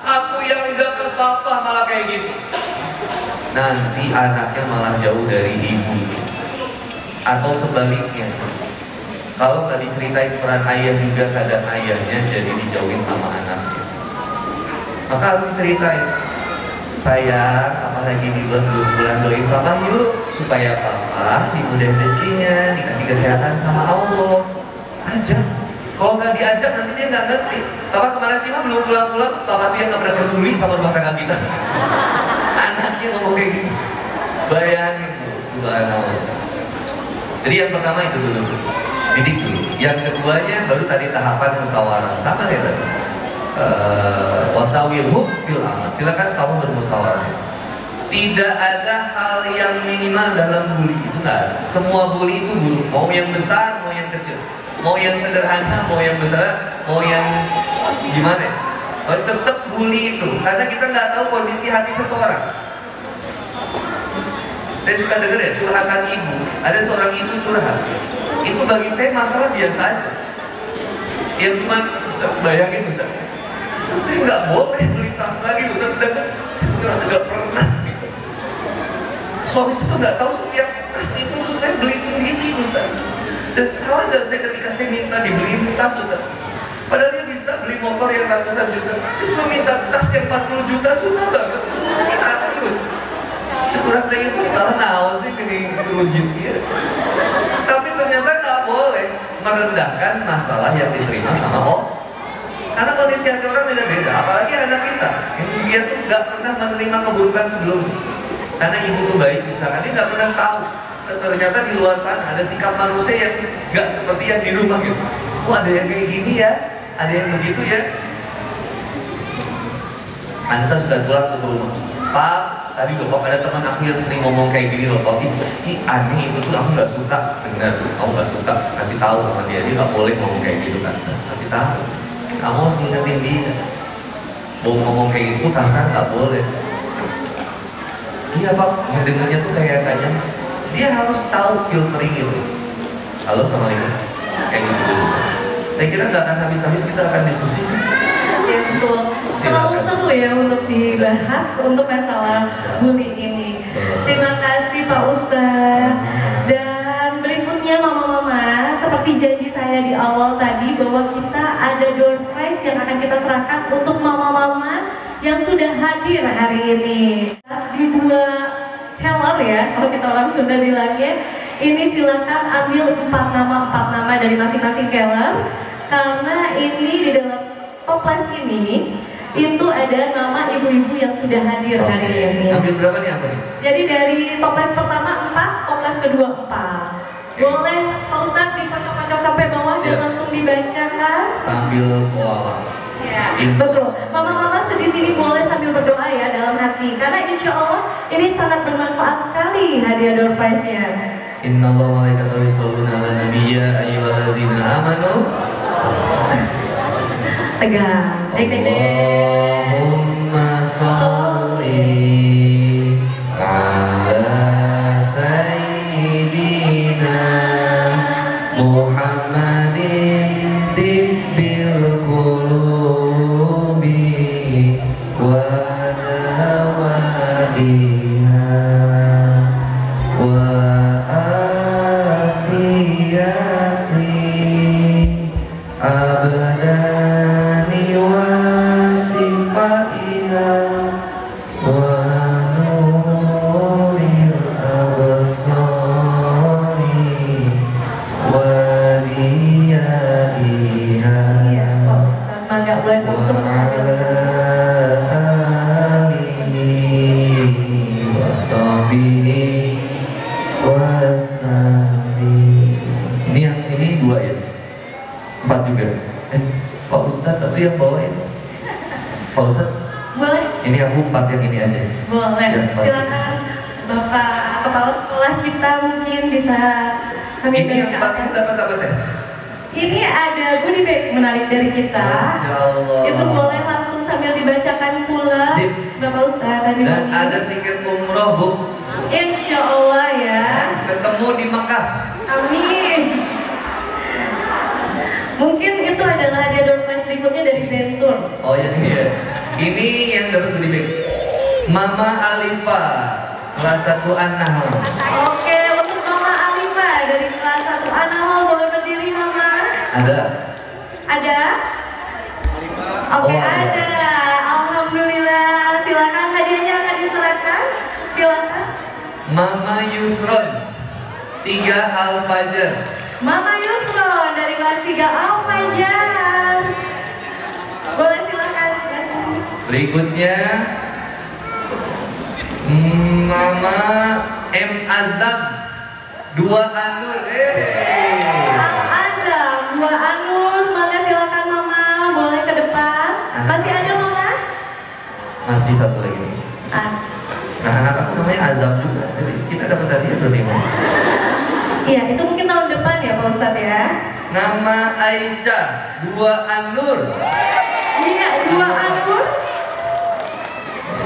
aku yang udah ke papa malah kayak gitu. Nanti anaknya malah jauh dari ibu. Atau sebaliknya, kalau tadi ceritain peran ayah juga, kadang ayahnya jadi dijauhin sama anaknya. Maka harus ceritain, sayang, apalagi di bulan doain papa yuk, supaya papa dimudahin rezekinya, dikasih kesehatan sama Allah. Ajak. Kalau nggak diajak nanti dia nggak ngerti. Papa kemarin sih mah belum pulang-pulang, papa tuh yang nggak pernah peduli sama rumah tangga kita. Anaknya ngomong kayak gitu. Bayangin tuh, subhanallah. Jadi yang pertama itu dulu, didik dulu. Yang keduanya baru tadi tahapan musyawarah. Sama ya tadi. Wasawirhum fil amr. Silakan kamu bermusyawarah. Tidak ada hal yang minimal dalam bully itu nggak ada. Semua bully itu buruk. Mau yang besar, mau yang kecil. Mau yang sederhana, mau yang besar, mau yang gimana? Tetap bully itu. Karena kita nggak tahu kondisi hati seseorang. Saya suka dengar ya curhatan ibu. Ada seorang ibu curhat. Itu bagi saya masalah biasa aja. Yang cuma bayangin Ustaz, saya nggak boleh beli tas lagi Ustaz, sedangkan saya merasa nggak pernah gitu. Suami saya tuh nggak tahu setiap tas itu tuh saya beli sendiri Ustaz. Dan salah nggak saya ketika saya minta dibeliin tas Ustaz? Padahal dia bisa bisa beli motor yang ratusan juta. Saya cuma minta tas yang 40 juta, susah banget. Susah minta terus. Sekurang kayak itu salah naon sih ini rujit dia. Tapi ternyata nggak boleh merendahkan masalah yang diterima sama Allah. Karena kondisi hati orang beda-beda, apalagi anak kita. Dia tuh nggak pernah menerima keburukan sebelumnya. Karena ibu tuh baik, misalkan dia nggak pernah tahu. Ternyata di luar sana ada sikap manusia yang nggak seperti yang di rumah gitu. Oh ada yang kayak gini ya, ada yang begitu ya. Anissa sudah pulang ke rumah. Pak, tadi loh Pak, ada teman aku yang sering ngomong kayak gini loh Pak. Ini aneh itu tuh aku nggak suka dengar. Aku nggak suka kasih tahu sama dia nggak boleh ngomong kayak gitu kan. Kasih tahu. Kamu harus ngingetin dia. Mau ngomong kayak gitu kasar nggak boleh. Iya Pak, mendengarnya tuh kayaknya dia harus tahu filtering itu. Halo, assalamualaikum. Kayak gitu dulu. Saya kira nggak akan habis-habis kita akan diskusi. Ya betul. Terlalu seru ya untuk dibahas untuk masalah bullying ini. Terima kasih Pak Ustadz. Dan berikutnya mama-mama, seperti janji saya di awal tadi bahwa kita ada door prize yang akan kita serahkan untuk mama-mama yang sudah hadir hari ini. Di dua heller ya, kalau kita orang Sunda bilangnya, ini silakan ambil 4 nama dari masing-masing keller, karena ini di dalam toples ini itu ada nama ibu-ibu yang sudah hadir hari ini. Ambil berapa nih apa nih? Jadi dari toples pertama 4, toples kedua 4. Boleh Pak Ustadz dikocok-kocok sampai bawah dan langsung dibacakan Sambil soal. Ya, betul. Mama-mama di sini boleh sambil berdoa ya dalam hati, karena insya Allah ini sangat bermanfaat sekali hadiah door prize-nya. Innallaha wa malaikatahu yusholluna 'alan nabiyya ayyuhalladzina amanu. Tegang. Allahumma sholli ala sayyidina Muhammadin tibbil qulubi wa dawadiha wa afiyati abdani wa sifaiha wa nuril absari wa riyaiha Iya, Pak Ustadz, mangga boleh wa langsung sambil alihi wa sahbihi ini yang ini 2 ya? 4 juga? Pak Ustadz tapi yang bawain Pak Ustadz? boleh? Ini aku 4 yang ini aja. Boleh. Ya, Pak. Silakan Bapak Kepala Sekolah kita mungkin bisa kami Ini yang 4 ini dapat apa teh? Ini ada goodie bag menarik dari kita. Masya Allah. Itu boleh langsung sambil dibacakan pula. Sip. Bapak Ustadz tadi. Dan ada tiket umroh Bu. Insya Allah ya. Ketemu di Mekah. Amin. Mungkin itu adalah hadiah door prize berikutnya dari Zentur. Oh ya iya. Ini yang dapat goodie bag. Mama Alifa kelas 1 An-Nahl. Oke, untuk Mama Alifa dari kelas 1 An-Nahl boleh berdiri Mama. Ada? Ada? Oke, Oh, ada. ada. Alhamdulillah. Silakan hadiahnya akan diserahkan. Silakan. Mama Yusron 3 Al-Fajr. Mama Yusron dari kelas 3 Al-Fajar. Boleh silakan. Berikutnya Mama M Azam 2 Anur. Al-Azam 2 Anur. Maka silakan Mama, boleh ke depan. Masih ada Mama? Masih satu lagi. Nah, anak aku namanya Azam juga. Jadi kita dapat hadiah berarti Mama. Iya, itu mungkin tahun depan ya Pak Ustadz ya. Nama Aisyah 2 Anur. Iya, 2 Anur.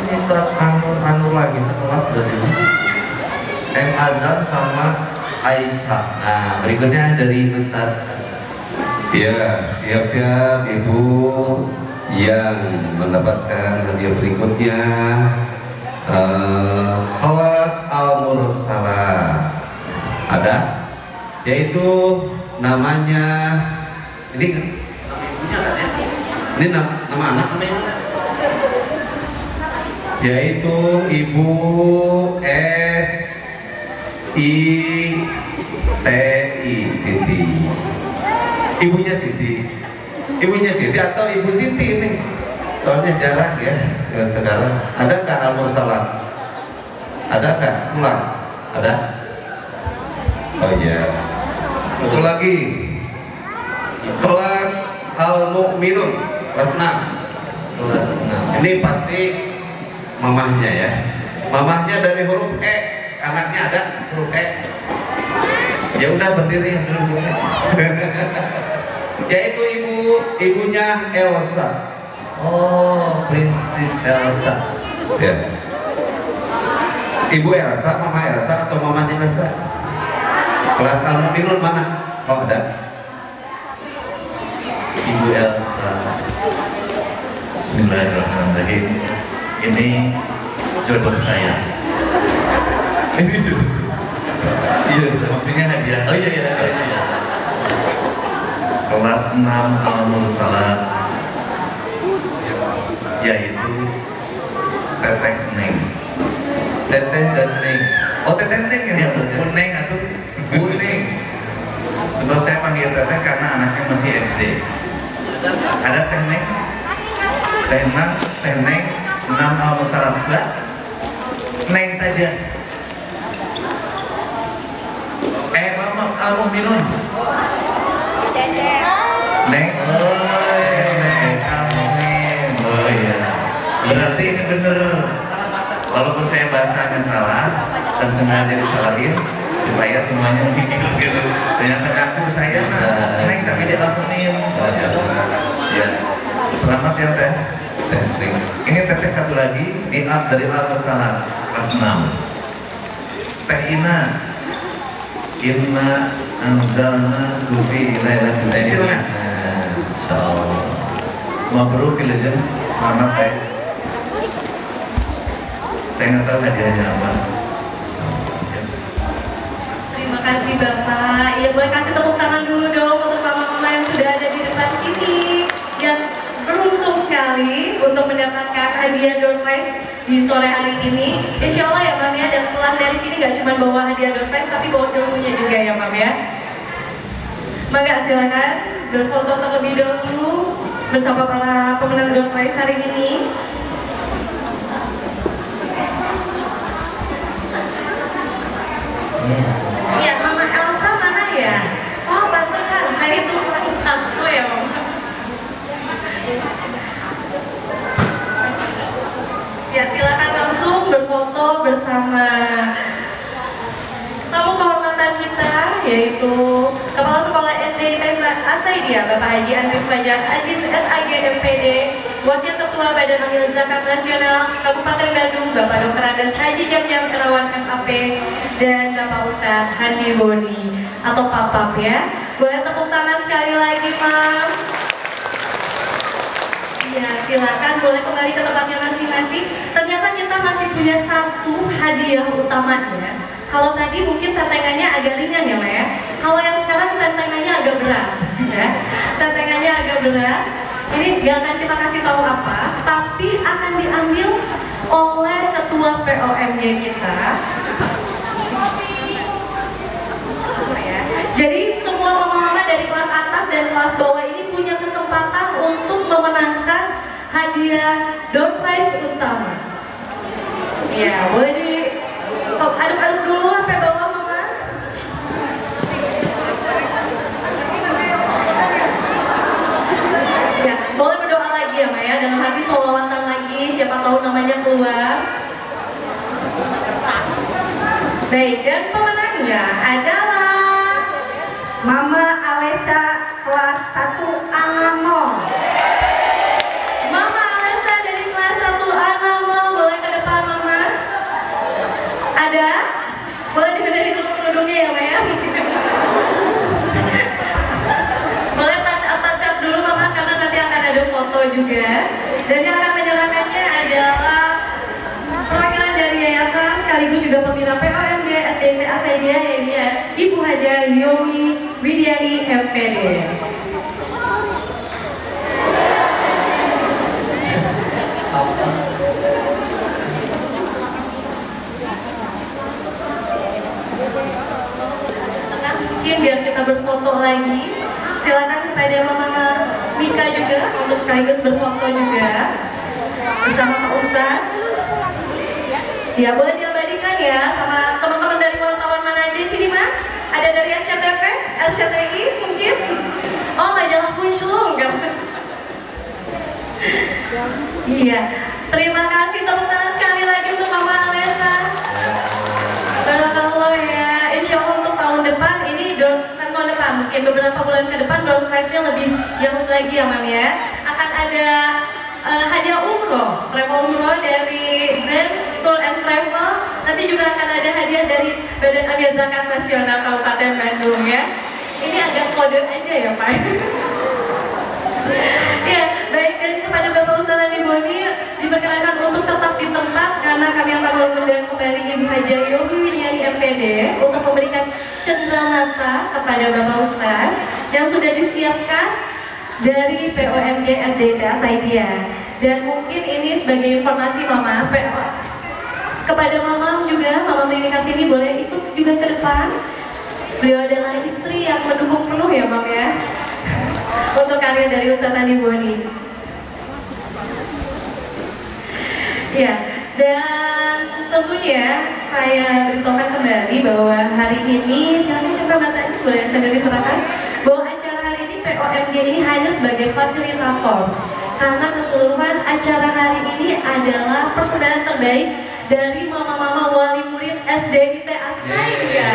Ini saat Anur lagi sekelas berarti. M Azam sama Aisyah. Nah, berikutnya dari Ustaz. Ya, siap-siap Ibu yang mendapatkan hadiah berikutnya. Kelas Al-Mursalah ada, yaitu namanya ini nama ibunya kan ya? Ini nama anak namanya? Yaitu Ibu S I T I Siti. Ibunya Siti atau Ibu Siti nih. Soalnya jarang ya sekarang. Ada nggak Al-Mursalat? Ada nggak? Pulang? Ada? Oh iya. Satu lagi. Kelas Al-Mu'minun, kelas 6. Kelas 6. Ini pasti mamahnya ya. Mamahnya dari huruf E. Anaknya ada huruf E. Ya udah berdiri dulu. Yaitu ibunya Elsa. Oh, Princess Elsa. Ya. Ibu Elsa, mama Elsa atau mamanya Elsa? Kelas Al-Mu'minun mana? Oh ada. Ibu Elsa. Bismillahirrahmanirrahim. Ini jodoh saya. Ini jodoh. Iya, maksudnya hadiah. Oh iya. Kelas 6 Al-Mursalat, yaitu Teteh Neng. Teteh dan Neng. Oh, Teteh Neng ya, Bu Neng atau Bu Neng. Sebab saya panggil Teteh karena anaknya masih SD. Ada Teh Neng, Teh Neng, 6 Al-Mursalat. Neng saja. Mama Al-Mu'minun. Neng, Neng Amin. Oh iya. Berarti ini bener. Walaupun saya bacanya salah dan sengaja disalahin supaya semuanya mikir gitu. Ternyata aku saya Neng tapi dia Amin. Ya. Selamat ya Teh. Ini Teteh satu lagi dari Al-Mursalat kelas 6. Teh Ina. Inna anzalna fi lailatul qadar. Insyaallah. Mabruk legend, selamat Teh. Saya nggak tahu hadiahnya apa. Terima kasih Bapak. Ya boleh kasih tepuk tangan dulu dong untuk mama-mama yang sudah ada di depan sini, yang beruntung sekali untuk mendapatkan hadiah door prize di sore hari ini. Insya Allah ya Mam ya, dan pulang dari sini gak cuma bawa hadiah door prize tapi bawa ilmunya juga ya Mam ya. Mangga silakan berfoto terlebih dahulu bersama para pemenang door prize hari ini. Iya, Mama Elsa mana ya? Oh, pantesan. Saya itu satu ya, Mam. Ya, silakan langsung berfoto bersama tamu kehormatan kita, yaitu Kepala Sekolah SD Asaidia, Bapak Haji Andris Fajar Aziz SAG MPD, Wakil Ketua Badan Amil Zakat Nasional Kabupaten Bandung, Bapak Dr. Andes Haji Jamjam Terawan MAP, dan Bapak Ustadz Handi Boni atau Papap ya. Boleh tepuk tangan sekali lagi, Mam. Ya, silakan boleh kembali ke tempatnya masing-masing. Ternyata kita masih punya satu hadiah utamanya. Kalau tadi mungkin tantangannya agak ringan ya, Ma ya. Kalau yang sekarang tantangannya agak berat, ya. Tantangannya agak berat. Ini gak akan kita kasih tahu apa, tapi akan diambil oleh ketua POM-nya kita. Jadi semua mama-mama dari kelas atas dan kelas bawah ini punya kesempatan untuk memenangkan hadiah door prize utama. Ya, boleh di aduk-aduk dulu sampai bawah, Mama. Ya, boleh berdoa lagi ya, Maya, dalam hati sholawatan lagi, siapa tahu namanya keluar. Baik, dan pemenangnya adalah Mama Alesa kelas 1 A0. Mama Alesa dari kelas 1 A0, boleh ke depan Mama? Ada? Boleh dibenerin dulu kerudungnya ya Maya? Boleh touch up dulu Mama, karena nanti akan ada foto juga. Dan yang akan menyerahkannya adalah perwakilan dari yayasan sekaligus juga pembina POMG SDT Asaidia, yaitu Ibu Haja Yomi Widiani MPD. berfoto lagi. Silakan kepada Mama Mika juga untuk sekaligus berfoto juga bersama Pak Ustadz. Ya, boleh diabadikan ya sama teman-teman dari wartawan mana aja sini, Mas? Ada dari SCTV, RCTI mungkin? Oh, majalah Kunjung kan? Iya, terima kasih, tepuk tangan sekali lagi untuk Mama Alessa. Barakallah ya. Insya Allah untuk tahun depan ini tahun depan mungkin beberapa bulan ke depan door prize-nya lebih jauh lagi ya, Mam ya. Akan ada hadiah umroh, travel umroh dari Grand Tour and Travel. Nanti juga akan ada hadiah dari Badan Amil Zakat Nasional Kabupaten Bandung ya. Ini agak kode aja ya, Pak. Ya, baik, dan kepada Bapak Ustadz Andi Boni diperkenankan untuk tetap di tempat karena kami akan mengundang kembali Ibu Haja Yogi Widiani MPD untuk memberikan cenderamata kepada Bapak Ustadz yang sudah disiapkan dari POMG SDIT Asaidia. Dan mungkin ini sebagai informasi Mama, kepada Mama juga, Mama Rini Kartini boleh ikut juga ke depan. Beliau adalah istri yang mendukung penuh ya, Mam ya, untuk karya dari Ustadz Andi Boni. Ya, dan tentunya saya beritahukan kembali bahwa hari ini, silakan cenderamata ini boleh saya diserahkan, bahwa acara hari ini POMG ini hanya sebagai fasilitator. Karena keseluruhan acara hari ini adalah persembahan terbaik dari mama-mama wali murid SDIT Asaidia.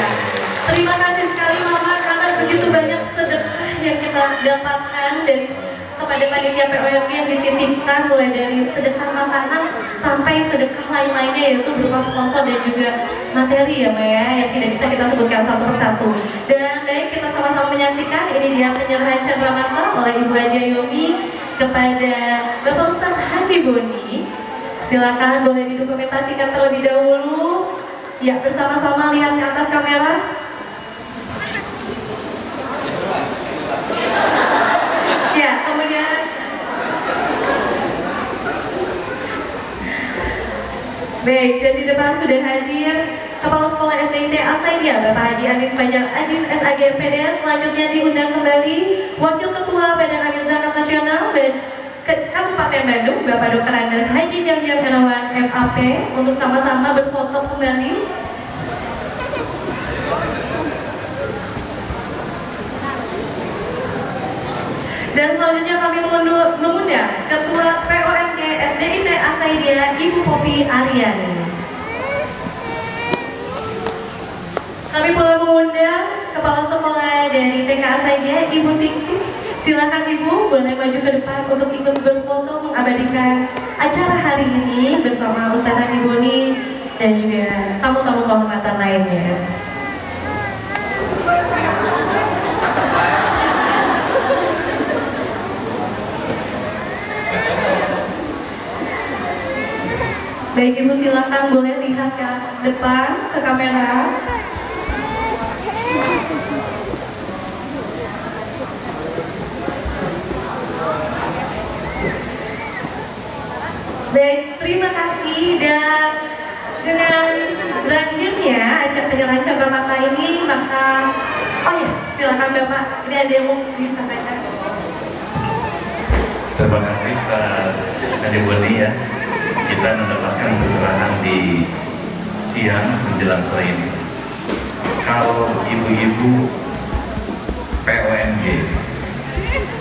Terima kasih sekali Mama karena begitu banyak sedekah yang kita dapatkan dari kepada panitia POMG yang dititipkan, mulai dari sedekah makanan sampai sedekah lain-lainnya, yaitu berupa sponsor dan juga materi ya Maya, yang tidak bisa kita sebutkan satu persatu. Dan baik, kita sama-sama menyaksikan ini dia penyerahan cenderamata oleh Ibu Haja Yomi kepada Bapak Ustadz Andi Boni. Silakan boleh didokumentasikan terlebih dahulu. Ya, bersama-sama lihat ke atas kamera. Ya, kemudian baik, dan di depan sudah hadir Kepala Sekolah SDIT Asaidia Bapak Haji Anis Fajar Aziz SAG MPD. Selanjutnya diundang kembali Wakil Ketua Badan Amil Zakat Nasional Kabupaten Bandung Bapak Dr. Andes Haji Jamjam Erawan MAP untuk sama-sama berfoto kembali. Dan selanjutnya kami mengundang Ketua POMG SDIT Asaidia Ibu Popi Aryani. Kami pula mengundang Kepala Sekolah dari TK Asaidia Ibu Tingki. Silakan Ibu boleh maju ke depan untuk ikut berfoto mengabadikan acara hari ini bersama Ustadz Andi Boni dan juga tamu-tamu kehormatan lainnya. Baik Ibu, silakan boleh lihat ke depan, ke kamera. Baik, terima kasih. Dan dengan berakhirnya acara penyerahan cenderamata ini, maka oh ya, silakan Bapak, ini ada yang mau disampaikan. Terima kasih Pak Andi Boni ya. Kita mendapatkan pencerahan di siang menjelang sore ini. Kalau ibu-ibu POMG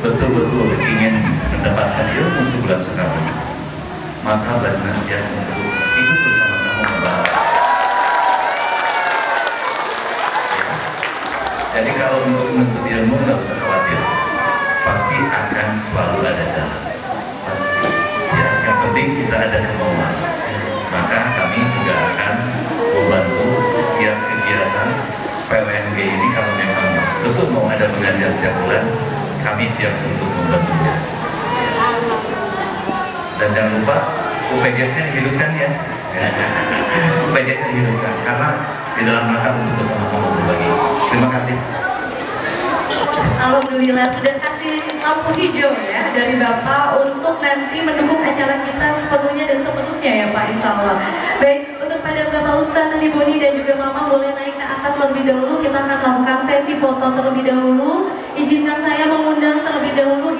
betul-betul ingin mendapatkan ilmu sebulan sekali, maka Basnas siap untuk ikut bersama-sama membahas. Ya. Jadi kalau untuk menuntut ilmu nggak usah khawatir, pasti akan selalu ada jalan. Pasti. Ya, yang penting kita ada kemauan. Maka kami juga akan membantu setiap kegiatan POMG ini. Kalau memang betul mau ada pengajian setiap bulan, kami siap untuk membantunya. Dan jangan lupa UPG-nya dihidupkan ya. UPG-nya dihidupkan karena di dalam rangka untuk bersama-sama berbagi. Terima kasih. Alhamdulillah sudah kasih lampu hijau ya dari Bapak untuk nanti mendukung acara kita sepenuhnya dan seterusnya ya Pak, insya Allah. Baik, untuk kepada Bapak Ustadz Andi Boni dan juga Mama boleh naik ke atas terlebih dahulu. Kita akan melakukan sesi foto terlebih dahulu. Izinkan saya mengundang terlebih dahulu